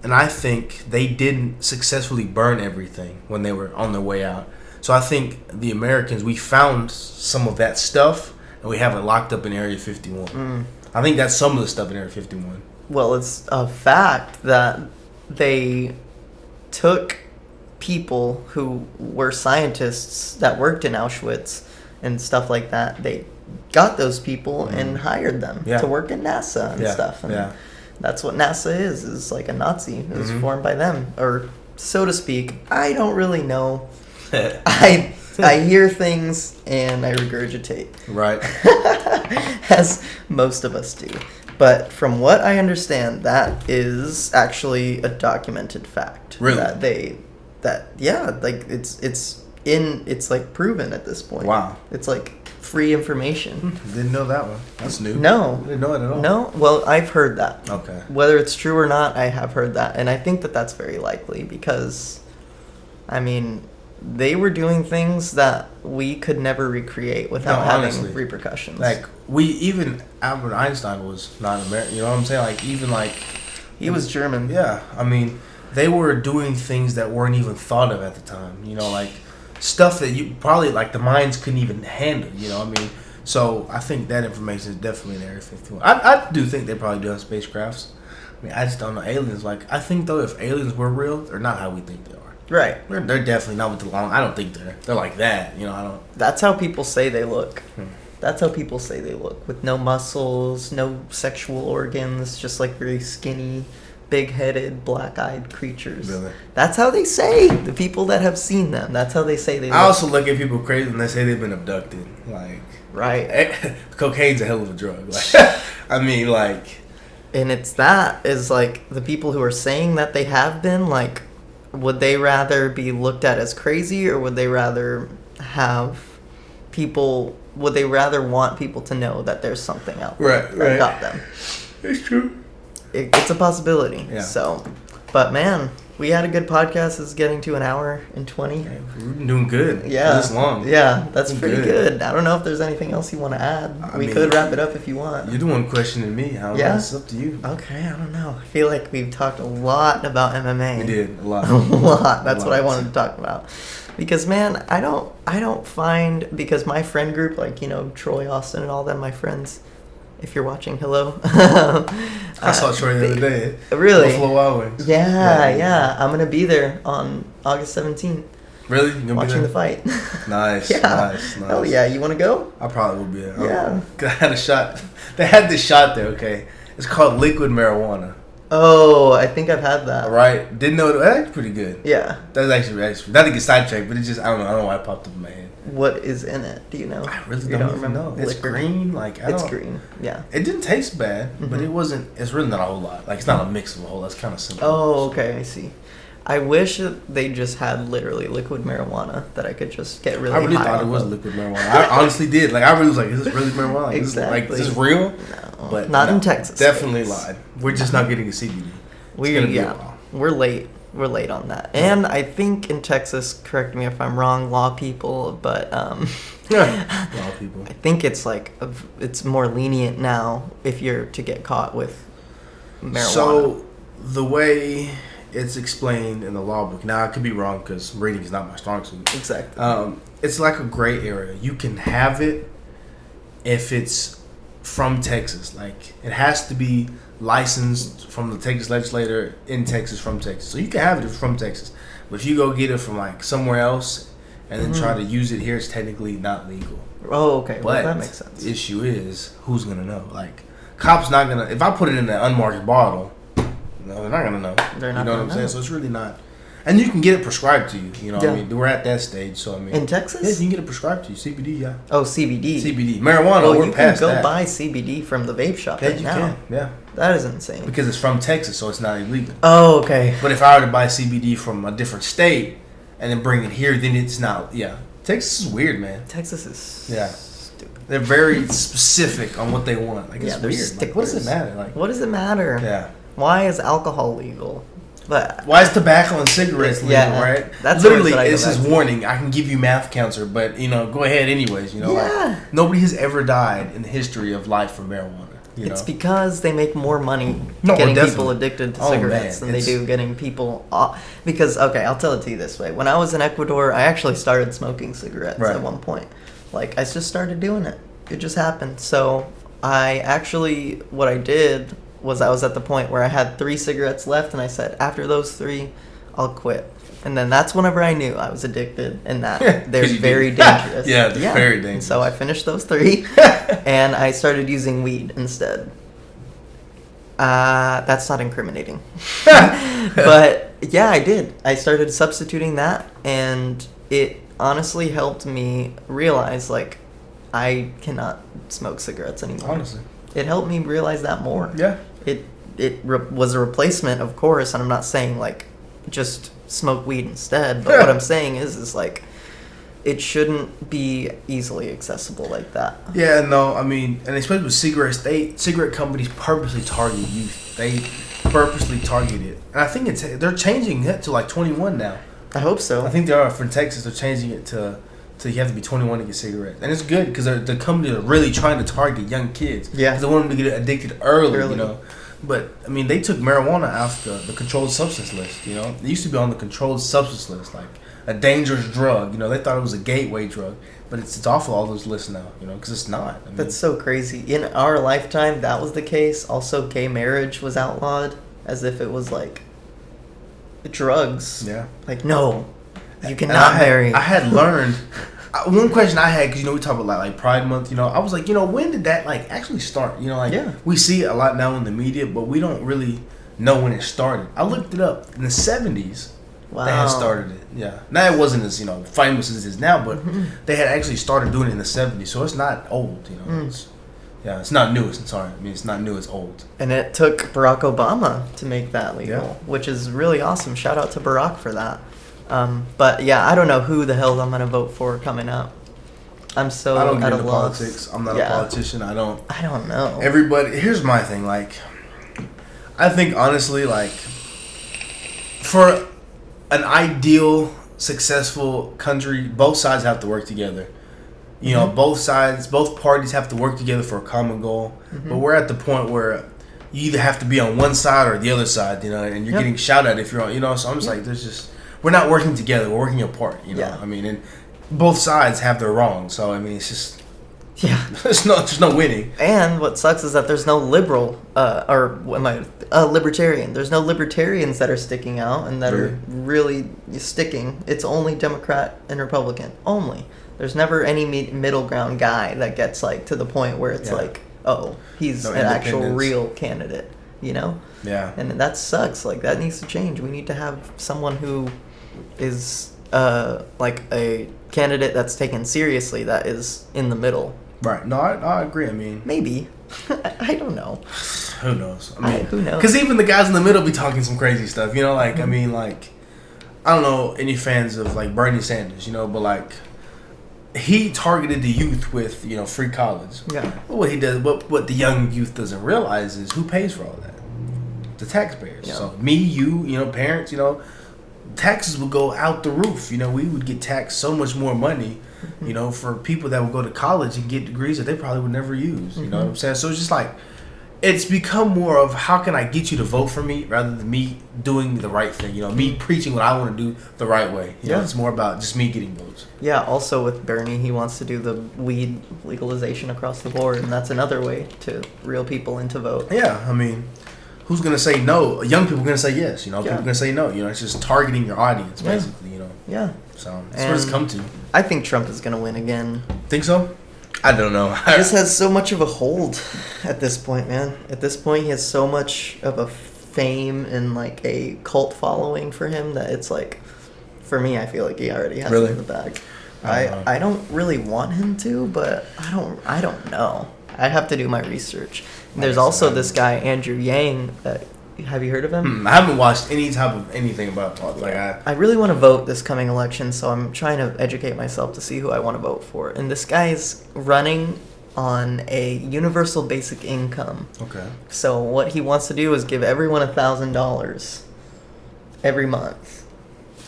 [SPEAKER 1] And I think they didn't successfully burn everything when they were on their way out. So I think the Americans, we found some of that stuff, and we have it locked up in Area 51. I think that's some of the stuff in Area 51.
[SPEAKER 2] Well, it's a fact that they took people who were scientists that worked in Auschwitz and stuff like that. They got those people and hired them to work in NASA and stuff. And that's what NASA is like a Nazi. It was formed by them, or so to speak. I don't really know. I hear things and I regurgitate.
[SPEAKER 1] Right.
[SPEAKER 2] As most of us do. But from what I understand, that is actually a documented fact.
[SPEAKER 1] Really?
[SPEAKER 2] It's like proven at this point.
[SPEAKER 1] Wow.
[SPEAKER 2] It's like free information.
[SPEAKER 1] Didn't know that one. That's new.
[SPEAKER 2] No.
[SPEAKER 1] Didn't know it at all.
[SPEAKER 2] No? Well, I've heard that.
[SPEAKER 1] Okay.
[SPEAKER 2] Whether it's true or not, I have heard that. And I think that that's very likely because, I mean, they were doing things that we could never recreate without having repercussions.
[SPEAKER 1] Like, even Albert Einstein was not American. You know what I'm saying? Like, even like...
[SPEAKER 2] He was German.
[SPEAKER 1] Yeah. I mean, they were doing things that weren't even thought of at the time. Like, stuff that you probably, like, the minds couldn't even handle. You know what I mean? So, I think that information is definitely in Area 51. I do think they probably do have spacecrafts. I mean, I just don't know aliens. Like, I think, though, if aliens were real, they're not how we think they are.
[SPEAKER 2] Right.
[SPEAKER 1] They're definitely not with the long. I don't think they're like that. I don't.
[SPEAKER 2] That's how people say they look. That's how people say they look, with no muscles, no sexual organs, just like very skinny, big-headed, black-eyed creatures.
[SPEAKER 1] Really?
[SPEAKER 2] That's how they say. The people that have seen them. That's how they say they look.
[SPEAKER 1] I also look at people crazy when they say they've been abducted. Like,
[SPEAKER 2] right.
[SPEAKER 1] Cocaine's a hell of a drug. Like, I mean, like.
[SPEAKER 2] And it's that is like the people who are saying that they have been like. Would they rather be looked at as crazy, or would they rather have people? Would they rather want people to know that there's something out there that got them?
[SPEAKER 1] It's true.
[SPEAKER 2] It's a possibility.
[SPEAKER 1] Yeah.
[SPEAKER 2] So, but man, we had a good podcast. It's getting to an hour and 20.
[SPEAKER 1] Okay, we're doing good.
[SPEAKER 2] Yeah.
[SPEAKER 1] This long.
[SPEAKER 2] Yeah, that's pretty good. I don't know if there's anything else you want to add. We could wrap it up if you want.
[SPEAKER 1] You're the one questioning me. I don't know. It's up to you.
[SPEAKER 2] Okay, I don't know. I feel like we've talked a lot about MMA.
[SPEAKER 1] We did. A lot.
[SPEAKER 2] A lot. That's what I wanted to talk about. Because, man, I I don't find, because my friend group, like, you know, Troy, Austin, and all them, my friends, if you're watching, hello.
[SPEAKER 1] I saw Troy the other day.
[SPEAKER 2] Really?
[SPEAKER 1] Buffalo Wild Wings.
[SPEAKER 2] Yeah. I'm going to be there on August 17th.
[SPEAKER 1] Really? You
[SPEAKER 2] watching the fight.
[SPEAKER 1] Nice,
[SPEAKER 2] yeah.
[SPEAKER 1] nice.
[SPEAKER 2] Hell yeah. You want to go?
[SPEAKER 1] I probably will be there.
[SPEAKER 2] Yeah.
[SPEAKER 1] I had a shot. They had this shot there, okay? It's called liquid marijuana.
[SPEAKER 2] Oh, I think I've had that.
[SPEAKER 1] All right. Didn't know it. That's pretty good.
[SPEAKER 2] Yeah.
[SPEAKER 1] That's actually not to get sidetracked, but it's just, I don't know why it popped up in my head.
[SPEAKER 2] What is in it? Do you know?
[SPEAKER 1] I really don't even know. It's green.
[SPEAKER 2] It's green. Yeah.
[SPEAKER 1] It didn't taste bad, but it wasn't. It's really not a whole lot. Like, it's not a mix of a whole lot. It's kind of simple.
[SPEAKER 2] Oh, okay. I see. I wish that they just had literally liquid marijuana that I could just get really high.
[SPEAKER 1] I really thought it was liquid marijuana. I honestly did. Like, I really was like, is this really marijuana? Like,
[SPEAKER 2] Exactly.
[SPEAKER 1] Is this real?
[SPEAKER 2] No.
[SPEAKER 1] But
[SPEAKER 2] not in Texas.
[SPEAKER 1] Definitely
[SPEAKER 2] States.
[SPEAKER 1] lied. We're just not getting a CBD.
[SPEAKER 2] We're late. We're late on that. And I think in Texas, correct me if I'm wrong, law people, but
[SPEAKER 1] law people.
[SPEAKER 2] I think it's like it's more lenient now if you're to get caught with marijuana.
[SPEAKER 1] So the way it's explained in the law book, now I could be wrong because reading is not my strong suit.
[SPEAKER 2] Exactly.
[SPEAKER 1] It's like a gray area. You can have it if it's from Texas. Like, it has to be licensed from the Texas legislator in Texas from Texas. So you can have it if it's from Texas. But if you go get it from like somewhere else and then try to use it here, it's technically not legal.
[SPEAKER 2] Oh, okay.
[SPEAKER 1] But
[SPEAKER 2] Well, that makes sense.
[SPEAKER 1] the issue is, who's gonna know? Like, cops not gonna. If I put it in an unmarked bottle, no, they're not gonna know.
[SPEAKER 2] They're not.
[SPEAKER 1] You know what I'm
[SPEAKER 2] know.
[SPEAKER 1] saying? So it's really not. And you can get it prescribed to you. You know,
[SPEAKER 2] Yeah.
[SPEAKER 1] I mean, we're at that stage. So I mean,
[SPEAKER 2] In Texas?
[SPEAKER 1] yeah, you can get it prescribed to you. CBD, yeah.
[SPEAKER 2] Oh, CBD.
[SPEAKER 1] CBD, marijuana.
[SPEAKER 2] Oh,
[SPEAKER 1] we're
[SPEAKER 2] you can
[SPEAKER 1] past
[SPEAKER 2] go
[SPEAKER 1] that.
[SPEAKER 2] buy CBD from the vape shop
[SPEAKER 1] Yeah,
[SPEAKER 2] right
[SPEAKER 1] you
[SPEAKER 2] now.
[SPEAKER 1] can. Yeah,
[SPEAKER 2] That is insane.
[SPEAKER 1] because it's from Texas, so it's not illegal.
[SPEAKER 2] Oh, okay.
[SPEAKER 1] But if I were to buy CBD from a different state and then bring it here, then it's not. Yeah, Texas is weird, man.
[SPEAKER 2] Texas is
[SPEAKER 1] Yeah.
[SPEAKER 2] stupid.
[SPEAKER 1] They're very specific on what they want. Like,
[SPEAKER 2] Yeah,
[SPEAKER 1] it's
[SPEAKER 2] they're
[SPEAKER 1] weird. Like, what does it matter? Like,
[SPEAKER 2] What does it matter?
[SPEAKER 1] yeah.
[SPEAKER 2] Why is alcohol legal? But
[SPEAKER 1] Why is tobacco and cigarettes legal,
[SPEAKER 2] Yeah,
[SPEAKER 1] right?
[SPEAKER 2] that's
[SPEAKER 1] literally,
[SPEAKER 2] always what I go
[SPEAKER 1] this is
[SPEAKER 2] back to.
[SPEAKER 1] warning. I can give you math counselor, but, go ahead anyways.
[SPEAKER 2] Yeah.
[SPEAKER 1] Like, nobody has ever died in the history of life from marijuana.
[SPEAKER 2] It's because they make more money
[SPEAKER 1] No,
[SPEAKER 2] getting
[SPEAKER 1] definitely.
[SPEAKER 2] people addicted to
[SPEAKER 1] Oh,
[SPEAKER 2] cigarettes
[SPEAKER 1] man,
[SPEAKER 2] than they
[SPEAKER 1] it's-
[SPEAKER 2] do getting people off. Because, okay, I'll tell it to you this way. When I was in Ecuador, I actually started smoking cigarettes
[SPEAKER 1] Right.
[SPEAKER 2] at one point. Like, I just started doing it. It just happened. So, what I did was I was at the point where I had 3 cigarettes left, and I said, after those 3, I'll quit. And then that's whenever I knew I was addicted and that they're
[SPEAKER 1] You
[SPEAKER 2] very
[SPEAKER 1] did.
[SPEAKER 2] dangerous.
[SPEAKER 1] Yeah, they're very
[SPEAKER 2] And
[SPEAKER 1] dangerous.
[SPEAKER 2] so I finished those 3, and I started using weed instead. That's not incriminating. But yeah, I did. I started substituting that, and it honestly helped me realize, like, I cannot smoke cigarettes anymore.
[SPEAKER 1] Honestly.
[SPEAKER 2] It helped me realize that more.
[SPEAKER 1] Yeah.
[SPEAKER 2] It was a replacement, of course, and I'm not saying, like, just smoke weed instead, but what I'm saying is like, it shouldn't be easily accessible like that.
[SPEAKER 1] Yeah, no, I mean, and especially with cigarettes, cigarette companies purposely target youth. They purposely target it. And I think they're changing it to like 21 now.
[SPEAKER 2] I hope so.
[SPEAKER 1] I think they are. For Texas, they're changing it to you have to be 21 to get cigarettes. And it's good because the companies are really trying to target young kids.
[SPEAKER 2] Yeah.
[SPEAKER 1] Because they want them to get addicted early,
[SPEAKER 2] Early.
[SPEAKER 1] But, I mean, they took marijuana off the controlled substance list, It used to be on the controlled substance list, like a dangerous drug, They thought it was a gateway drug. But it's off of all those lists now, because it's not. I mean,
[SPEAKER 2] That's so crazy. In our lifetime, that was the case. Also, gay marriage was outlawed as if it was like drugs.
[SPEAKER 1] yeah.
[SPEAKER 2] Like, no, you
[SPEAKER 1] And
[SPEAKER 2] cannot marry.
[SPEAKER 1] I had learned one question I had, because we talk about like Pride Month. I was like, when did that like actually start?
[SPEAKER 2] Yeah.
[SPEAKER 1] We see it a lot now in the media, but we don't really know when it started. I looked it up in the 70s.
[SPEAKER 2] Wow.
[SPEAKER 1] They had started it. Yeah. Now it wasn't as famous as it is now, but they had actually started doing it in the 70s, so it's not old. It's not new. It's not new. It's old.
[SPEAKER 2] And it took Barack Obama to make that legal,
[SPEAKER 1] Yeah.
[SPEAKER 2] which is really awesome. Shout out to Barack for that. But yeah, I don't know who the hell I'm gonna vote for coming up. I'm so
[SPEAKER 1] I don't get
[SPEAKER 2] at a
[SPEAKER 1] into
[SPEAKER 2] loss.
[SPEAKER 1] politics. I'm not
[SPEAKER 2] Yeah.
[SPEAKER 1] a politician. I don't
[SPEAKER 2] know.
[SPEAKER 1] Everybody, here's my thing. Like, I think honestly, like, for an ideal, successful country, both sides have to work together. Both parties have to work together for a common goal. But we're at the point where you either have to be on one side or the other side, and you're getting shot at if you're on, so I'm just like, we're not working together, we're working apart,
[SPEAKER 2] Yeah.
[SPEAKER 1] I mean, and both sides have their wrong. So I mean, it's just
[SPEAKER 2] Yeah.
[SPEAKER 1] there's no winning.
[SPEAKER 2] And what sucks is that there's no libertarian. There's no libertarians that are sticking out and that are really sticking. It's only Democrat and Republican. Only. There's never any middle ground guy that gets like to the point where it's like, oh, he's an actual real candidate, you know?
[SPEAKER 1] Yeah.
[SPEAKER 2] And that sucks. Like, that needs to change. We need to have someone who is like a candidate that's taken seriously, that is in the middle.
[SPEAKER 1] Right. No, I agree. I mean,
[SPEAKER 2] maybe. I don't know.
[SPEAKER 1] Who knows? I mean,
[SPEAKER 2] who knows?
[SPEAKER 1] Because even the guys in the middle be talking some crazy stuff. You know, like I mean, like I don't know any fans of like Bernie Sanders. You know, but like he targeted the youth with free college.
[SPEAKER 2] Yeah.
[SPEAKER 1] But what he does, what the young youth doesn't realize is who pays for all that. The taxpayers. Yeah. So me, you, parents, taxes would go out the roof. We would get taxed so much more money, for people that would go to college and get degrees that they probably would never use. You know what I'm saying? So it's just like, it's become more of how can I get you to vote for me rather than me doing the right thing. Me preaching what I want to do the right way. You know, it's more about just me getting votes. Yeah.
[SPEAKER 2] Also with Bernie, he wants to do the weed legalization across the board, and that's another way to reel people in to vote.
[SPEAKER 1] Yeah, I mean, who's going to say no? Young people are going to say yes. People are going to say no. It's just targeting your audience, basically,
[SPEAKER 2] Yeah.
[SPEAKER 1] So that's what it's come to.
[SPEAKER 2] I think Trump is going to win again.
[SPEAKER 1] Think so? I don't know.
[SPEAKER 2] He just has so much of a hold at this point, man. At this point, he has so much of a fame and, like, a cult following for him that it's like, for me, I feel like he already has it in the bag. I don't really want him to, but I don't know. I have to do my research. And there's also this guy, Andrew Yang, that, have you heard of him?
[SPEAKER 1] I haven't watched any type of anything about politics. Like
[SPEAKER 2] I really want to vote this coming election, so I'm trying to educate myself to see who I want to vote for. And this guy's running on a universal basic income.
[SPEAKER 1] Okay.
[SPEAKER 2] So what he wants to do is give everyone $1,000 every month,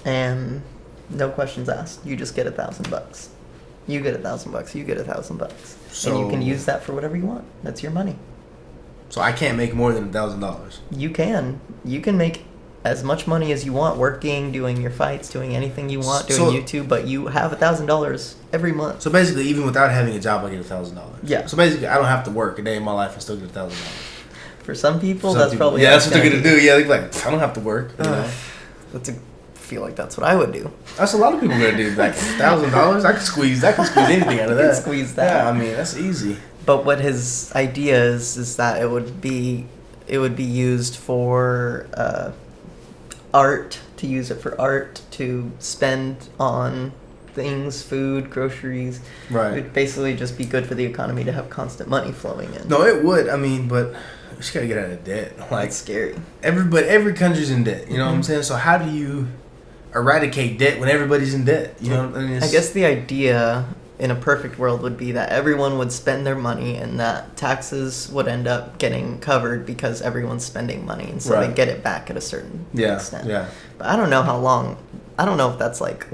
[SPEAKER 2] and no questions asked. You just get $1,000. You get $1,000. You get $1,000. So, and you can use that for whatever you want. That's your money.
[SPEAKER 1] So I can't make more than $1,000.
[SPEAKER 2] You can. You can make as much money as you want working, doing your fights, doing anything you want, doing YouTube, but you have $1,000 every month.
[SPEAKER 1] So basically, even without having a job, I get $1,000.
[SPEAKER 2] Yeah.
[SPEAKER 1] So basically, I don't have to work a day in my life and still get $1,000.
[SPEAKER 2] For some people, that's probably
[SPEAKER 1] that's what they're gonna do. Yeah, they're like, I don't have to work.
[SPEAKER 2] I feel like that's what I would do.
[SPEAKER 1] That's a lot of people gonna do. Like $1,000, I can squeeze anything out of that.
[SPEAKER 2] Squeeze that.
[SPEAKER 1] Yeah, I mean that's easy.
[SPEAKER 2] But what his idea is that it would be used for art, to use it for art, to spend on things, food, groceries.
[SPEAKER 1] Right.
[SPEAKER 2] It would basically just be good for the economy to have constant money flowing in.
[SPEAKER 1] No, it would. I mean, but we just gotta get out of debt. Like,
[SPEAKER 2] it's scary.
[SPEAKER 1] Every country's in debt. You know what I'm saying? So how do you eradicate debt when everybody's in debt? You know,
[SPEAKER 2] I guess the idea in a perfect world would be that everyone would spend their money and that taxes would end up getting covered because everyone's spending money, and so they get it back at a certain extent. Yeah. But I don't know how long. I don't know if that's like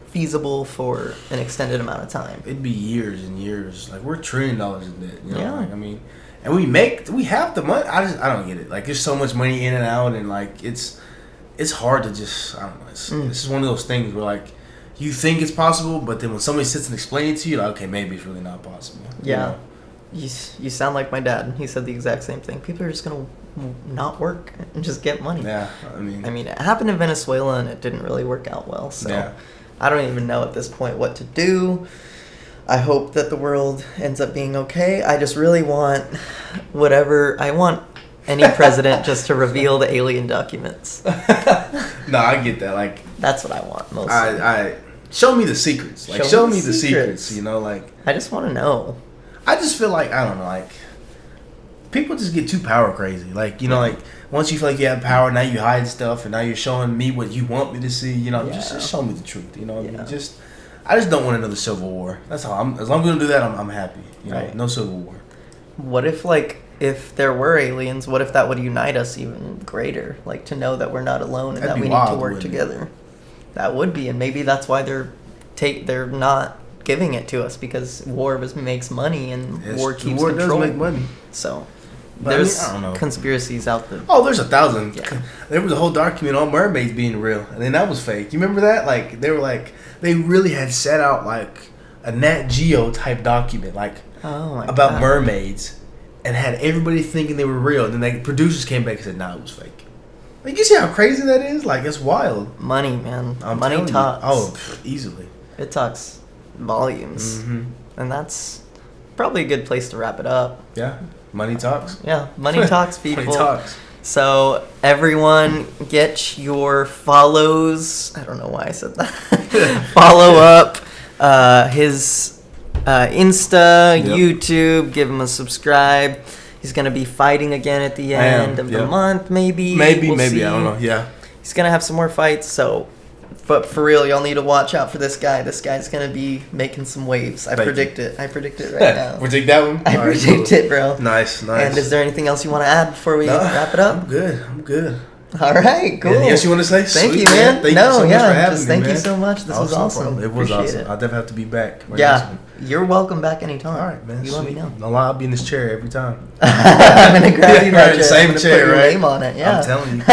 [SPEAKER 2] feasible for an extended amount of time.
[SPEAKER 1] It'd be years and years. Like, we're $1 trillion in debt. You know? Like, I mean, and we have the money. I don't get it. Like, there's so much money in and out, and like it's hard to just, I don't know. It's just one of those things where like you think it's possible, but then when somebody sits and explains it to you, like, okay, maybe it's really not possible.
[SPEAKER 2] Yeah. You sound like my dad. He said the exact same thing. People are just gonna not work and just get money.
[SPEAKER 1] Yeah. I mean, it
[SPEAKER 2] happened in Venezuela and it didn't really work out well. So I don't even know at this point what to do. I hope that the world ends up being okay. I just really want I want any president just to reveal the alien documents.
[SPEAKER 1] No, I get that. Like,
[SPEAKER 2] that's what I want mostly.
[SPEAKER 1] I show me the secrets. Like, show me the secrets. You know, like,
[SPEAKER 2] I just want to know.
[SPEAKER 1] I just feel like, I don't know, like, people just get too power crazy. Like, you know, like, once you feel like you have power, now you hide stuff, and now you're showing me what you want me to see. You know, just show me the truth. You know, I mean, I just don't want another civil war. That's all. As long as we don't do that, I'm happy. You know, no civil war.
[SPEAKER 2] What if, like, if there were aliens, what if that would unite us even greater? Like, to know that we're not alone and that we need to work together. That would be, and maybe that's why they're not giving it to us, because war makes money and war keeps control.
[SPEAKER 1] Does make money.
[SPEAKER 2] So
[SPEAKER 1] But
[SPEAKER 2] There's
[SPEAKER 1] I don't know.
[SPEAKER 2] conspiracies out there.
[SPEAKER 1] Oh, there's 1,000.
[SPEAKER 2] Yeah.
[SPEAKER 1] There was a whole document on mermaids being real, and then that was fake. You remember that? Like they really had set out like a Nat Geo type document, like about
[SPEAKER 2] God.
[SPEAKER 1] mermaids, and had everybody thinking they were real. And then producers came back and said, "Nah, it was fake." Like, you see how crazy that is? Like, it's wild.
[SPEAKER 2] Money, man.
[SPEAKER 1] I'm
[SPEAKER 2] Money
[SPEAKER 1] telling you.
[SPEAKER 2] talks.
[SPEAKER 1] Oh, easily.
[SPEAKER 2] It talks volumes.
[SPEAKER 1] Mm-hmm.
[SPEAKER 2] And that's probably a good place to wrap it up.
[SPEAKER 1] Yeah, money talks.
[SPEAKER 2] Yeah, money talks, people.
[SPEAKER 1] Money talks.
[SPEAKER 2] So, everyone, get your follows. I don't know why I said that. Follow up his Insta,
[SPEAKER 1] Yep.
[SPEAKER 2] YouTube. Give him a subscribe. He's going to be fighting again at the end of the month, maybe.
[SPEAKER 1] Maybe,
[SPEAKER 2] We'll see.
[SPEAKER 1] I don't know. Yeah.
[SPEAKER 2] He's going to have some more fights, so... But for real, y'all need to watch out for this guy. This guy's going to be making some waves. I predict it right now.
[SPEAKER 1] Predict that one?
[SPEAKER 2] I predict it, bro.
[SPEAKER 1] Nice.
[SPEAKER 2] And is there anything else you want to add before we wrap it up?
[SPEAKER 1] I'm good.
[SPEAKER 2] All right, cool.
[SPEAKER 1] Anything else you want to say?
[SPEAKER 2] Thank
[SPEAKER 1] Sweet,
[SPEAKER 2] you, man.
[SPEAKER 1] Thank you so much for having me,
[SPEAKER 2] thank
[SPEAKER 1] man.
[SPEAKER 2] you so much. This was awesome.
[SPEAKER 1] Problem. It was
[SPEAKER 2] Appreciate
[SPEAKER 1] awesome. I'll definitely have to be back.
[SPEAKER 2] Yeah, you're welcome back anytime.
[SPEAKER 1] All right, man.
[SPEAKER 2] You let me know.
[SPEAKER 1] No lie, I'll be in this chair every time.
[SPEAKER 2] I'm going to grab you that chair.
[SPEAKER 1] Same
[SPEAKER 2] I'm gonna
[SPEAKER 1] chair,
[SPEAKER 2] put your
[SPEAKER 1] right?
[SPEAKER 2] name on it, yeah.
[SPEAKER 1] I'm telling you.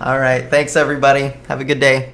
[SPEAKER 2] All right, thanks, everybody. Have a good day.